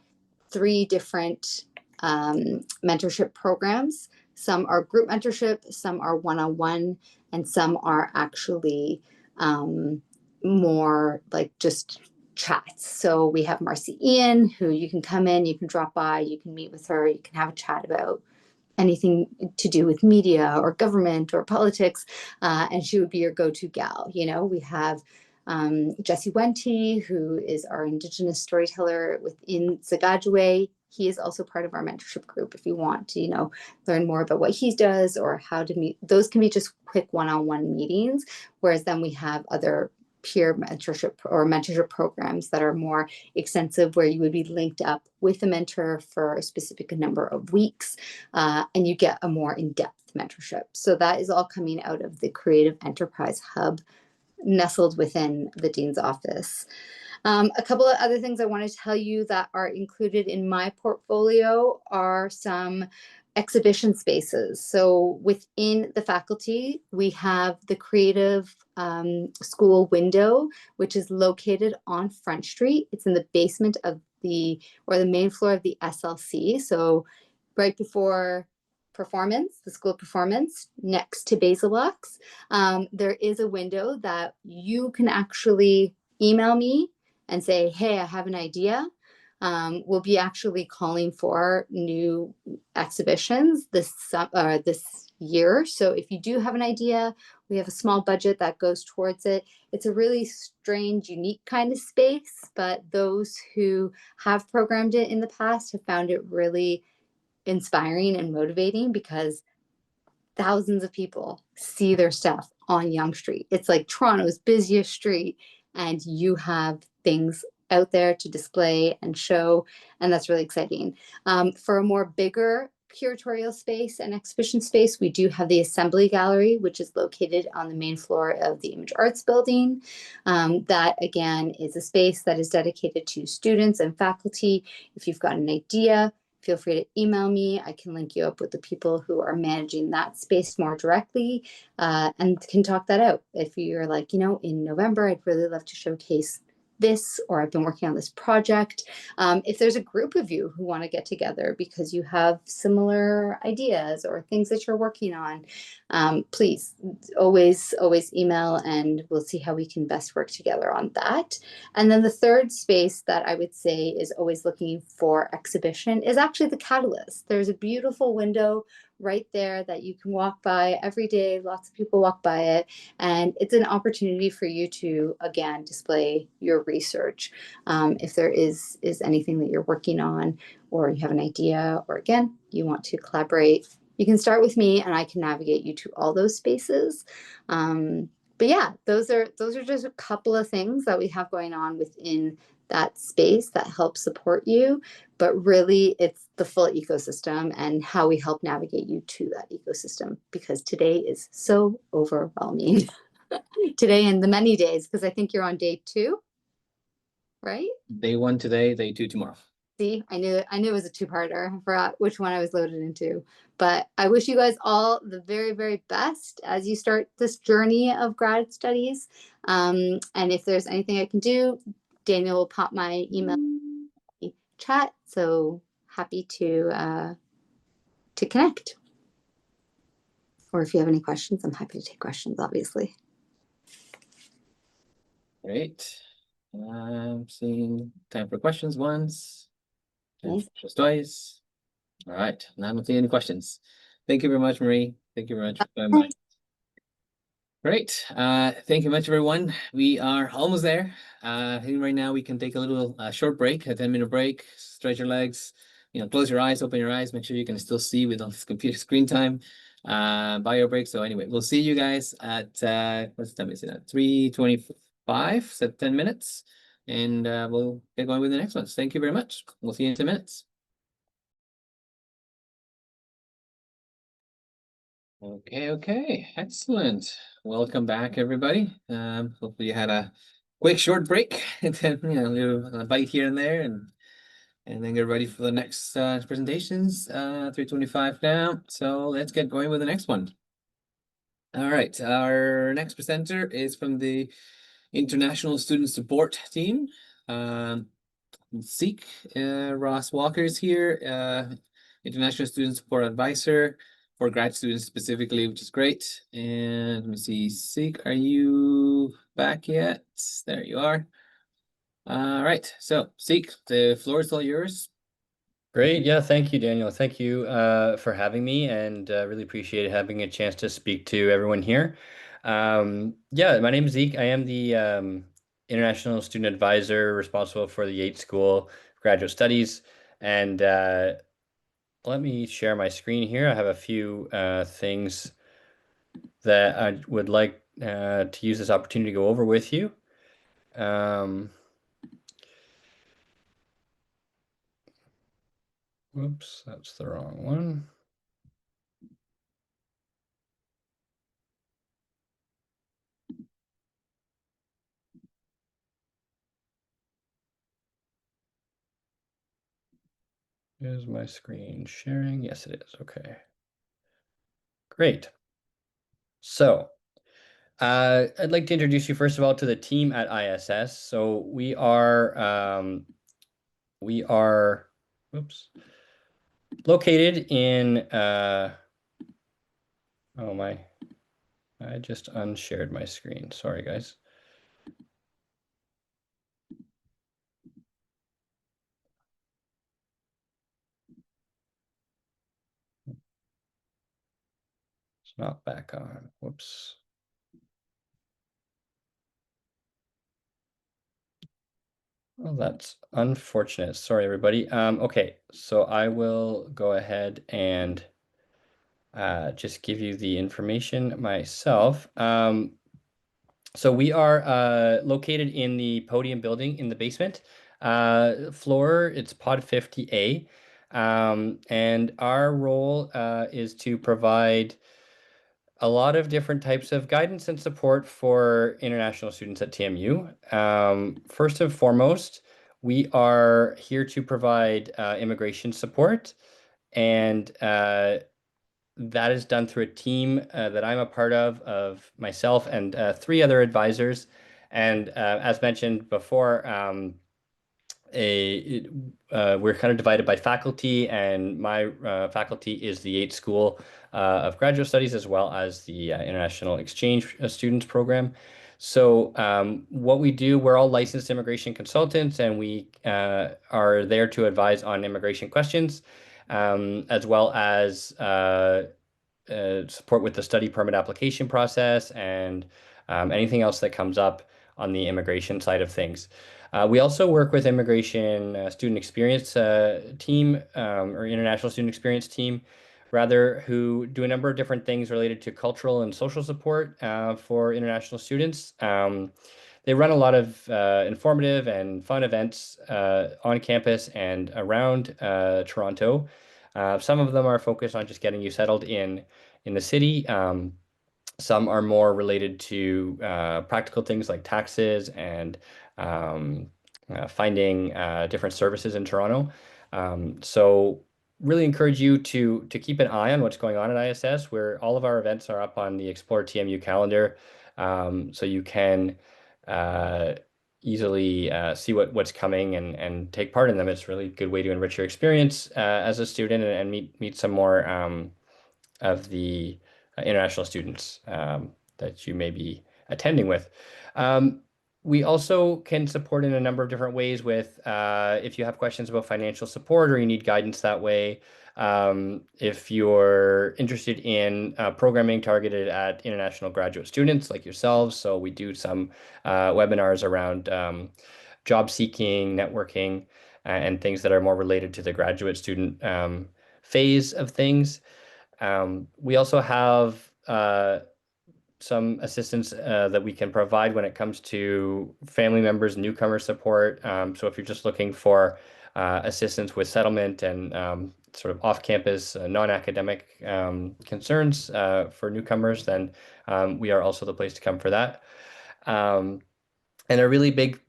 3 different mentorship programs. Some are group mentorship, some are one-on-one, and some are actually more like just chats. So we have Marcy Ian, who you can come in, you can drop by, you can meet with her, you can have a chat about anything to do with media or government or politics, and she would be your go-to gal. You know, we have Jesse Wente, who is our Indigenous storyteller within Zagajwe. He is also part of our mentorship group. If you want to, you know, learn more about what he does or how to meet, those can be just quick one-on-one meetings. Whereas then we have other peer mentorship or mentorship programs that are more extensive, where you would be linked up with a mentor for a specific number of weeks, and you get a more in-depth mentorship. So that is all coming out of the Creative Enterprise Hub, nestled within the Dean's office. A couple of other things I want to tell you that are included in my portfolio are some exhibition spaces. So within the faculty, we have the Creative School window, which is located on Front Street. It's in the basement of the main floor of the SLC. So right before performance, the School of Performance, next to Basilux, there is a window that you can actually email me and say, hey, I have an idea. We'll be actually calling for new exhibitions this year. So if you do have an idea, we have a small budget that goes towards it. It's a really strange, unique kind of space, but those who have programmed it in the past have found it really inspiring and motivating, because thousands of people see their stuff on Yonge Street. It's like Toronto's busiest street, and you have things out there to display and show, and that's really exciting. For a more bigger curatorial space and exhibition space, we do have the Assembly Gallery, which is located on the main floor of the Image Arts Building. That, again, is a space that is dedicated to students and faculty. If you've got an idea, feel free to email me. I can link you up with the people who are managing that space more directly, and can talk that out. If you're like, you know, in November, I'd really love to showcase this, or I've been working on this project. If there's a group of you who want to get together because you have similar ideas or things that you're working on, please always email, and we'll see how we can best work together on that. And then the third space that I would say is always looking for exhibition is actually the Catalyst. There's a beautiful window right there that you can walk by every day. Lots of people walk by it, and it's an opportunity for you to, again, display your research. If there is anything that you're working on, or you have an idea, or again, you want to collaborate, you can start with me and I can navigate you to all those spaces. But yeah, those are just a couple of things that we have going on within that space that help support you. But really, it's the full ecosystem and how we help navigate you to that ecosystem, because today is so overwhelming. Today and the many days, because I think you're on day 2, right? Day 1 today, day 2 tomorrow. See, I knew it was a 2-parter. I forgot which one I was loaded into. But I wish you guys all the very, very best as you start this journey of grad studies. And if there's anything I can do, Daniel will pop my email chat. So happy to connect. Or if you have any questions, I'm happy to take questions, obviously. Great. I'm seeing time for questions once. Nice. Questions twice. All right. Now I'm not seeing any questions. Thank you very much, Marie. Thank you very much for coming by. Great. Thank you much, everyone. We are almost there. I think right now we can take a little short break, a 10-minute break, stretch your legs, close your eyes, open your eyes, make sure you can still see with all this computer screen time. Bio break. So anyway, we'll see you guys at what's the time is it at 3:25, so 10 minutes. And we'll get going with the next ones. Thank you very much. We'll see you in 10 minutes. Okay, excellent. Welcome back, everybody. Hopefully you had a quick short break and then a little bite here and there, and then get ready for the next presentations. 3:25 now. So let's get going with the next one. All right, our next presenter is from the International Student Support Team. Zeke, Roos-Walker is here, International Student Support Advisor for grad students specifically, which is great. And let me see, Zeke, are you back yet? There you are. All right, so Zeke, the floor is all yours. Great. Yeah, thank you, Daniel. Thank you for having me, and really appreciate having a chance to speak to everyone here. Yeah, my name is Zeke. I am the International Student Advisor responsible for the Yates School of Graduate Studies. And let me share my screen here. I have a few things that I would like to use this opportunity to go over with you. Whoops, that's the wrong one. Is my screen sharing? Yes, it is. Okay. Great. So I'd like to introduce you first of all to the team at ISS. So we are whoops, located in oh my, I just unshared my screen. Sorry, guys. It's not back on. Whoops. Well, that's unfortunate. Sorry, everybody. Okay, so I will go ahead and just give you the information myself. So we are located in the podium building in the basement floor. It's pod 50A. And our role is to provide a lot of different types of guidance and support for international students at TMU. First and foremost, we are here to provide immigration support, and that is done through a team that I'm a part of myself and 3 other advisors. And as mentioned before, we're kind of divided by faculty, and my faculty is the Yates School of Graduate Studies, as well as the International Exchange Students Program. So what we do, we're all licensed immigration consultants, and we are there to advise on immigration questions, as well as support with the study permit application process and anything else that comes up on the immigration side of things. We also work with immigration student experience team or international student experience team, rather, who do a number of different things related to cultural and social support for international students. They run a lot of informative and fun events on campus and around Toronto. Some of them are focused on just getting you settled in the city. Some are more related to practical things like taxes and finding different services in Toronto. So really encourage you to keep an eye on what's going on at ISS, where all of our events are up on the Explore TMU calendar. So you can easily see what's coming and take part in them. It's a really good way to enrich your experience as a student and meet some more of the international students that you may be attending with. We also can support in a number of different ways with if you have questions about financial support or you need guidance that way. If you're interested in programming targeted at international graduate students like yourselves, so we do some webinars around job seeking, networking, and things that are more related to the graduate student phase of things. We also have some assistance that we can provide when it comes to family members, newcomer support. So if you're just looking for assistance with settlement and sort of off-campus, non-academic concerns for newcomers, then we are also the place to come for that. And a really big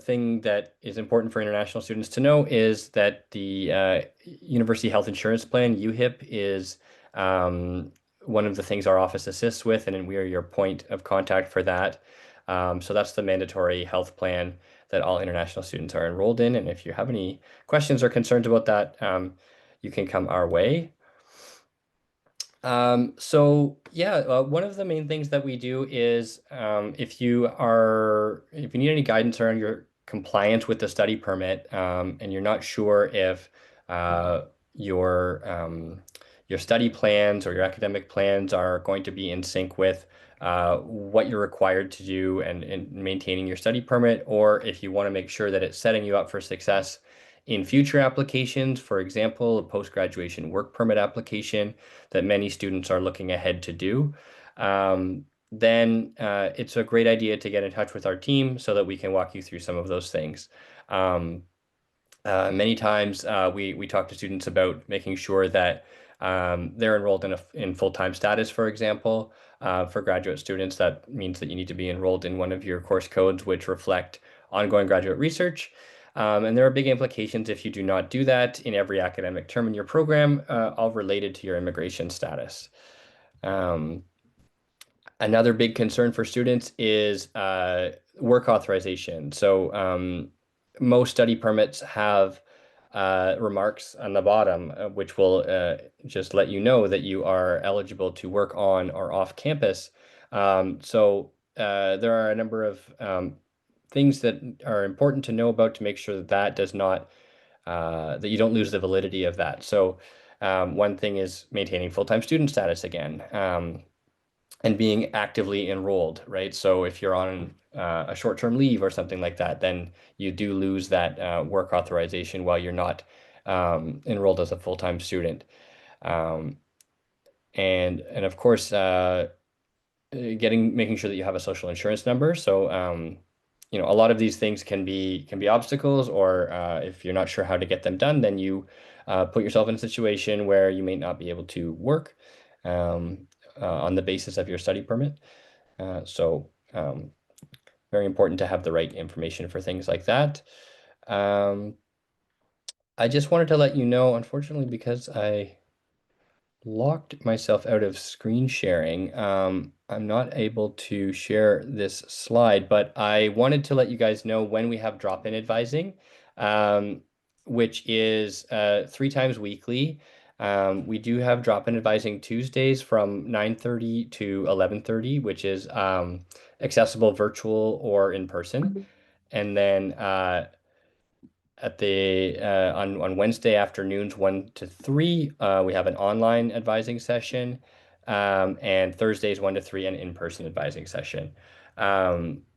thing that is important for international students to know is that the University Health Insurance Plan, UHIP, is one of the things our office assists with, and we are your point of contact for that. So that's the mandatory health plan that all international students are enrolled in. And if you have any questions or concerns about that, you can come our way. So yeah, one of the main things that we do is if you need any guidance around your compliance with the study permit, and you're not sure if your study plans or your academic plans are going to be in sync with what you're required to do and maintaining your study permit, or if you want to make sure that it's setting you up for success in future applications, for example, a post-graduation work permit application that many students are looking ahead to do, then it's a great idea to get in touch with our team so that we can walk you through some of those things. Many times we talk to students about making sure that they're enrolled in full-time status, for example. For graduate students, that means that you need to be enrolled in one of your course codes which reflect ongoing graduate research. And there are big implications if you do not do that in every academic term in your program, all related to your immigration status. Another big concern for students is work authorization. So most study permits have remarks on the bottom, which will just let you know that you are eligible to work on or off campus. So there are a number of things that are important to know about to make sure that that does not, that you don't lose the validity of that. So one thing is maintaining full-time student status again, and being actively enrolled, right? So if you're on a short-term leave or something like that, then you do lose that work authorization while you're not enrolled as a full-time student. And of course, making sure that you have a social insurance number. So a lot of these things can be obstacles, or if you're not sure how to get them done, then you put yourself in a situation where you may not be able to work on the basis of your study permit. So very important to have the right information for things like that. I just wanted to let you know, unfortunately, because I locked myself out of screen sharing, I'm not able to share this slide, but I wanted to let you guys know when we have drop-in advising, which is 3 times weekly. We do have drop-in advising Tuesdays from 9:30 to 11:30, which is accessible virtual or in person. And then on Wednesday afternoons 1 to 3, we have an online advising session, and Thursdays 1 to 3 an in-person advising session.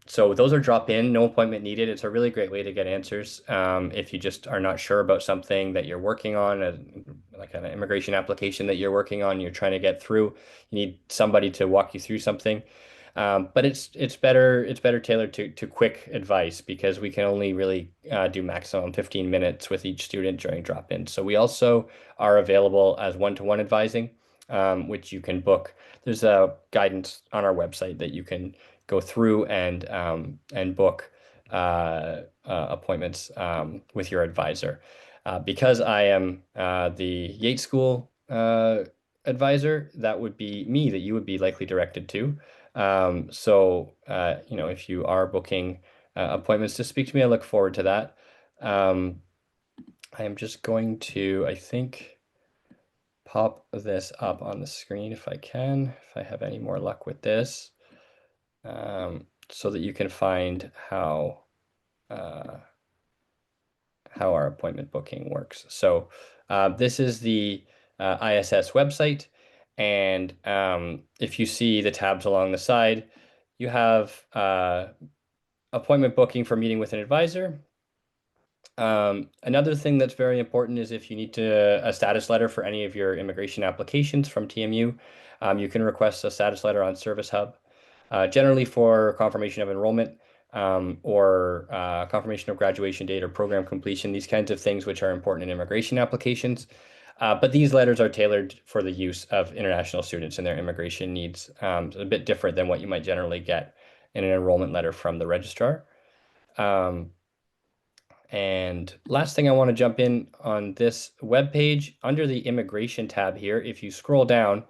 So those are drop-in, no appointment needed. It's a really great way to get answers if you just are not sure about something that you're working on, like an immigration application that you're working on, you're trying to get through. You need somebody to walk you through something. But it's better tailored to quick advice, because we can only really do maximum 15 minutes with each student during drop-in. So we also are available as one-to-one advising, which you can book. There's a guidance on our website that you can go through and book appointments with your advisor. Because I am the Yates School advisor, that would be me that you would be likely directed to. So if you are booking appointments to speak to me, I look forward to that. I am just going to, I think, pop this up on the screen if I can, if I have any more luck with this, so that you can find how our appointment booking works. So this is the ISS website. And if you see the tabs along the side, you have appointment booking for meeting with an advisor. Another thing that's very important is if you need a status letter for any of your immigration applications from TMU, you can request a status letter on Service Hub. Generally for confirmation of enrollment, or confirmation of graduation date or program completion, these kinds of things which are important in immigration applications. But these letters are tailored for the use of international students and their immigration needs. A bit different than what you might generally get in an enrollment letter from the registrar. And last thing I want to jump in on this webpage, under the immigration tab here, if you scroll down,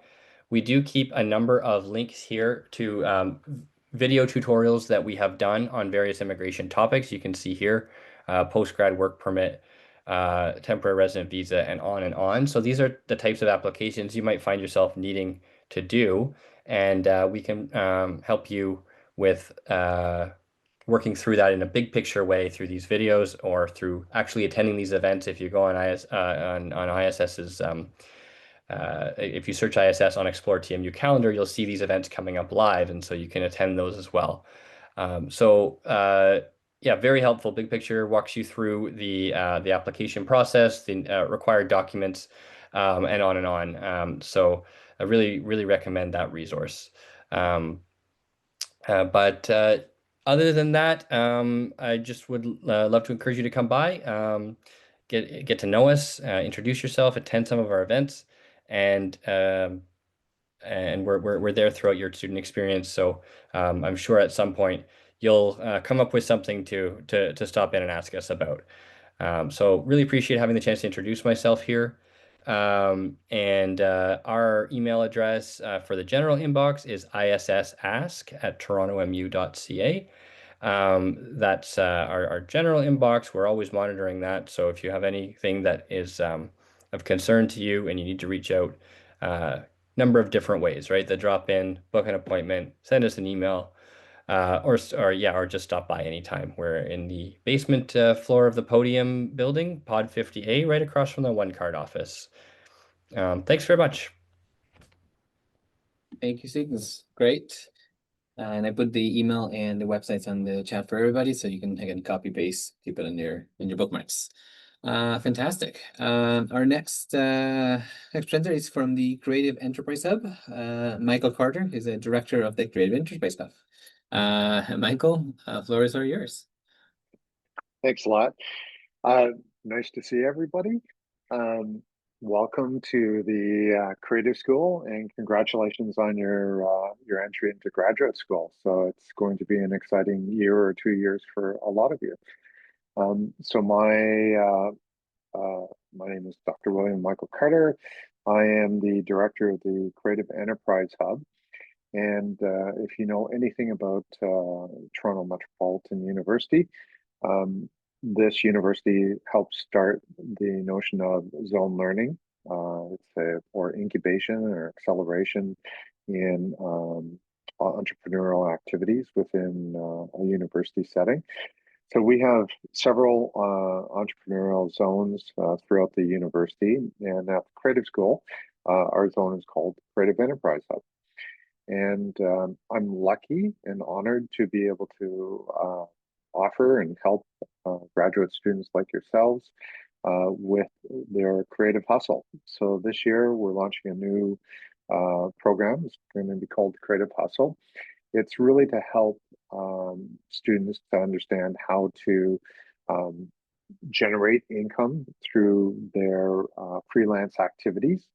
we do keep a number of links here to video tutorials that we have done on various immigration topics. You can see here, post-grad work permit, temporary resident visa, and on and on. So these are the types of applications you might find yourself needing to do. And we can help you with working through that in a big picture way through these videos or through actually attending these events. If you go on ISS's, if you search ISS on Explore TMU calendar, you'll see these events coming up live, and so you can attend those as well. Yeah, very helpful. Big picture walks you through the application process, the required documents, and on and on. So I really recommend that resource. Other than that, I just would love to encourage you to come by, get to know us, introduce yourself, attend some of our events, and we're there throughout your student experience. So I'm sure at some point you'll come up with something to stop in and ask us about. So really appreciate having the chance to introduce myself here. Our email address for the general inbox is issask@torontomu.ca. That's our general inbox. We're always monitoring that. So if you have anything that is of concern to you and you need to reach out, number of different ways, right? The drop in, book an appointment, send us an email, or just stop by anytime. We're in the basement floor of the podium building, Pod 50A, right across from the One Card office. Thanks very much. Thank you, Zeke. That's great. And I put the email and the websites on the chat for everybody, so you can again copy paste, keep it in your bookmarks. Fantastic. Our next presenter is from the Creative Enterprise Hub. Michael Carter is a director of the Creative Enterprise Hub. Michael, floors are yours. Thanks a lot. Nice to see everybody. Welcome to the Creative School, and congratulations on your entry into graduate school. So it's going to be an exciting year or 2 years for a lot of you. So my name is Dr. William Michael Carter. I am the director of the Creative Enterprise Hub. And if you know anything about Toronto Metropolitan University, this university helped start the notion of zone learning, or incubation or acceleration in entrepreneurial activities within a university setting. So we have several entrepreneurial zones throughout the university, and at the Creative School, our zone is called Creative Enterprise Hub. And I'm lucky and honored to be able to offer and help graduate students like yourselves with their creative hustle. So this year we're launching a new program. It's going to be called Creative Hustle. It's really to help students to understand how to generate income through their freelance activities,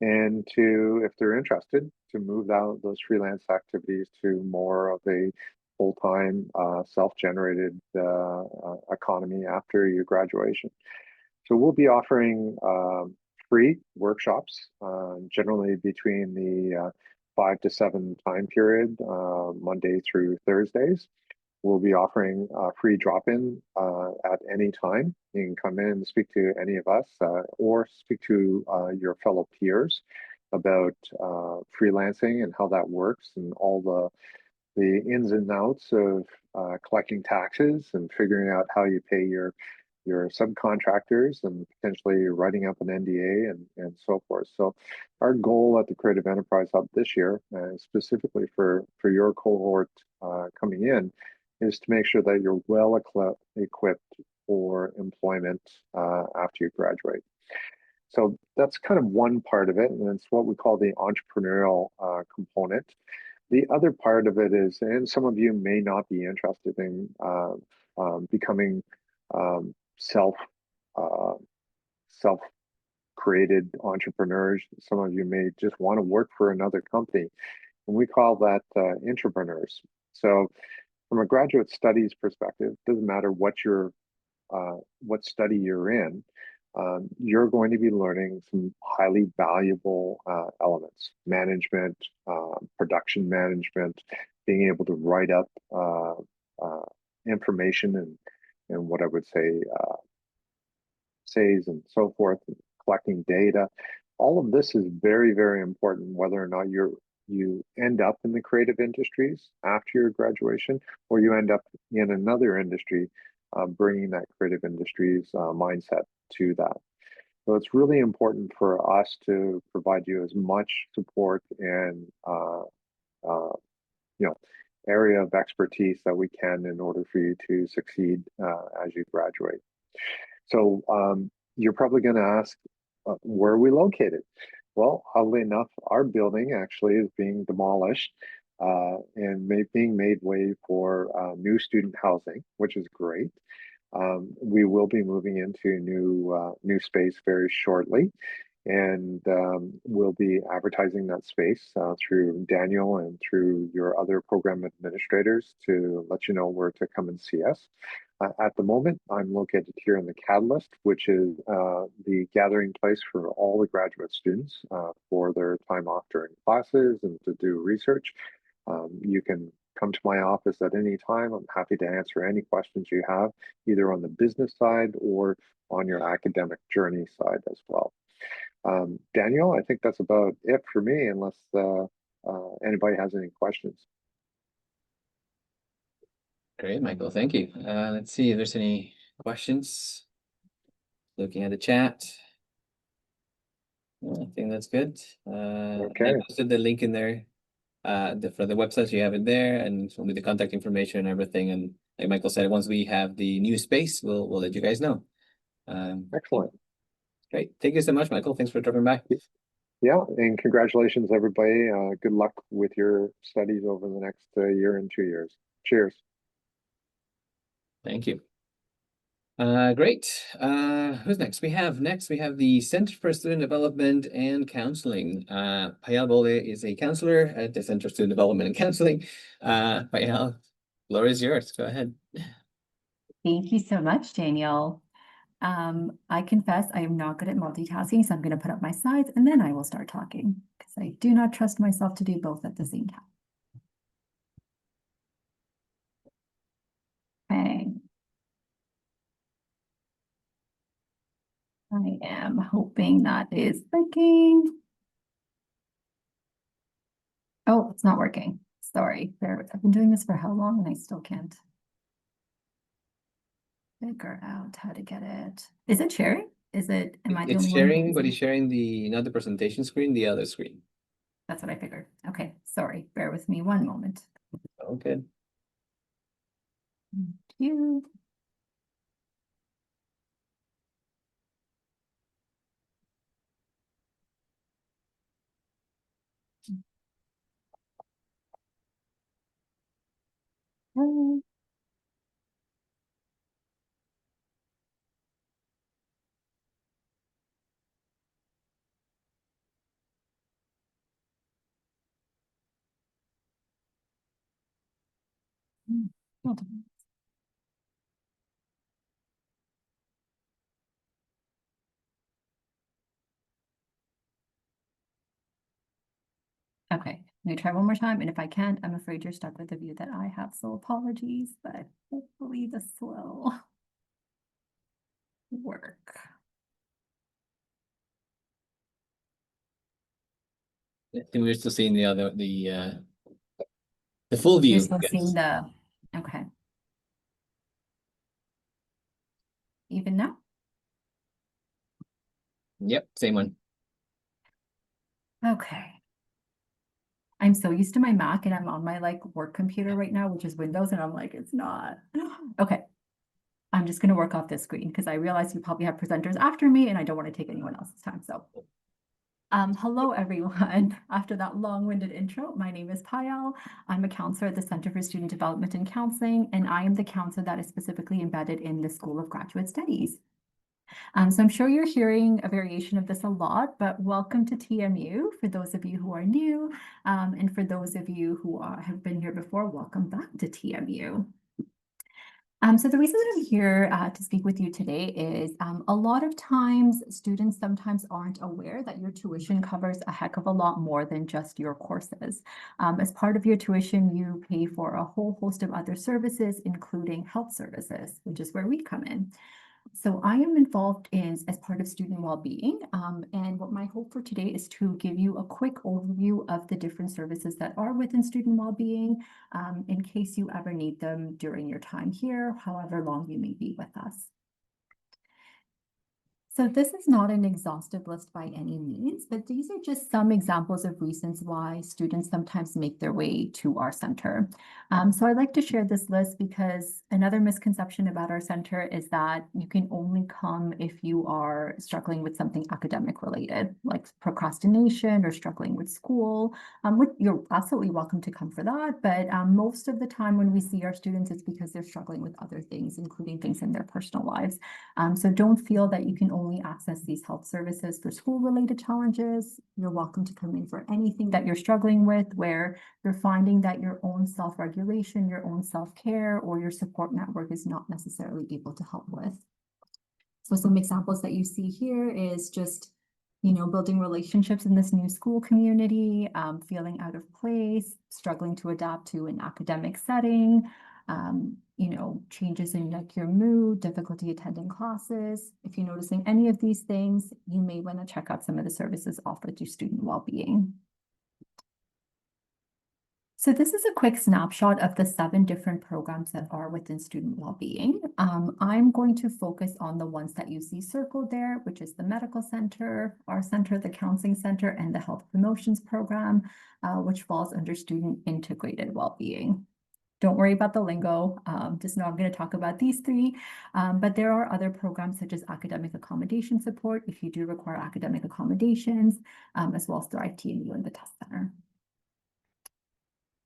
and to, if they're interested, to move out those freelance activities to more of a full-time self-generated economy after your graduation. So we'll be offering free workshops, generally between the 5 to 7 time period, Monday through Thursdays. We'll be offering free drop-in at any time. You can come in and speak to any of us or speak to your fellow peers about freelancing and how that works, and all the ins and outs of collecting taxes and figuring out how you pay your subcontractors, and potentially writing up an NDA and so forth. So our goal at the Creative Enterprise Hub this year, specifically for your cohort coming in, is to make sure that you're well equipped for employment after you graduate. So that's kind of one part of it, and it's what we call the entrepreneurial component. The other part of it is, and some of you may not be interested in becoming self created entrepreneurs. Some of you may just want to work for another company, and we call that entrepreneurs. So from a graduate studies perspective, doesn't matter what study you're in, you're going to be learning some highly valuable elements: management, production management, being able to write up information and what I would say essays and so forth, and collecting data. All of this is very, very important, whether or not you end up in the creative industries after your graduation, or you end up in another industry, bringing that creative industries mindset to that. So it's really important for us to provide you as much support and area of expertise that we can in order for you to succeed as you graduate. So you're probably going to ask, where are we located? Well, oddly enough, our building actually is being demolished and being made way for new student housing, which is great. We will be moving into new space very shortly, and we'll be advertising that space through Daniel and through your other program administrators to let you know where to come and see us. At the moment, I'm located here in the Catalyst, which is the gathering place for all the graduate students for their time off during classes and to do research. You can come to my office at any time. I'm happy to answer any questions you have, either on the business side or on your academic journey side as well. Daniel, I think that's about it for me, unless anybody has any questions. Great, Michael. Thank you. Let's see if there's any questions. Looking at the chat. I think that's good. Okay. I posted the link in there for the website, so you have it there, and with the contact information and everything. And like Michael said, once we have the new space, we'll let you guys know. Excellent. Great. Thank you so much, Michael. Thanks for dropping by. Yeah, and congratulations, everybody. Good luck with your studies over the next year and 2 years. Cheers. Thank you. Great. Who's next? We have the Center for Student Development and Counseling. Payal Bhole is a counselor at the Center for Student Development and Counseling. Payal, floor is yours. Go ahead. Thank you so much, Daniel. I confess I am not good at multitasking, so I'm going to put up my slides and then I will start talking because I do not trust myself to do both at the same time. Okay. I am hoping that is working. Oh, it's not working. Sorry. I've been doing this for how long and I still can't figure out how to get it. Is it sharing? Am I the It's only one sharing, but using it's sharing not the presentation screen, the other screen. That's what I figured. Okay, sorry. Bear with me one moment. Okay. Thank you. Hold on. Okay, let me try one more time, and if I can't, I'm afraid you're stuck with the view that I have, so apologies, but hopefully this will work. I think we're still seeing the full view. You're still seeing the, okay. Even now? Yep, same one. Okay. I'm so used to my Mac and I'm on my work computer right now, which is Windows, and I'm like, it's not. Okay. I'm just going to work off this screen because I realize you probably have presenters after me and I don't want to take anyone else's time. So Hello, everyone. After that long-winded intro, my name is Payal. I'm a counselor at the Center for Student Development and Counseling, and I am the counselor that is specifically embedded in the School of Graduate Studies. So I'm sure you're hearing a variation of this a lot, but welcome to TMU for those of you who are new, and for those of you who have been here before, welcome back to TMU. So the reason that I'm here to speak with you today is a lot of times students sometimes aren't aware that your tuition covers a heck of a lot more than just your courses. As part of your tuition, you pay for a whole host of other services, including health services, which is where we come in. So I am involved as part of student well-being, and what my hope for today is to give you a quick overview of the different services that are within student well-being, in case you ever need them during your time here, however long you may be with us. So this is not an exhaustive list by any means, but these are just some examples of reasons why students sometimes make their way to our center. So I'd like to share this list because another misconception about our center is that you can only come if you are struggling with something academic related, like procrastination or struggling with school. You're absolutely welcome to come for that, but most of the time when we see our students, it's because they're struggling with other things, including things in their personal lives. So don't feel that you can only access these health services for school-related challenges. You're welcome to come in for anything that you're struggling with, where you're finding that your own self-regulation, your own self-care, or your support network is not necessarily able to help with. So some examples that you see here is just, building relationships in this new school community, feeling out of place, struggling to adapt to an academic setting, changes in like your mood, difficulty attending classes. If you're noticing any of these things, you may want to check out some of the services offered through student well-being. So this is a quick snapshot of the 7 different programs that are within student well-being. I'm going to focus on the ones that you see circled there, which is the medical center, our center, the counseling center, and the health promotions program, which falls under student integrated well-being. Don't worry about the lingo, just know I'm going to talk about these 3, but there are other programs such as academic accommodation support if you do require academic accommodations, as well as Thrive TMU and the Test Center.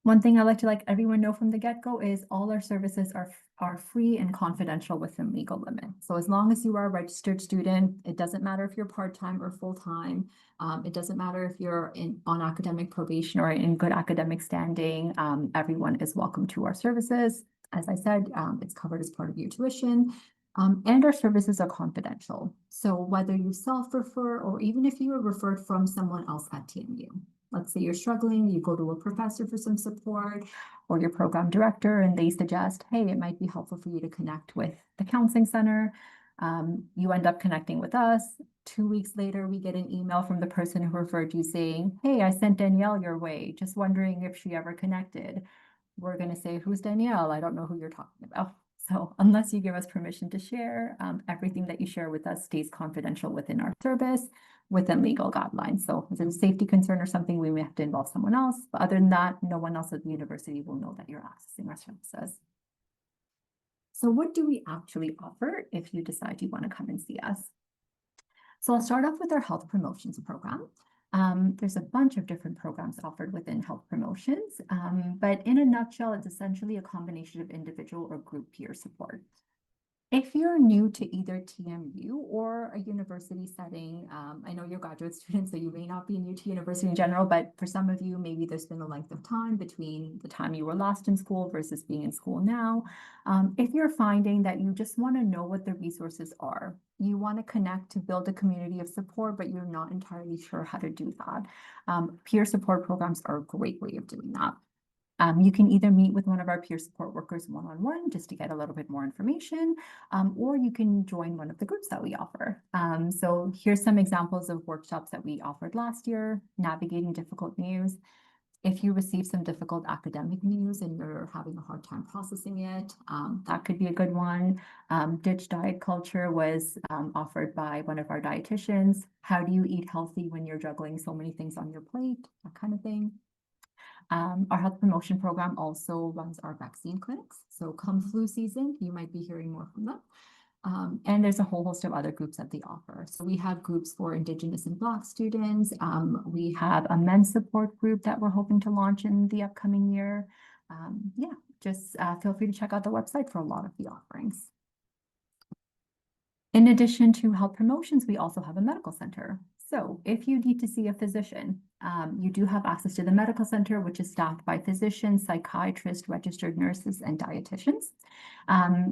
One thing I like to let everyone know from the get-go is all our services are free and confidential within legal limits. So as long as you are a registered student, it doesn't matter if you're part-time or full-time. It doesn't matter if you're on academic probation or in good academic standing. Everyone is welcome to our services. As I said, it's covered as part of your tuition. And our services are confidential. So whether you self-refer or even if you were referred from someone else at TMU. Let's say you're struggling, you go to a professor for some support or your program director, and they suggest, hey, it might be helpful for you to connect with the counseling center. You end up connecting with us. 2 weeks later, we get an email from the person who referred you saying, hey, I sent Danielle your way, just wondering if she ever connected. We're going to say, who's Danielle? I don't know who you're talking about. So unless you give us permission to share, everything that you share with us stays confidential within our service, within legal guidelines. So if there's a safety concern or something, we may have to involve someone else. But other than that, no one else at the university will know that you're accessing our services. So what do we actually offer if you decide you want to come and see us? So I'll start off with our health promotions program. There's a bunch of different programs offered within health promotions, but in a nutshell, it's essentially a combination of individual or group peer support. If you're new to either TMU or a university setting, I know you're graduate students, so you may not be new to university in general, but for some of you, maybe there's been a length of time between the time you were last in school versus being in school now. If you're finding that you just want to know what the resources are, you want to connect to build a community of support, but you're not entirely sure how to do that, peer support programs are a great way of doing that. You can either meet with one of our peer support workers one-on-one just to get a little bit more information, or you can join one of the groups that we offer. So here's some examples of workshops that we offered last year: navigating difficult news. If you receive some difficult academic news and you're having a hard time processing it, that could be a good one. Ditch diet culture was offered by one of our dietitians. How do you eat healthy when you're juggling so many things on your plate? That kind of thing. Our health promotion program also runs our vaccine clinics. So come flu season, you might be hearing more from them. And there's a whole host of other groups that they offer. So we have groups for Indigenous and Black students. We have a men's support group that we're hoping to launch in the upcoming year. Yeah, just feel free to check out the website for a lot of the offerings. In addition to health promotions, we also have a medical center. So if you need to see a physician, you do have access to the medical center, which is staffed by physicians, psychiatrists, registered nurses, and dietitians.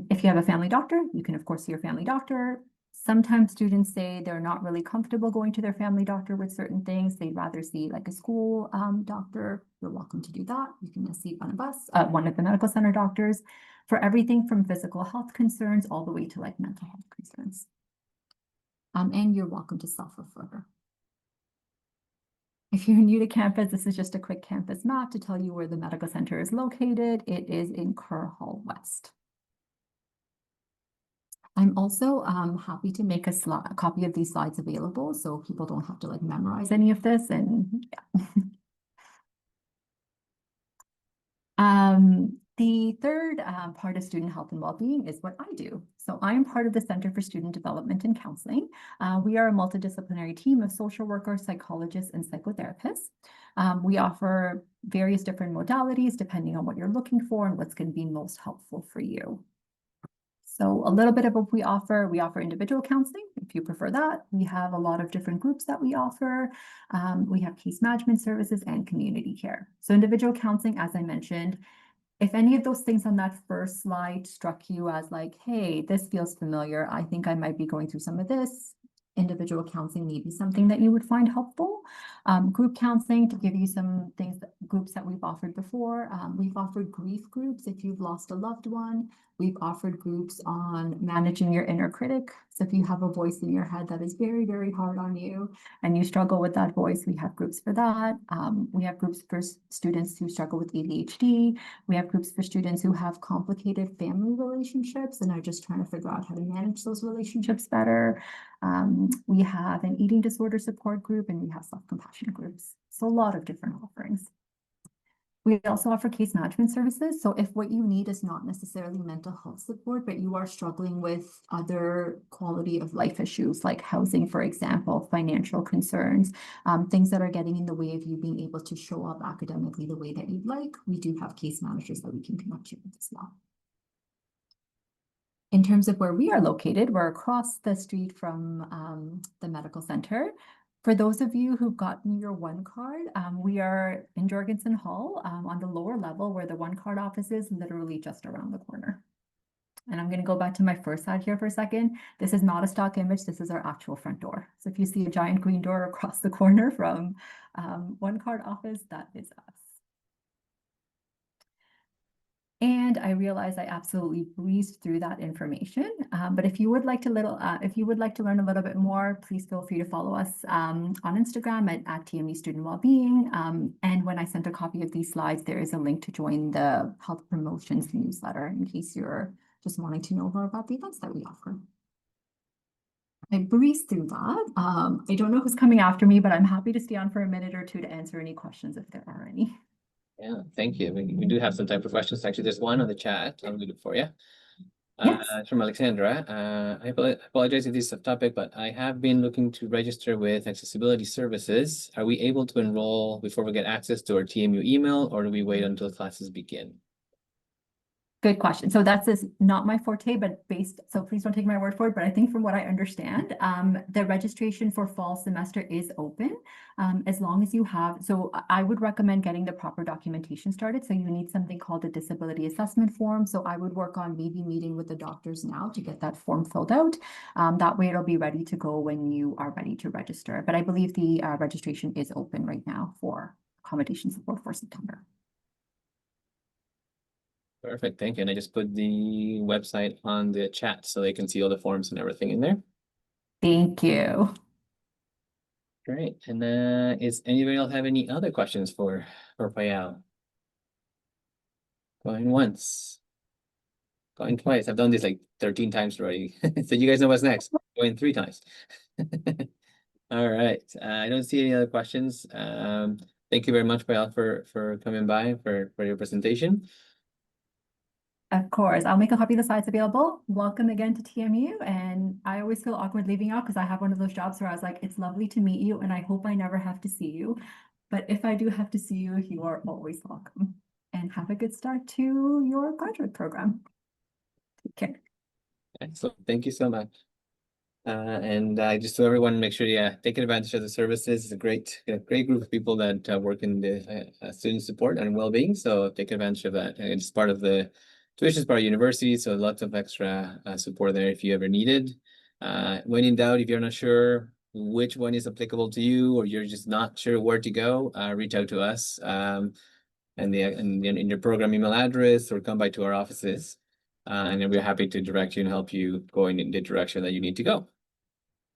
If you have a family doctor, you can of course see your family doctor. Sometimes students say they're not really comfortable going to their family doctor with certain things. They'd rather see like a school doctor. You're welcome to do that. You can see one of us, one of the medical center doctors, for everything from physical health concerns all the way to like mental health concerns. And you're welcome to self-refer. If you're new to campus, this is just a quick campus map to tell you where the medical center is located. It is in Kerr Hall West. I'm also happy to make a copy of these slides available so people don't have to like memorize any of this. And yeah. The third part of student health and well-being is what I do. So I am part of the Center for Student Development and Counseling. We are a multidisciplinary team of social workers, psychologists, and psychotherapists. We offer various different modalities depending on what you're looking for and what's going to be most helpful for you. So a little bit of what we offer individual counseling, if you prefer that. We have a lot of different groups that we offer. We have case management services and community care. So individual counseling, as I mentioned, if any of those things on that first slide struck you as like, hey, this feels familiar, I think I might be going through some of this, individual counseling may be something that you would find helpful. Group counseling, to give you some things, groups that we've offered before. We've offered grief groups if you've lost a loved one. We've offered groups on managing your inner critic. So if you have a voice in your head that is very, very hard on you and you struggle with that voice, we have groups for that. We have groups for students who struggle with ADHD. We have groups for students who have complicated family relationships and are just trying to figure out how to manage those relationships better. We have an eating disorder support group and we have self-compassion groups. So a lot of different offerings. We also offer case management services. So if what you need is not necessarily mental health support, but you are struggling with other quality of life issues like housing, for example, financial concerns, things that are getting in the way of you being able to show up academically the way that you'd like, we do have case managers that we can connect you with as well. In terms of where we are located, we're across the street from the medical center. For those of you who've gotten your one card, we are in Jorgensen Hall on the lower level where the one card office is, literally just around the corner. And I'm going to go back to my first slide here for a second. This is not a stock image. This is our actual front door. So if you see a giant green door across the corner from one card office, that is us. And I realize I absolutely breezed through that information. But if you would like to learn a little bit more, please feel free to follow us on Instagram at TMU Student Wellbeing. And when I sent a copy of these slides, there is a link to join the health promotions newsletter in case you're just wanting to know more about the events that we offer. I breezed through that. I don't know who's coming after me, but I'm happy to stay on for a minute or two to answer any questions if there are any. Yeah, thank you. We do have some time for questions. Actually, there's one on the chat. I'll read it for you. It's from Alexandra. I apologize if this is off topic, but I have been looking to register with accessibility services. Are we able to enroll before we get access to our TMU email, or do we wait until classes begin? Good question. So that's not my forte, but so please don't take my word for it. But I think from what I understand, the registration for fall semester is open as long as you have. So I would recommend getting the proper documentation started. So you need something called a disability assessment form. So I would work on maybe meeting with the doctors now to get that form filled out. That way it'll be ready to go when you are ready to register. But I believe the registration is open right now for accommodation support for September. Perfect, thank you. And I just put the website on the chat so they can see all the forms and everything in there. Thank you. Great. And is anybody else have any other questions for Payal? Going once. Going twice. I've done this like 13 times already. So you guys know what's next. Going 3 times. All right. I don't see any other questions. Thank you very much, Payal, for coming by for your presentation. Of course, I'll make a copy of the slides available. Welcome again to TMU. And I always feel awkward leaving out because I have one of those jobs where I was like, it's lovely to meet you and I hope I never have to see you. But if I do have to see you, you are always welcome. And have a good start to your graduate program. Take care. Excellent. Thank you so much. And just so everyone, make sure you take advantage of the services. It's a great group of people that work in the student support and well-being. So take advantage of that. It's part of the tuition, is part of university, so lots of extra support there if you ever needed. When in doubt, if you're not sure which one is applicable to you, or you're just not sure where to go, reach out to us and in your program email address, or come by to our offices. And then we're happy to direct you and help you going in the direction that you need to go.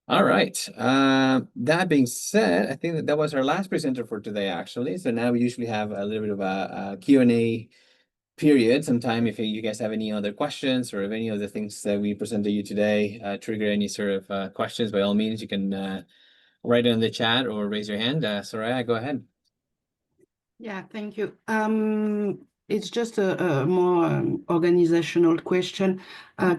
All right. That being said, I think that was our last presenter for today, actually. So now we usually have a little bit of a Q&A period. Sometime if you guys have any other questions, or if any of the things that we presented you today trigger any sort of questions, by all means, you can write it in the chat or raise your hand. Soraya, go ahead. Yeah, thank you. It's just a more organizational question.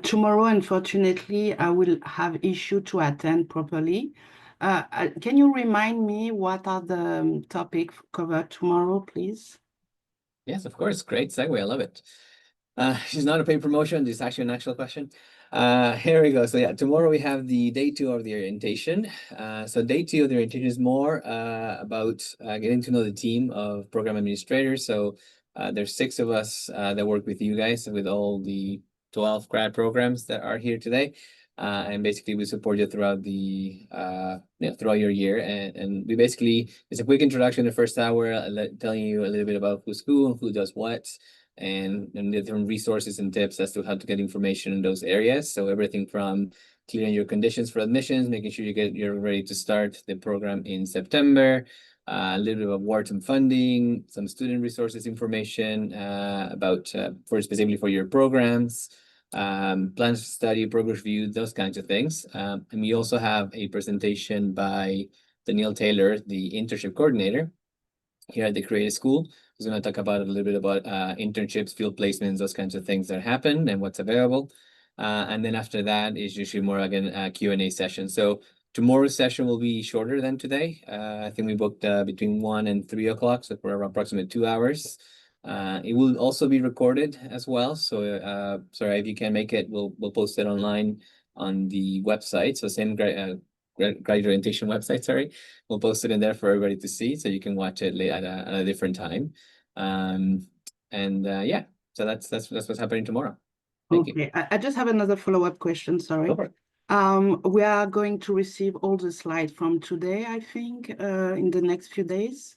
Tomorrow, unfortunately, I will have issue to attend properly. Can you remind me what are the topics covered tomorrow, please? Yes, of course. Great segue. I love it. She's not a paid promotion. This is actually an actual question. Here we go. So yeah, tomorrow we have the day 2 of the orientation. So day 2 of the orientation is more about getting to know the team of program administrators. So there's 6 of us that work with you guys, with all the 12 grad programs that are here today. And basically we support you throughout the throughout your year, and we basically, it's a quick introduction the first hour, telling you a little bit about who's who and who does what, and different resources and tips as to how to get information in those areas. So everything from clearing your conditions for admissions, making sure you're ready to start the program in September, a little bit of Wharton funding, some student resources information about specifically for your programs, plans to study, progress review, those kinds of things. And we also have a presentation by Danielle Taylor, the internship coordinator here at the Creative School, who's going to talk about a little bit about internships, field placements, those kinds of things that happen and what's available. And then after that is usually more again a Q&A session. So tomorrow's session will be shorter than today. I think we booked between 1 and 3 o'clock, so for approximately 2 hours. It will also be recorded as well. So sorry, if you can't make it, we'll post it online on the website. So same graduate orientation website, sorry. We'll post it in there for everybody to see, so you can watch it at a different time. Yeah, so that's what's happening tomorrow. Thank you. Okay, I just have another follow-up question, sorry. Go for it. We are going to receive all the slides from today, I think, in the next few days.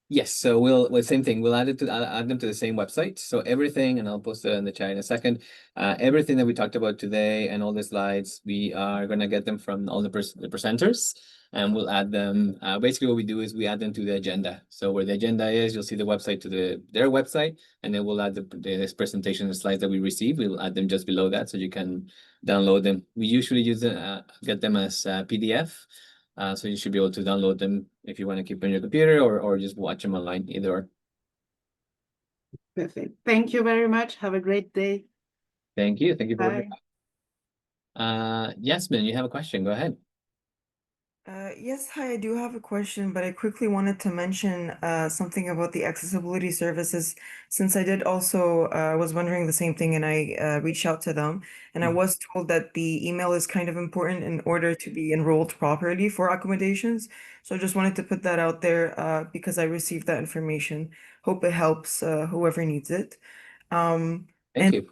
Yes, so we'll same thing. We'll add them to the same website. So everything, and I'll post it in the chat in a second. Everything that we talked about today and all the slides, we are gonna get them from all the presenters, and we'll add them. Basically, what we do is we add them to the agenda. So where the agenda is, you'll see the website to their website, and then we'll add this presentation, the slides that we receive. We'll add them just below that, so you can download them. We usually use get them as PDF. So you should be able to download them if you want to keep them on your computer, or just watch them online, either or. Perfect. Thank you very much. Have a great day. Thank you. Thank you for Bye. Yasmin, you have a question. Go ahead. Yes, hi, I do have a question, but I quickly wanted to mention something about the accessibility services, since I did also was wondering the same thing, and I reached out to them, and I was told that the email is kind of important in order to be enrolled properly for accommodations. So I just wanted to put that out there because I received that information. Hope it helps whoever needs it. Thank And you.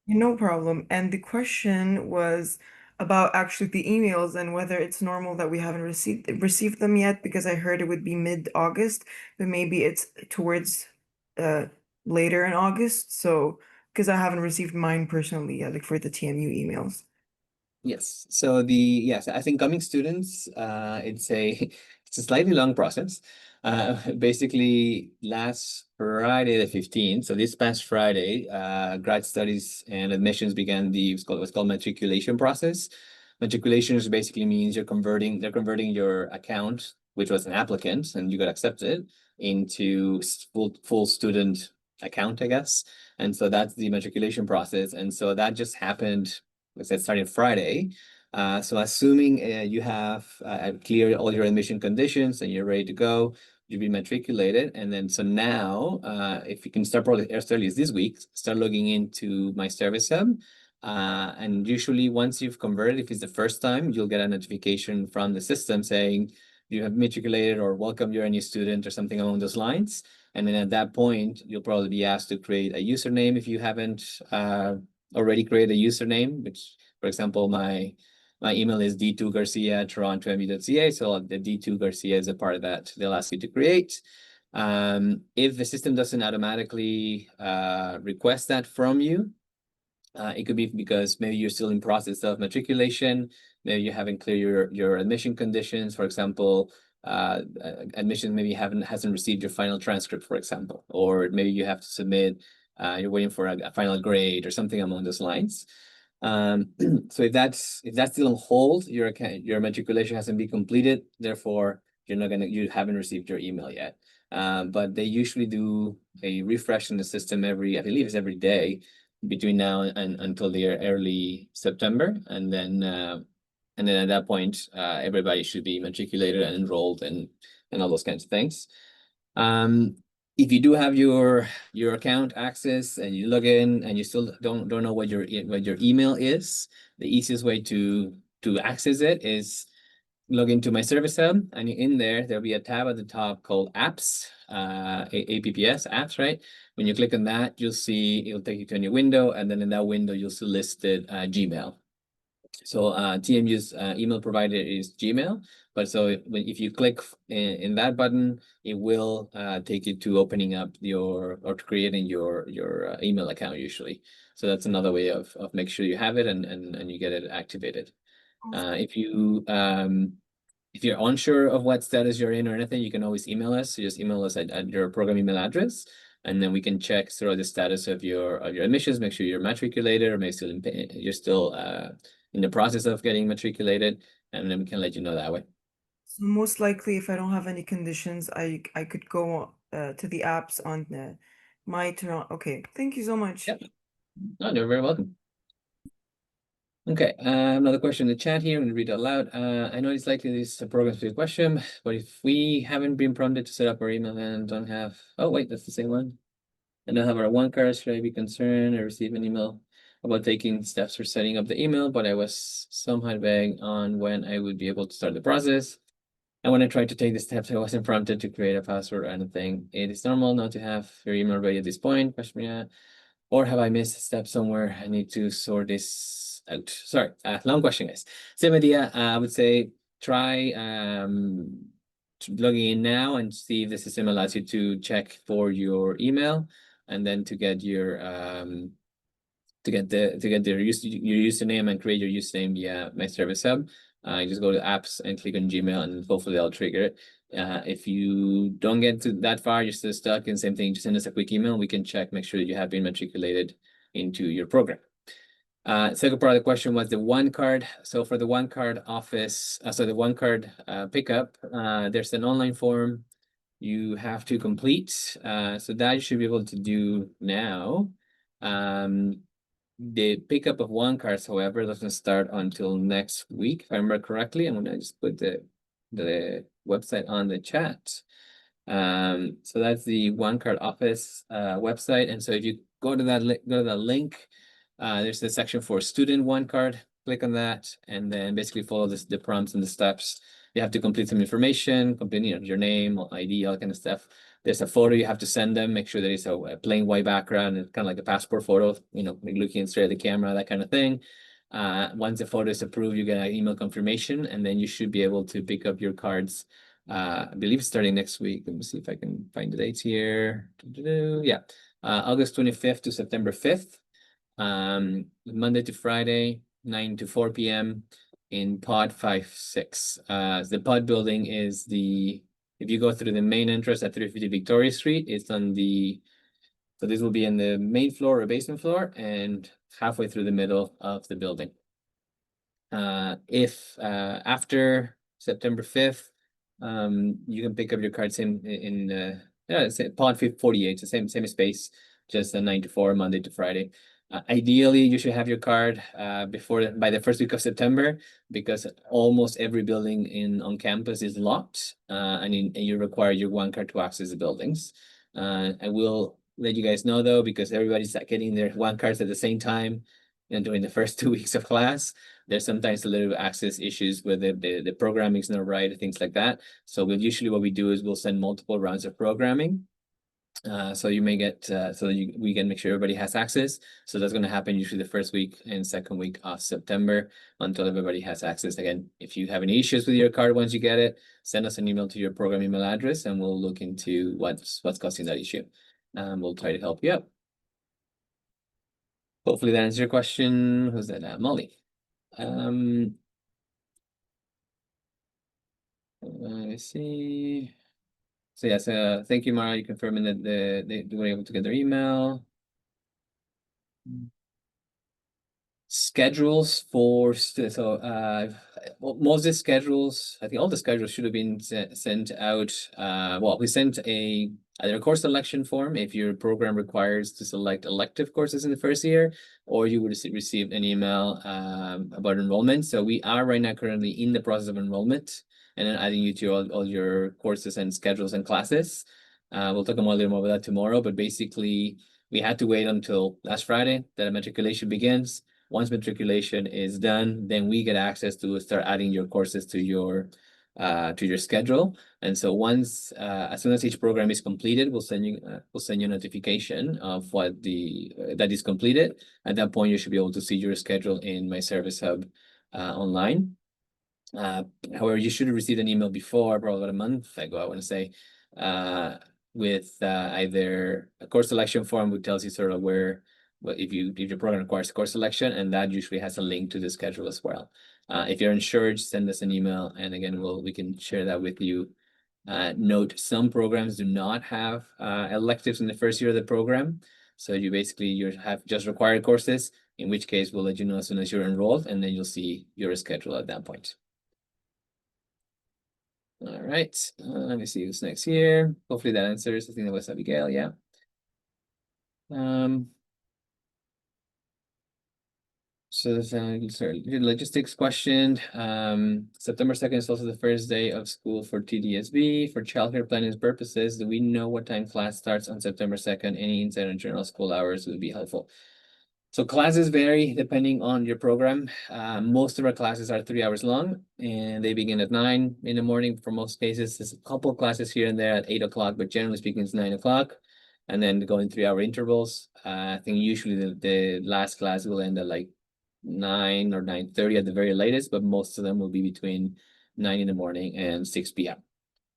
no problem. And the question was about actually the emails and whether it's normal that we haven't received them yet, because I heard it would be mid-August, but maybe it's towards later in August. So because I haven't received mine personally yet, like for the TMU emails. Yes. So yes, as incoming students, it's a slightly long process. Basically, last Friday the 15th, so this past Friday, grad studies and admissions began what's called matriculation process. Matriculation basically means they're converting your account, which was an applicant and you got accepted, into full student account, I guess. And so that's the matriculation process. And so that just happened, like I said, starting Friday. So assuming you have cleared all your admission conditions and you're ready to go, you'll be matriculated. And then so now, if you can start probably as early as this week, start logging into My Service Hub. And usually once you've converted, if it's the first time, you'll get a notification from the system saying you have matriculated or welcome, you're a new student or something along those lines. And then at that point, you'll probably be asked to create a username if you haven't already created a username, which, for example, my email is d2garcia@torontomb.ca. So the D2 Garcia is a part of that they'll ask you to create. If the system doesn't automatically request that from you, it could be because maybe you're still in process of matriculation, maybe you haven't cleared your admission conditions. For example, admission maybe hasn't received your final transcript, for example, or maybe you have to submit, you're waiting for a final grade or something along those lines. So if that's still on hold, your matriculation hasn't been completed, therefore you haven't received your email yet. But they usually do a refresh in the system I believe it's every day between now and until the early September, and then at that point, everybody should be matriculated and enrolled and all those kinds of things. If you do have your account access and you log in and you still don't know what your email is, the easiest way to access it is log into My Service Hub, and in there'll be a tab at the top called Apps, APPS, Apps, right? When you click on that, you'll see it'll take you to a new window, and then in that window, you'll see listed Gmail. So TMU's email provider is Gmail, but so if you click in that button, it will take you to opening up or to creating your email account usually. So that's another way of make sure you have it and you get it activated. If you're unsure of what status you're in or anything, you can always email us. So just email us at your program email address, and then we can check through the status of your admissions, make sure you're matriculated, or maybe you're still in the process of getting matriculated, and then we can let you know that way. So most likely, if I don't have any conditions, I could go to the apps on my Toronto. Okay, thank you so much. Yep. No, you're very welcome. Okay, another question in the chat here. I'm going to read it out loud. I know it's likely this is a program-specific question, but if we haven't been prompted to set up our email and don't have, oh wait, that's the same one. And don't have our one card, should I be concerned? I received an email about taking steps for setting up the email, but I was somehow vague on when I would be able to start the process. And when I tried to take the steps, I wasn't prompted to create a password or anything. It is normal not to have your email ready at this point, question me. Or have I missed a step somewhere? I need to sort this out. Sorry, long question, guys. Same idea. I would say try logging in now and see if the system allows you to check for your email, and then to get your your username and create your username via My Service Hub. You just go to apps and click on Gmail, and hopefully that'll trigger it. If you don't get to that far, you're still stuck, and same thing, just send us a quick email. We can check, make sure that you have been matriculated into your program. Second part of the question was the one card. So for the one card office, so the one card pickup, there's an online form you have to complete. So that you should be able to do now. The pickup of one cards, however, doesn't start until next week, if I remember correctly. I'm gonna just put the website on the chat. So that's the one card office website, and so if you go to that link, there's the section for student one card. Click on that, and then basically follow the prompts and the steps. You have to complete some information, complete your name, ID, all that kind of stuff. There's a photo you have to send them. Make sure that it's a plain white background. It's kind of like a passport photo, looking straight at the camera, that kind of thing. Once the photo is approved, you get an email confirmation, and then you should be able to pick up your cards. I believe starting next week. Let me see if I can find the dates here. Yeah, August 25th to September 5th. Monday to Friday, 9 to 4 p.m. in pod 5-6. The pod building is if you go through the main entrance at 350 Victoria Street, it's on so this will be in the main floor or basement floor and halfway through the middle of the building. If after September 5th, you can pick up your cards in pod 48, the same space. just a 9 to 4, Monday to Friday. Ideally, you should have your card by the first week of September, because almost every building on campus is locked, and you require your one card to access the buildings. I will let you guys know though, because everybody's getting their one cards at the same time, and during the first 2 weeks of class, there's sometimes a little access issues with the programming is not right, things like that. So usually what we do is we'll send multiple rounds of programming. So you may get we can make sure everybody has access. So that's going to happen usually the first week and second week of September until everybody has access. Again, if you have any issues with your card once you get it, send us an email to your program email address, and we'll look into what's causing that issue. We'll try to help you out. Hopefully that answers your question. Who's that? Molly. Let's see. So yes, thank you, Mara. You confirming that they were able to get their email. Schedules for most of the schedules, I think all the schedules should have been sent out. Well, we sent either a course selection form if your program requires to select elective courses in the first year, or you would receive an email about enrollment. So we are right now currently in the process of enrollment, and then adding you to all your courses and schedules and classes. We'll talk a little more about that tomorrow, but basically we had to wait until last Friday that matriculation begins. Once matriculation is done, then we get access to start adding your courses to your schedule. And so once, as soon as each program is completed, we'll send you a notification of what that is completed. At that point, you should be able to see your schedule in My Service Hub online. However, you should have received an email before, probably about a month ago, I want to say, with either a course selection form, which tells you sort of where. But if your program requires course selection, and that usually has a link to the schedule as well. If you're unsure, send us an email, and again, we can share that with you. Note, some programs do not have electives in the first year of the program, so you have just required courses, in which case we'll let you know as soon as you're enrolled, and then you'll see your schedule at that point. All right, let me see who's next here. Hopefully that answers. I think that was Abigail, yeah. So there's a logistics question. September 2nd is also the first day of school for TDSB. For childcare planning purposes, do we know what time class starts on September 2nd? Any insight on general school hours would be helpful. So classes vary depending on your program. Most of our classes are 3 hours long, and they begin at 9 in the morning for most cases. There's a couple of classes here and there at 8 o'clock, but generally speaking, it's 9 o'clock. And then go in 3-hour intervals. I think usually the last class will end at like 9 or 9:30 at the very latest, but most of them will be between 9 in the morning and 6 p.m.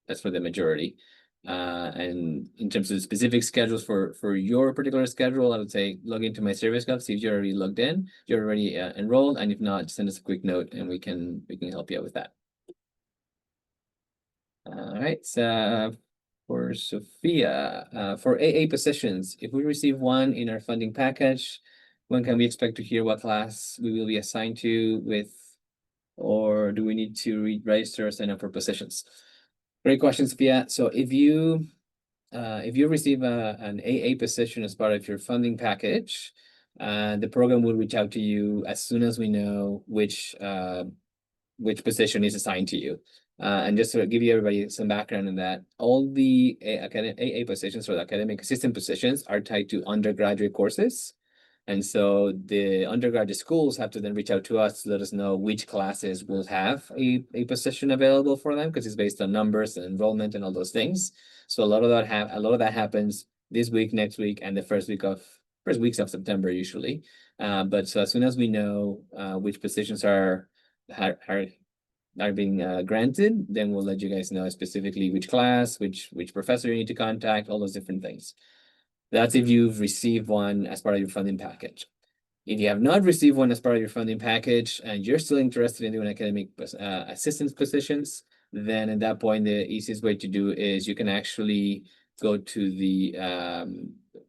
That's for the majority. And in terms of the specific schedules for your particular schedule, I would say log into My Service Hub, see if you're already logged in, you're already enrolled, and if not, send us a quick note and we can help you out with that. All right, so for Sophia, for AA positions, if we receive one in our funding package, when can we expect to hear what class we will be assigned to or do we need to register or sign up for positions? Great question, Sophia. So if you receive an AA position as part of your funding package, the program will reach out to you as soon as we know which position is assigned to you. And just to give you everybody some background on that, all the AA positions or the academic assistant positions are tied to undergraduate courses. And so the undergraduate schools have to then reach out to us to let us know which classes will have a position available for them, because it's based on numbers and enrollment and all those things. So a lot of that happens this week, next week, and the first weeks of September usually. But so as soon as we know which positions are being granted, then we'll let you guys know specifically which class, which professor you need to contact, all those different things. That's if you've received one as part of your funding package. If you have not received one as part of your funding package and you're still interested in doing academic assistance positions, then at that point, the easiest way to do is you can actually go to the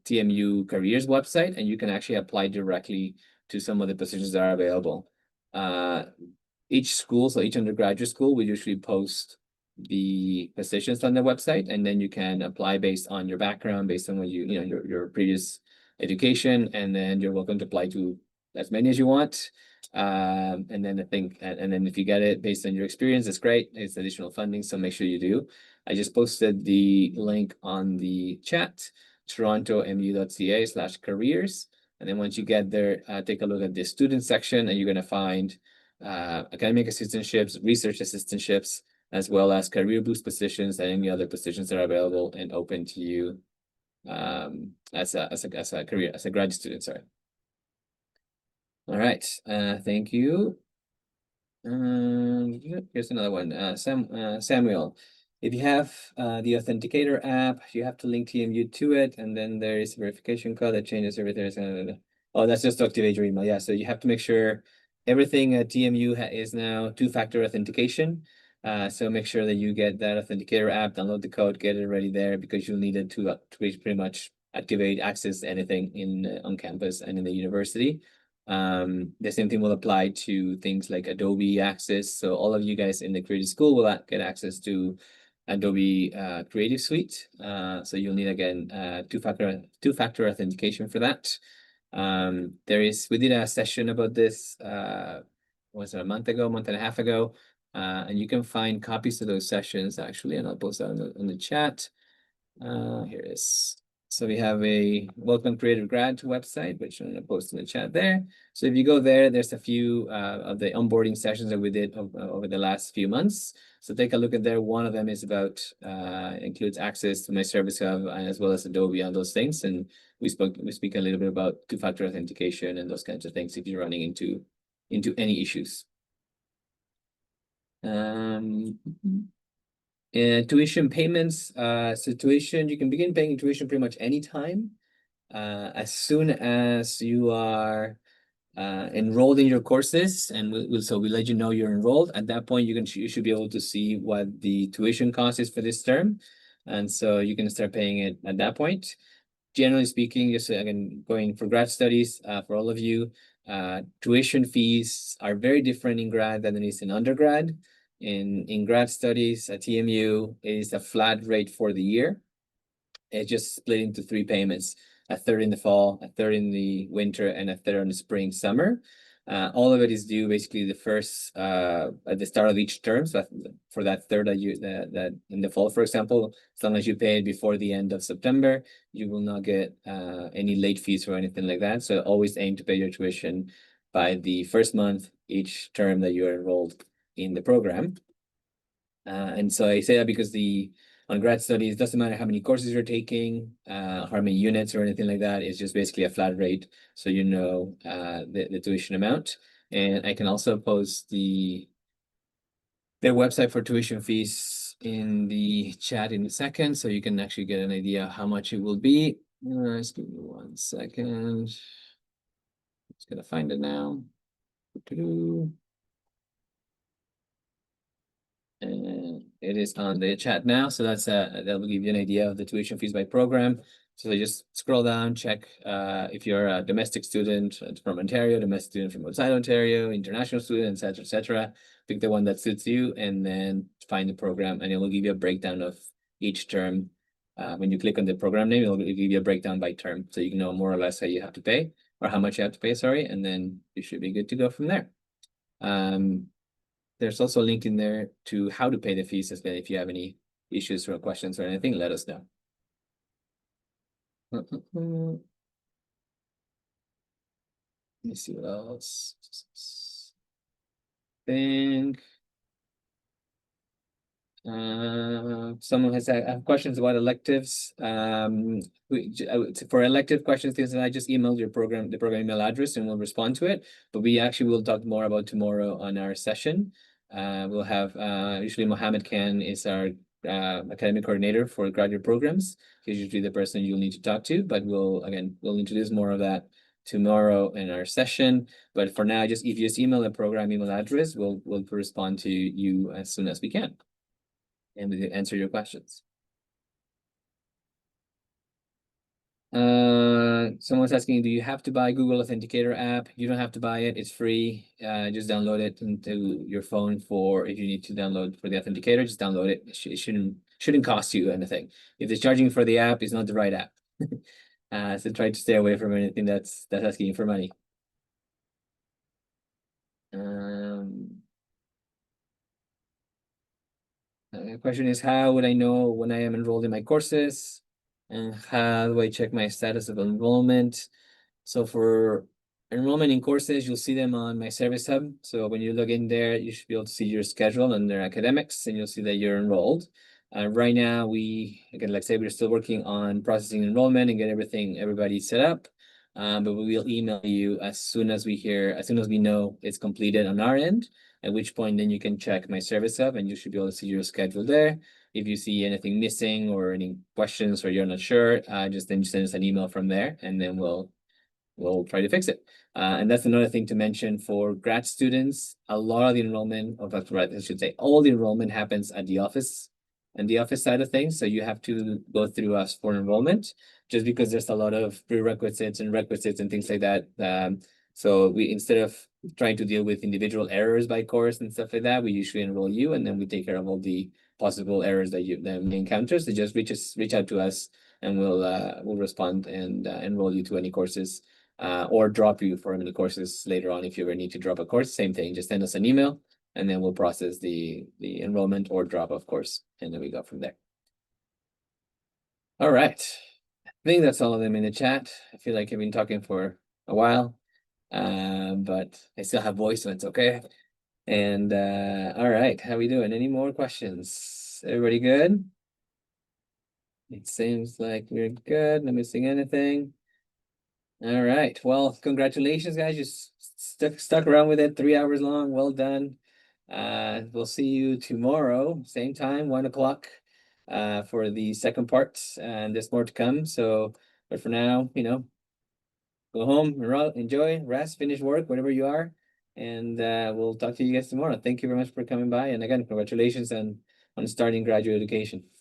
TMU careers website and you can actually apply directly to some of the positions that are available. Each school, so each undergraduate school will usually post the positions on the website, and then you can apply based on your background, based on what your previous education, and then you're welcome to apply to as many as you want. And then I think, and then if you get it based on your experience, it's great. It's additional funding, so make sure you do. I just posted the link on the chat, torontomu.ca/careers. And then once you get there, take a look at the student section, and you're going to find academic assistantships, research assistantships, as well as career boost positions and any other positions that are available and open to you as a graduate student. Sorry. All right. Thank you. Here's another one. Samuel. If you have the Authenticator app, you have to link TMU to it, and then there is a verification code that changes everything. Oh, that's just to activate your email. Yeah, so you have to make sure everything at TMU is now two-factor authentication. So make sure that you get that Authenticator app, download the code, get it ready there, because you'll need it to pretty much activate, access anything on campus and in the university. The same thing will apply to things like Adobe Access. So all of you guys in the Creative School will get access to Adobe Creative Suite. So you'll need, again, two-factor authentication for that. We did a session about this, was it a month and a half ago? And you can find copies of those sessions actually, and I'll post that in the chat. Here it is. So we have a Welcome Creative Grad website, which I'm going to post in the chat there. So if you go there, there's a few of the onboarding sessions that we did over the last few months. So take a look at there. One of them is about, includes access to my Service Hub as well as Adobe and those things. And we speak a little bit about two-factor authentication and those kinds of things if you're running into any issues. Tuition payments. So tuition, you can begin paying tuition pretty much anytime. As soon as you are enrolled in your courses, and so we let you know you're enrolled. At that point, you should be able to see what the tuition cost is for this term, and so you can start paying it at that point. Generally speaking, just again going for grad studies, for all of you, tuition fees are very different in grad than it is in undergrad. In grad studies at TMU, it is a flat rate for the year. It's just split into 3 payments, a third in the fall, a third in the winter, and a third in the spring, summer. All of it is due basically the first at the start of each term. So for that third that in the fall, for example, as long as you pay it before the end of September, you will not get any late fees or anything like that. So always aim to pay your tuition by the first month each term that you're enrolled in the program. And so I say that because on grad studies, it doesn't matter how many courses you're taking, how many units or anything like that. It's just basically a flat rate, so you know the tuition amount. And I can also post their website for tuition fees in the chat in a second, so you can actually get an idea how much it will be. Just give me 1 second. Just gonna find it now. And it is on the chat now, so that will give you an idea of the tuition fees by program. So just scroll down, check if you're a domestic student from Ontario, domestic student from outside Ontario, international student, etc., etc. Pick the one that suits you, and then find the program, and it will give you a breakdown of each term. When you click on the program name, it will give you a breakdown by term, so you can know more or less how you have to pay, or how much you have to pay. Sorry, and then you should be good to go from there. There's also a link in there to how to pay the fees as well. If you have any issues or questions or anything, let us know. Let me see what else. Someone has questions about electives. For elective questions, things that I just emailed the program email address, and we'll respond to it. But we actually will talk more about tomorrow on our session. We'll have usually Mohammed Khan is our academic coordinator for graduate programs. He's usually the person you'll need to talk to, but we'll introduce more of that tomorrow in our session. But for now, if you just email the program email address, we'll respond to you as soon as we can, and we'll answer your questions. Someone's asking, do you have to buy Google Authenticator app? You don't have to buy it, it's free. Just download it into your phone if you need to download for the Authenticator, just download it. It shouldn't cost you anything. If it's charging for the app, it's not the right app. So try to stay away from anything that's asking you for money. The question is, how would I know when I am enrolled in my courses? And how do I check my status of enrollment? So for enrollment in courses, you'll see them on my service hub. So when you log in there, you should be able to see your schedule under academics, and you'll see that you're enrolled. Right now, again, like I said, we're still working on processing enrollment and get everybody set up. But we will email you as soon as we know it's completed on our end, at which point then you can check my service hub and you should be able to see your schedule there. If you see anything missing or any questions or you're not sure, just send us an email from there, and then we'll try to fix it. And that's another thing to mention for grad students. A lot of the enrollment, or that's right, I should say, all the enrollment happens at the office and the office side of things. So you have to go through us for enrollment, just because there's a lot of prerequisites and requisites and things like that. So we, instead of trying to deal with individual errors by course and stuff like that, we usually enroll you, and then we take care of all the possible errors that you may encounter. So just reach out to us, and we'll respond and enroll you to any courses, or drop you for any courses later on. If you ever need to drop a course, same thing, just send us an email, and then we'll process the enrollment or drop of course, and then we go from there. All right, I think that's all of them in the chat. I feel like I've been talking for a while, but I still have voice, so it's okay. And all right, how we doing? Any more questions? Everybody good? It seems like we're good. Not missing anything. All right. Well, congratulations, guys. You stuck around with it 3 hours long. Well done. We'll see you tomorrow, same time, 1 o'clock, for the second part, and there's more to come. So, but for now, go home, enjoy, rest, finish work, whatever you are, and we'll talk to you guys tomorrow. Thank you very much for coming by, and again, congratulations on starting graduate education.